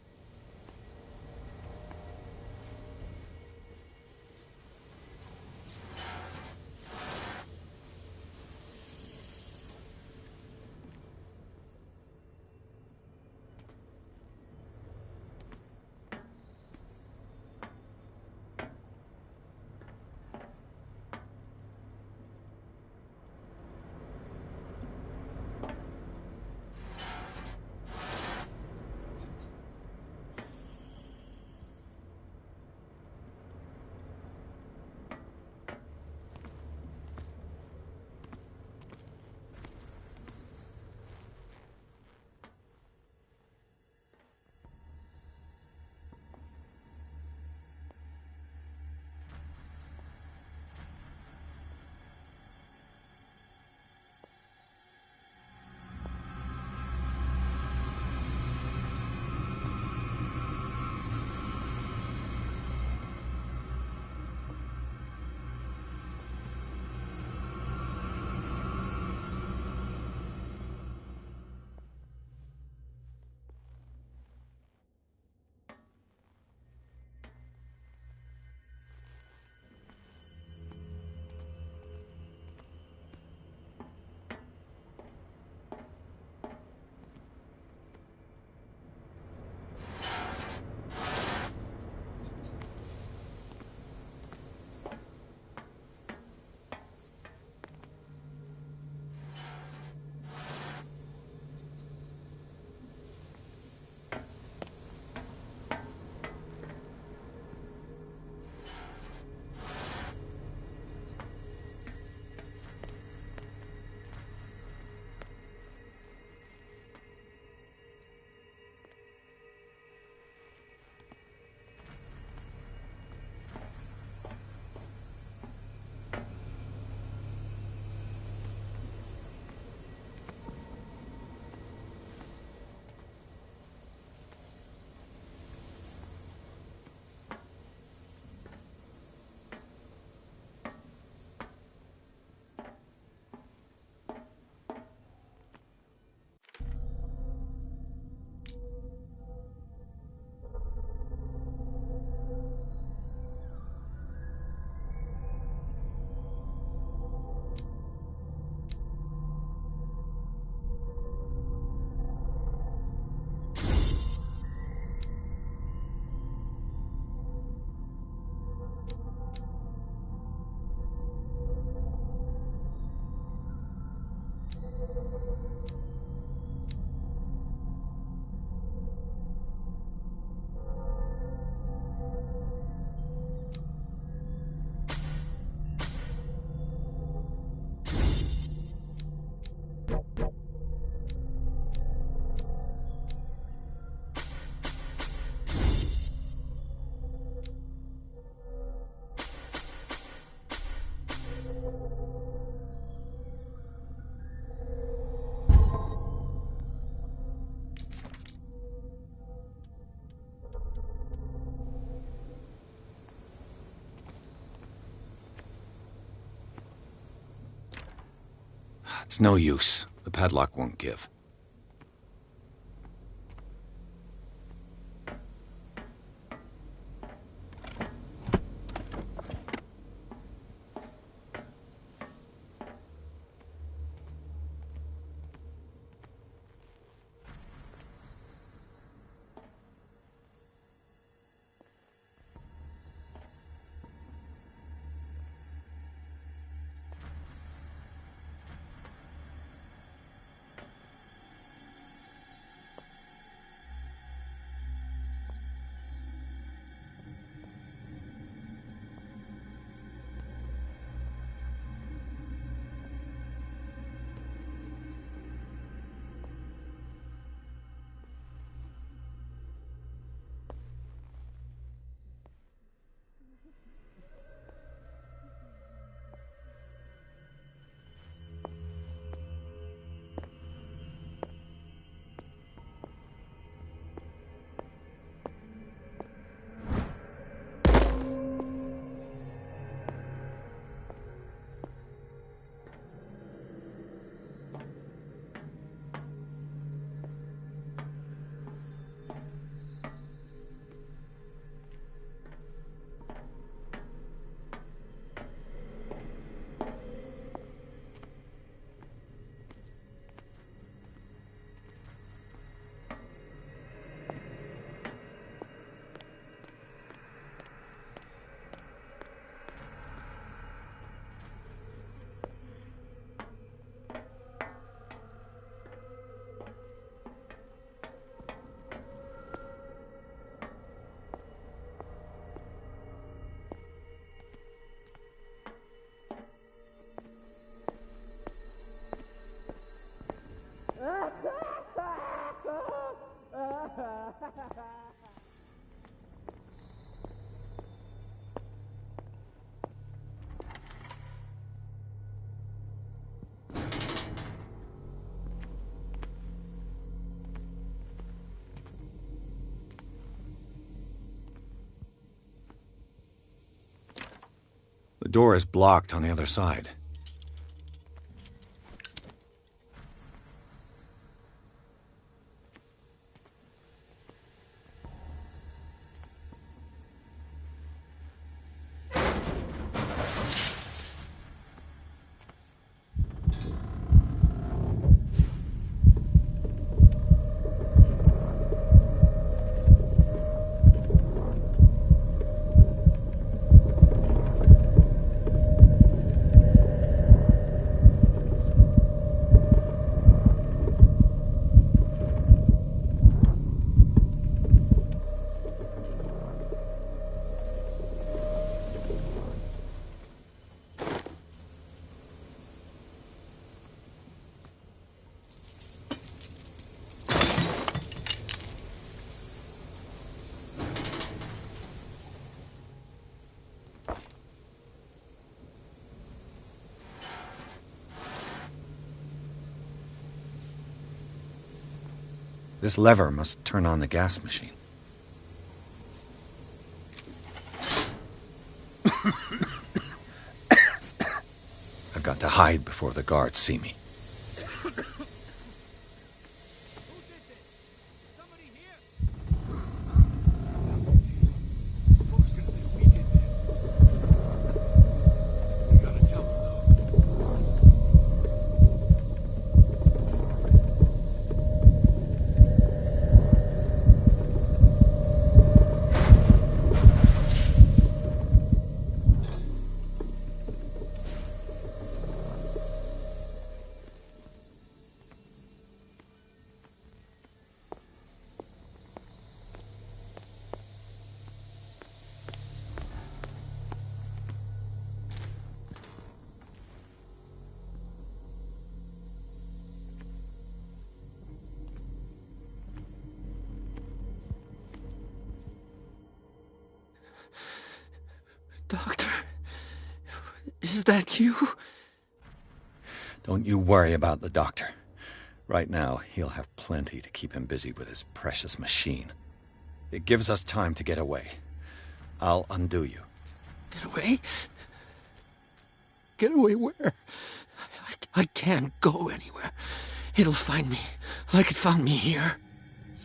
It's no use. The padlock won't give. The door is blocked on the other side. This lever must turn on the gas machine. I've got to hide before the guards see me. Is that you? Don't you worry about the doctor. Right now, he'll have plenty to keep him busy with his precious machine. It gives us time to get away. I'll undo you. Get away? Get away where? I can't go anywhere. It'll find me, like it found me here.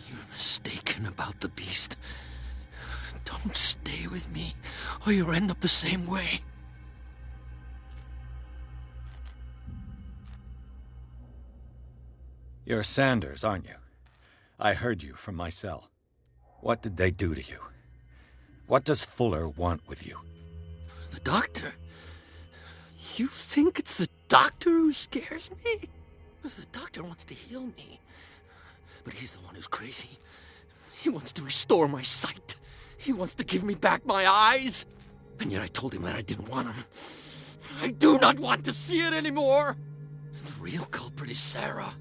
You're mistaken about the beast. Don't stay with me, or you'll end up the same way. You're Sanders, aren't you? I heard you from my cell. What did they do to you? What does Fuller want with you? The doctor? You think it's the doctor who scares me? The doctor wants to heal me. But he's the one who's crazy. He wants to restore my sight. He wants to give me back my eyes. And yet I told him that I didn't want him. I do not want to see it anymore. The real culprit is Sarah.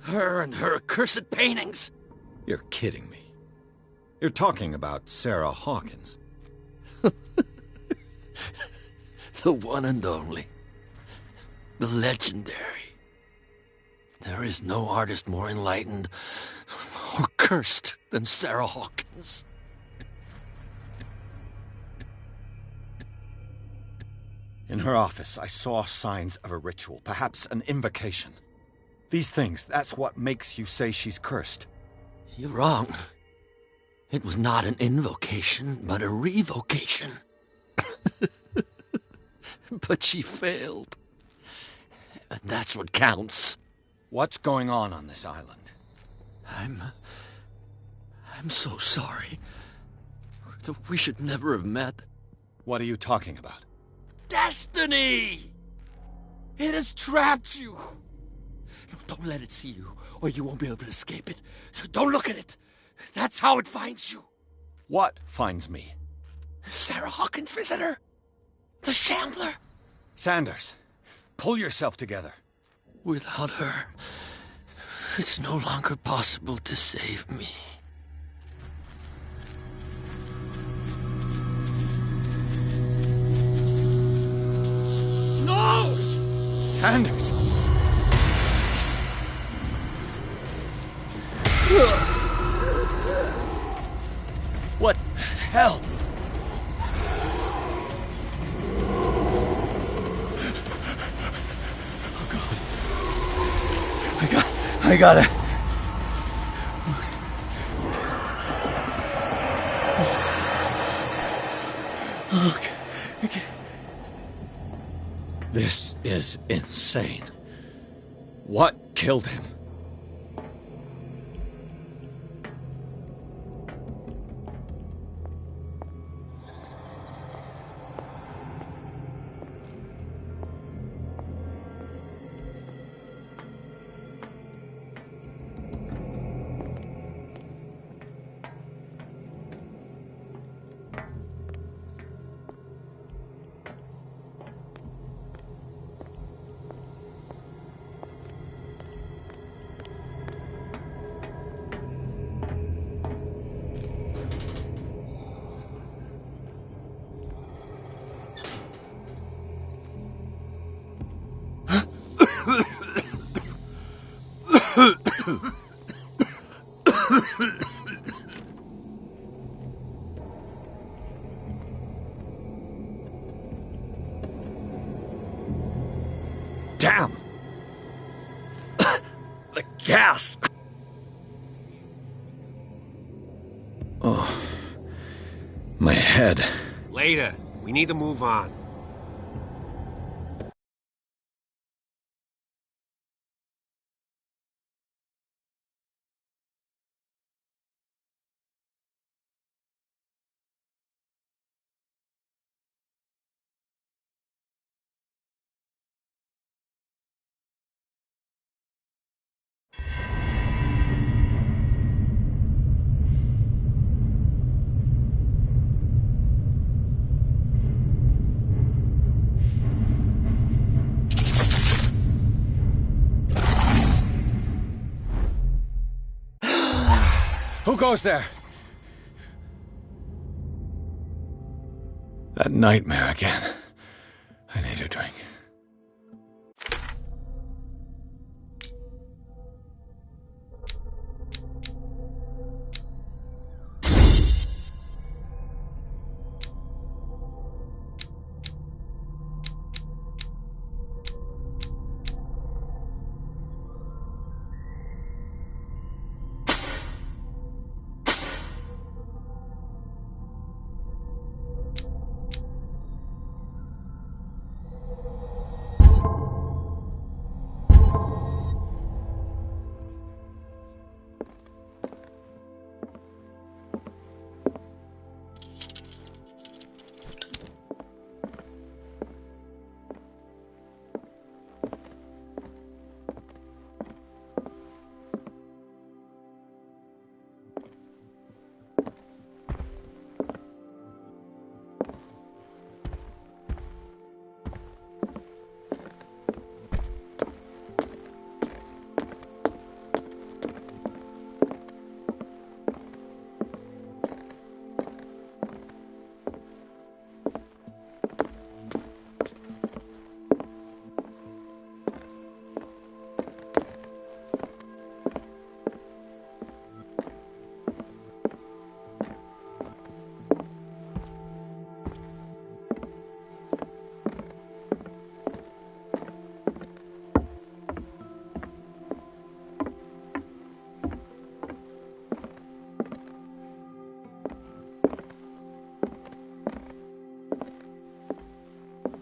Her and her accursed paintings. You're kidding me. You're talking about Sarah Hawkins. The one and only. The legendary. There is no artist more enlightened or cursed than Sarah Hawkins. In her office, I saw signs of a ritual, perhaps an invocation. These things, that's what makes you say she's cursed. You're wrong. It was not an invocation, but a revocation. But she failed. And that's what counts. What's going on this island? I'm so sorry. We should never have met. What are you talking about? Destiny! It has trapped you. No, don't let it see you, or you won't be able to escape it. Don't look at it. That's how it finds you. What finds me? Sarah Hawkins' visitor. The Shambler. Sanders, pull yourself together. Without her, it's no longer possible to save me. No! Sanders! What the hell? I gotta... Okay. This is insane. What killed him? Damn! The gas! Oh, my head. Later. We need to move on. Who goes there? That nightmare again. I need a drink.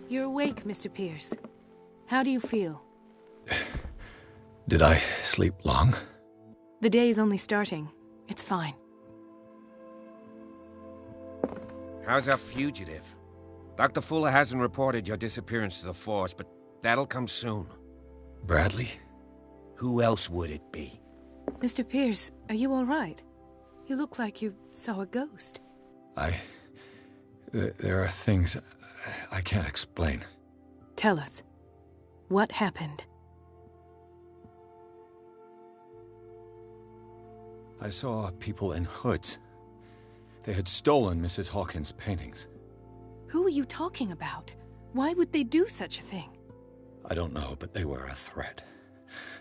You're awake, Mr. Pierce. How do you feel? Did I sleep long? The day is only starting. It's fine. How's our fugitive? Dr. Fuller hasn't reported your disappearance to the force, but that'll come soon. Bradley? Who else would it be? Mr. Pierce, are you all right? You look like you saw a ghost. There are things I can't explain. Tell us. What happened? I saw people in hoods. They had stolen Mrs. Hawkins' paintings. Who are you talking about? Why would they do such a thing? I don't know, but they were a threat.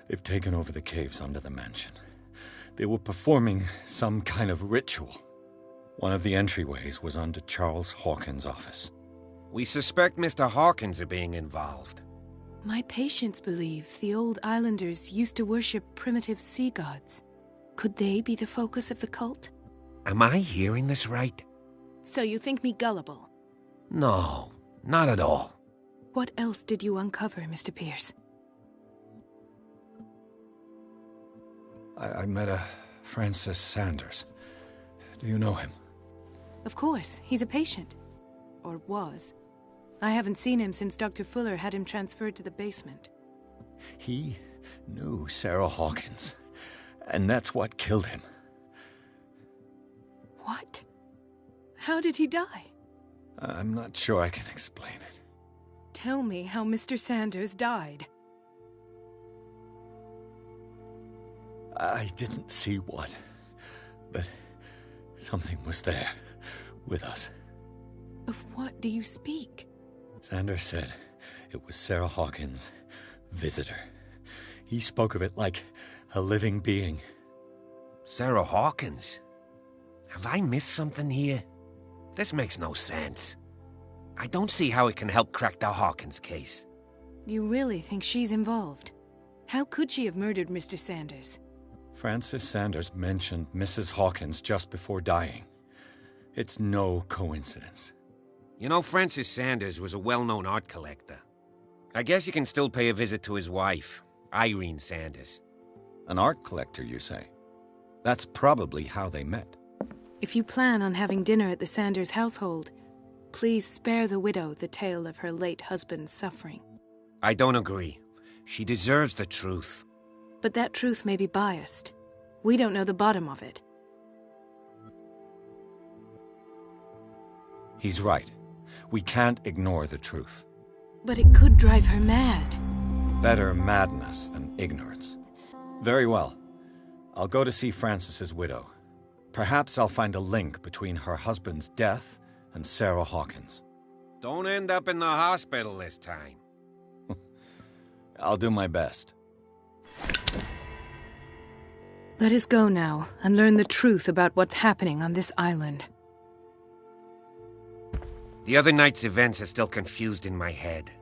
They've taken over the caves under the mansion. They were performing some kind of ritual. One of the entryways was under Charles Hawkins' office. We suspect Mr. Hawkins of being involved. My patients believe the old islanders used to worship primitive sea gods. Could they be the focus of the cult? Am I hearing this right? So you think me gullible? No, not at all. What else did you uncover, Mr. Pierce? I met a Francis Sanders. Do you know him? Of course, he's a patient. Or was. I haven't seen him since Dr. Fuller had him transferred to the basement. He knew Sarah Hawkins, and that's what killed him. What? How did he die? I'm not sure I can explain it. Tell me how Mr. Sanders died. I didn't see what, but something was there, with us. Of what do you speak? Sanders said it was Sarah Hawkins' visitor. He spoke of it like a living being. Sarah Hawkins? Have I missed something here? This makes no sense. I don't see how it can help crack the Hawkins case. You really think she's involved? How could she have murdered Mr. Sanders? Francis Sanders mentioned Mrs. Hawkins just before dying. It's no coincidence. You know, Francis Sanders was a well-known art collector. I guess you can still pay a visit to his wife, Irene Sanders. An art collector, you say? That's probably how they met. If you plan on having dinner at the Sanders household, please spare the widow the tale of her late husband's suffering. I don't agree. She deserves the truth. But that truth may be biased. We don't know the bottom of it. He's right. We can't ignore the truth. But it could drive her mad. Better madness than ignorance. Very well. I'll go to see Francis's widow. Perhaps I'll find a link between her husband's death and Sarah Hawkins. Don't end up in the hospital this time. I'll do my best. Let us go now and learn the truth about what's happening on this island. The other night's events are still confused in my head.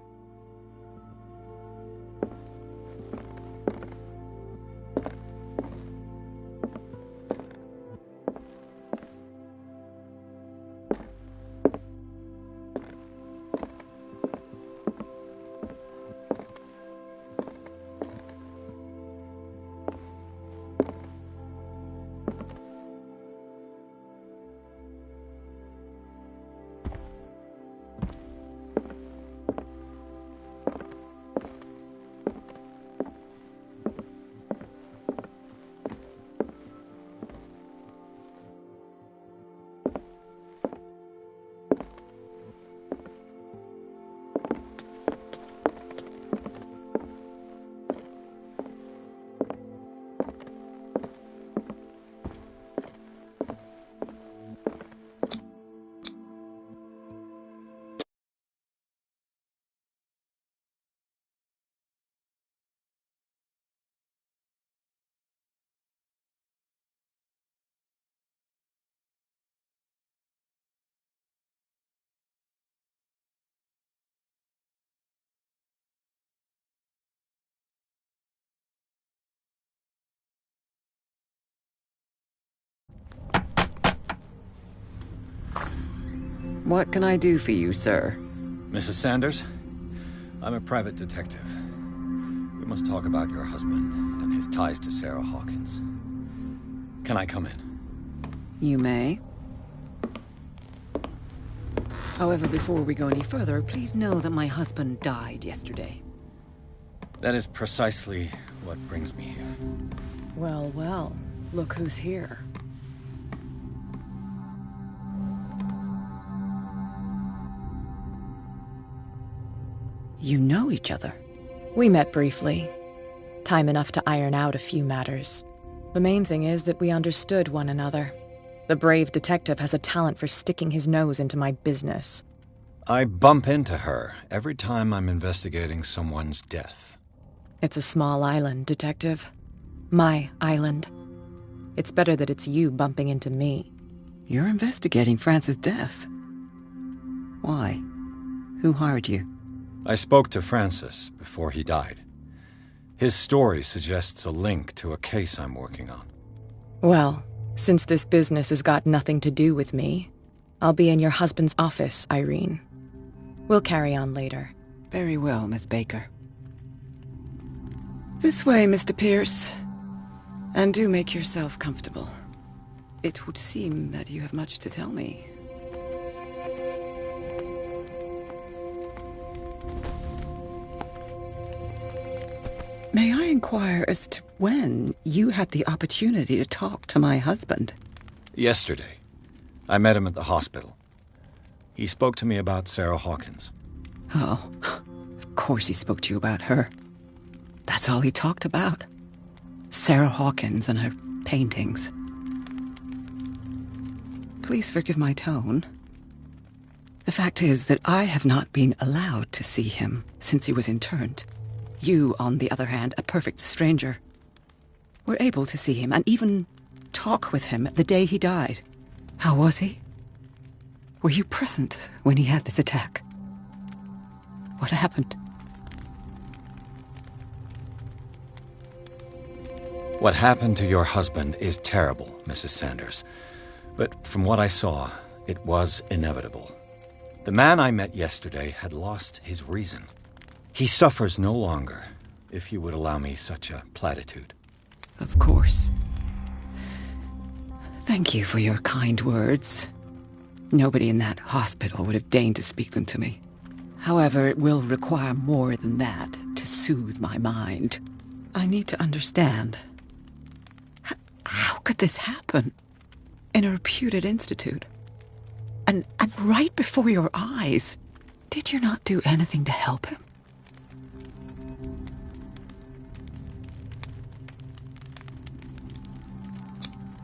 What can I do for you, sir? Mrs. Sanders, I'm a private detective. We must talk about your husband and his ties to Sarah Hawkins. Can I come in? You may. However, before we go any further, please know that my husband died yesterday. That is precisely what brings me here. Well, well, look who's here. You know each other? We met briefly. Time enough to iron out a few matters. The main thing is that we understood one another. The brave detective has a talent for sticking his nose into my business. I bump into her every time I'm investigating someone's death. It's a small island, Detective. My island. It's better that it's you bumping into me. You're investigating Francis' death. Why? Who hired you? I spoke to Francis before he died. His story suggests a link to a case I'm working on. Well, since this business has got nothing to do with me, I'll be in your husband's office, Irene. We'll carry on later. Very well, Miss Baker. This way, Mr. Pierce. And do make yourself comfortable. It would seem that you have much to tell me. May I inquire as to when you had the opportunity to talk to my husband? Yesterday. I met him at the hospital. He spoke to me about Sarah Hawkins. Oh, of course he spoke to you about her. That's all he talked about. Sarah Hawkins and her paintings. Please forgive my tone. The fact is that I have not been allowed to see him since he was interned. You, on the other hand, a perfect stranger, were able to see him and even talk with him the day he died. How was he? Were you present when he had this attack? What happened? What happened to your husband is terrible, Mrs. Sanders. But from what I saw, it was inevitable. The man I met yesterday had lost his reason. He suffers no longer, if you would allow me such a platitude. Of course. Thank you for your kind words. Nobody in that hospital would have deigned to speak them to me. However, it will require more than that to soothe my mind. I need to understand. How could this happen? In a reputed institute? And right before your eyes? Did you not do anything to help him?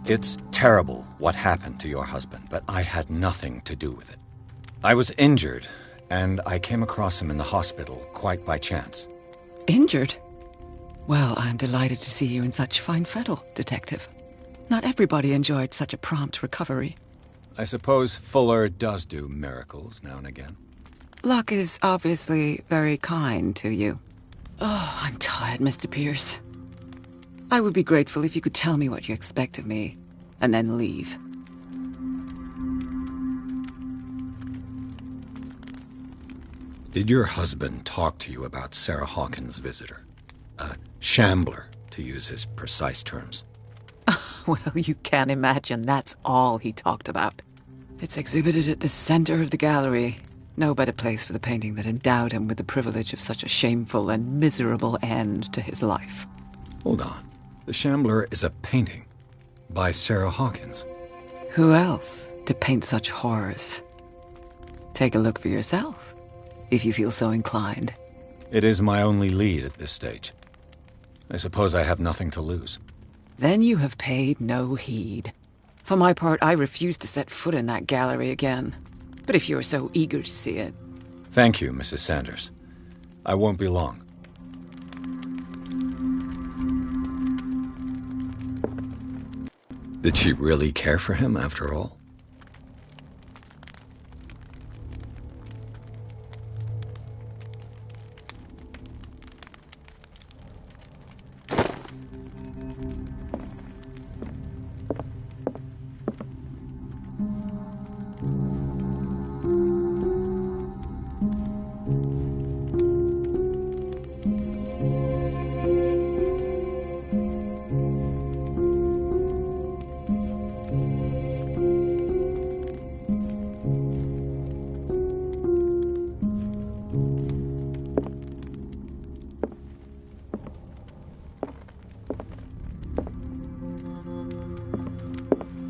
It's terrible what happened to your husband, but I had nothing to do with it. I was injured, and I came across him in the hospital quite by chance. Injured? Well, I'm delighted to see you in such fine fettle, Detective. Not everybody enjoyed such a prompt recovery. I suppose Fuller does do miracles now and again. Luck is obviously very kind to you. Oh, I'm tired, Mr. Pierce. I would be grateful if you could tell me what you expect of me, and then leave. Did your husband talk to you about Sarah Hawkins' visitor? A shambler, to use his precise terms. Well, you can imagine that's all he talked about. It's exhibited at the center of the gallery. No better place for the painting that endowed him with the privilege of such a shameful and miserable end to his life. Hold on. The Shambler is a painting by Sarah Hawkins. Who else to paint such horrors? Take a look for yourself, if you feel so inclined. It is my only lead at this stage. I suppose I have nothing to lose. Then you have paid no heed. For my part, I refuse to set foot in that gallery again. But if you're so eager to see it... Thank you, Mrs. Sanders. I won't be long. Did she really care for him after all?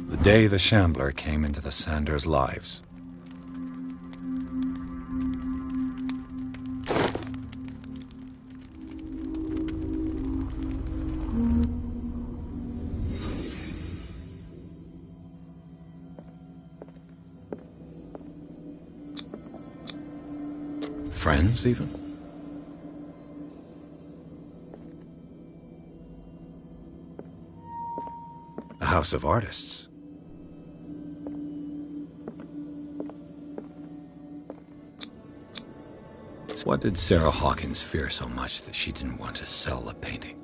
The day the Shambler came into the Sanders' lives. Friends, even? A house of artists. What did Sarah Hawkins fear so much that she didn't want to sell the painting?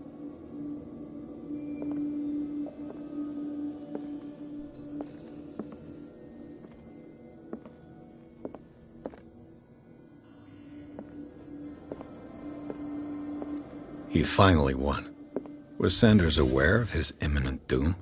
He finally won. Was Sanders aware of his imminent doom?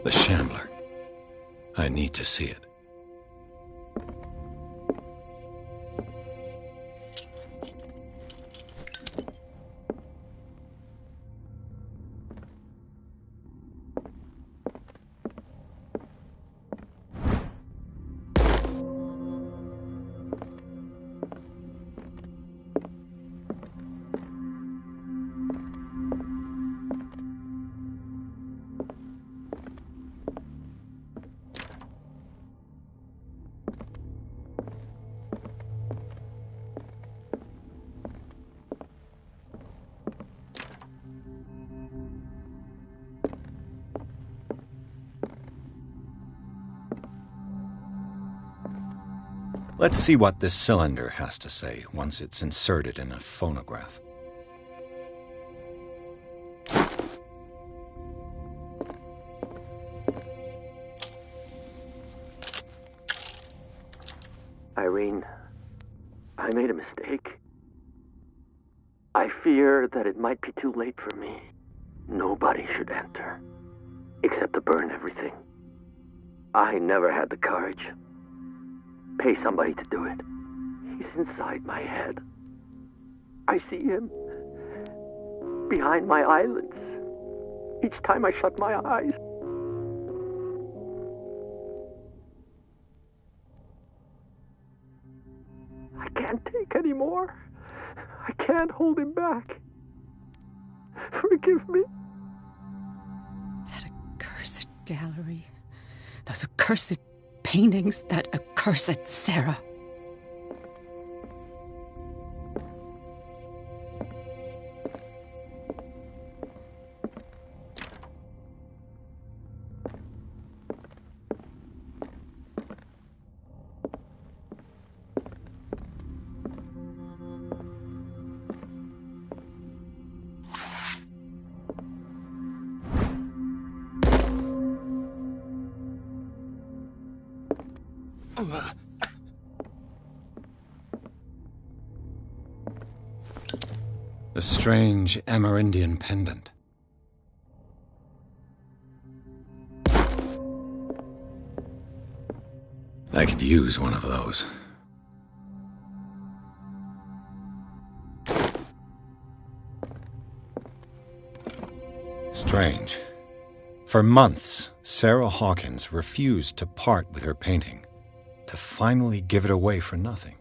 The Shambler. I need to see it. Let's see what this cylinder has to say once it's inserted in a phonograph. Irene, I made a mistake. I fear that it might be too late for me. Nobody should enter, except to burn everything. I never had the courage. Pay somebody to do it. He's inside my head. I see him behind my eyelids each time I shut my eyes. I can't take any more. I can't hold him back. Forgive me. That accursed gallery. Those accursed paintings. That accursed Sarah. A strange Amerindian pendant. I could use one of those. Strange. For months, Sarah Hawkins refused to part with her painting, to finally give it away for nothing.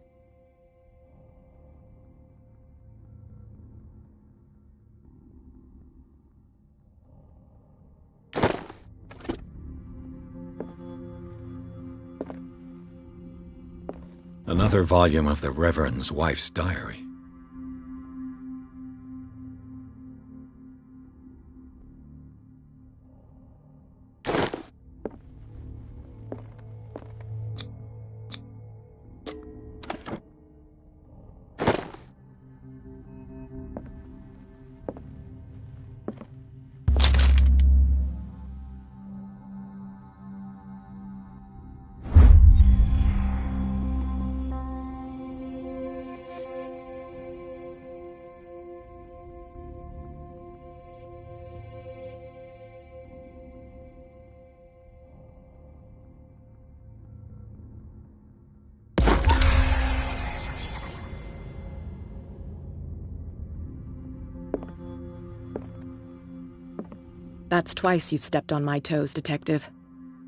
Another volume of the Reverend's wife's diary. That's twice you've stepped on my toes, Detective.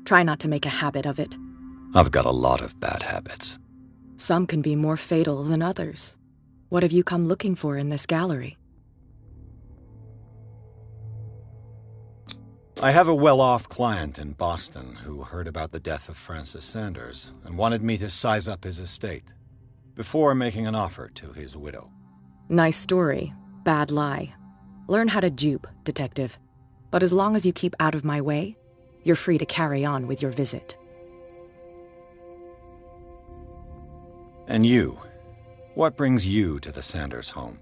Try not to make a habit of it. I've got a lot of bad habits. Some can be more fatal than others. What have you come looking for in this gallery? I have a well-off client in Boston who heard about the death of Francis Sanders and wanted me to size up his estate before making an offer to his widow. Nice story. Bad lie. Learn how to dupe, Detective. But as long as you keep out of my way, you're free to carry on with your visit. And you? What brings you to the Sanders home?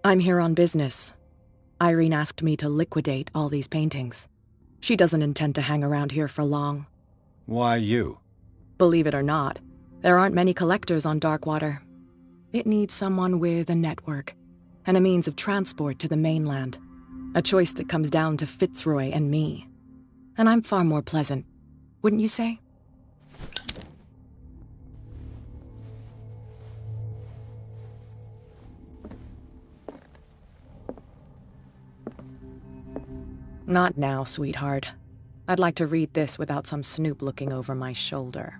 I'm here on business. Irene asked me to liquidate all these paintings. She doesn't intend to hang around here for long. Why you? Believe it or not, there aren't many collectors on Darkwater. It needs someone with a network and a means of transport to the mainland. A choice that comes down to Fitzroy and me. And I'm far more pleasant, wouldn't you say? Not now, sweetheart. I'd like to read this without some snoop looking over my shoulder.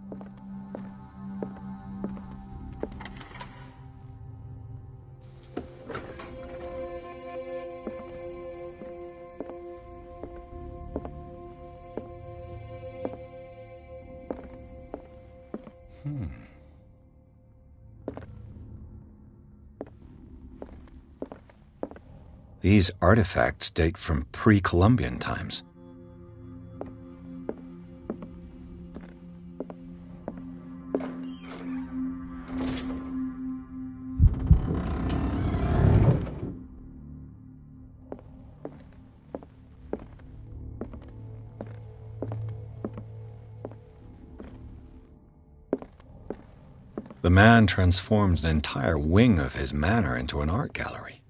These artifacts date from pre-Columbian times. The man transformed an entire wing of his manor into an art gallery.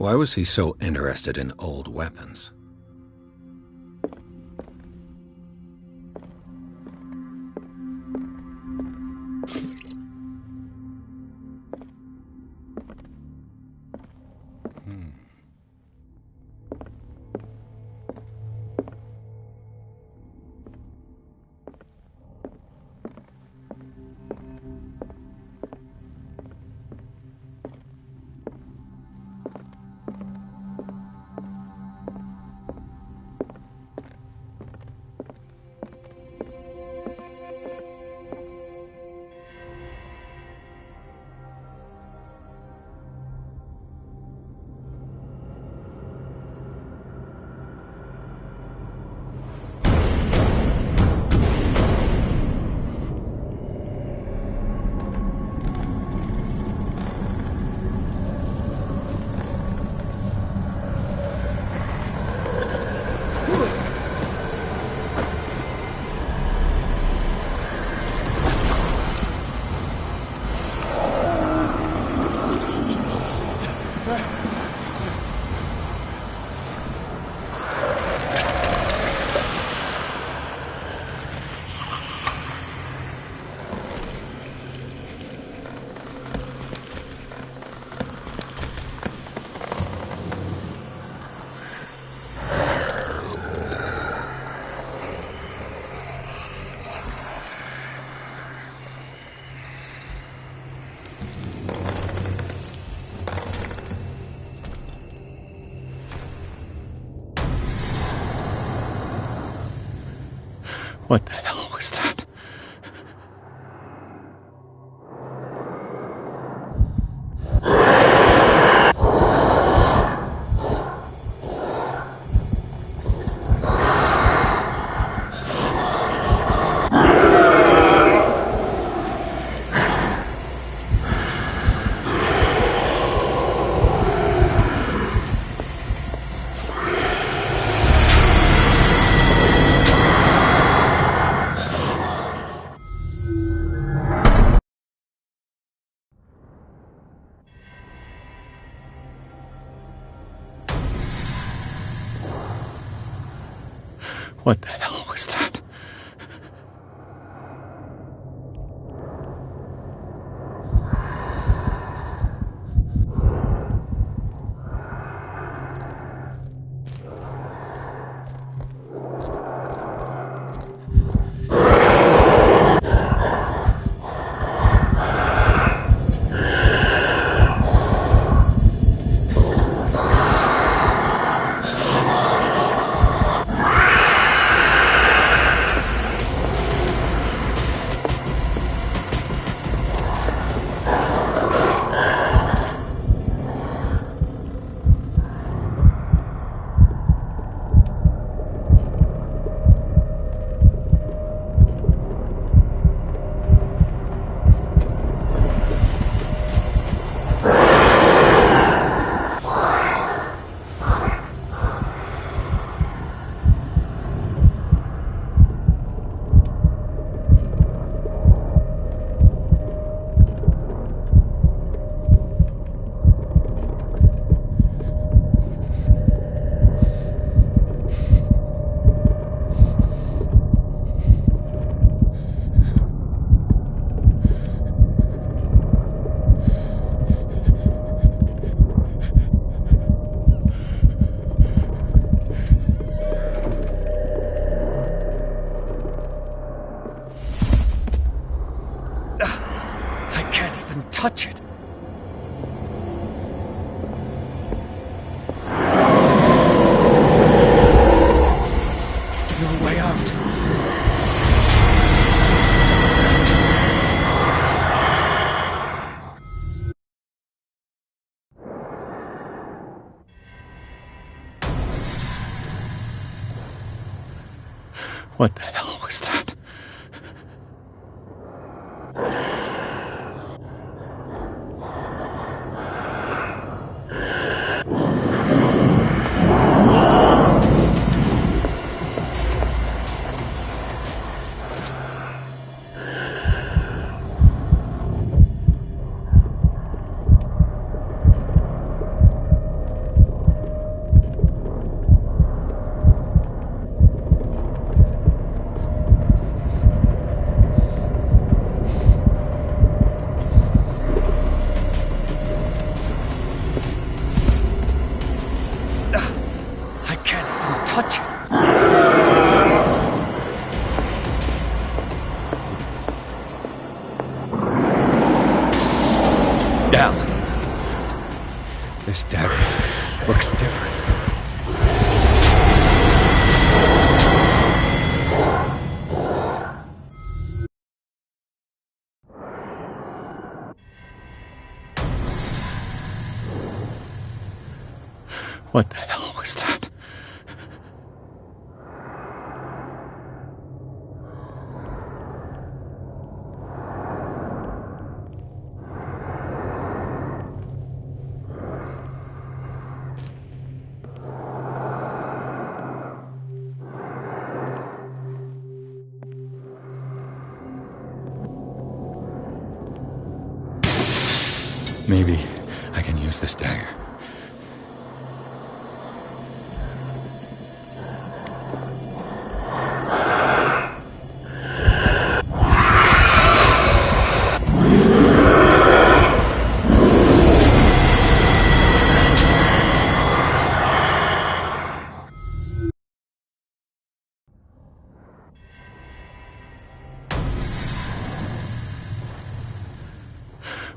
Why was he so interested in old weapons? What the hell was that? What the hell was that? Touch it. No way out. What the hell was that? Damn. This dagger looks different. What the hell was that? Maybe I can use this dagger.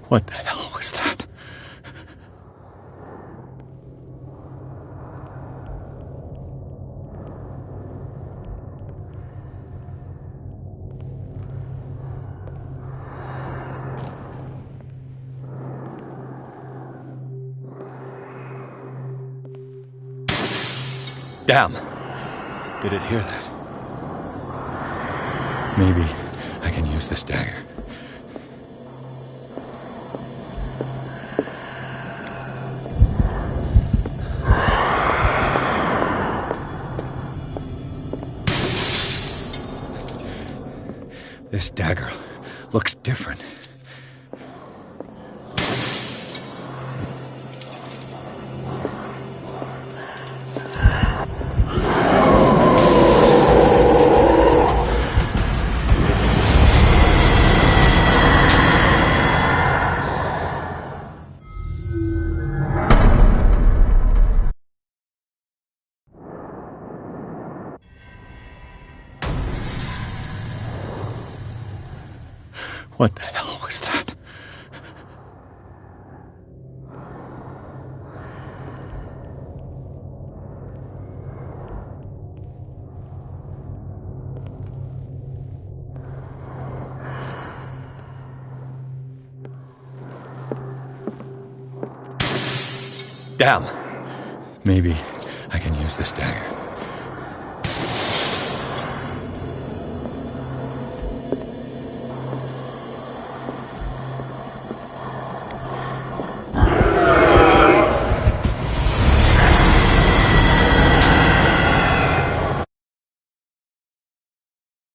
What the hell was that? Damn! Did it hear that? Maybe I can use this dagger. This dagger looks different. What the hell was that? Damn! Maybe I can use this dagger.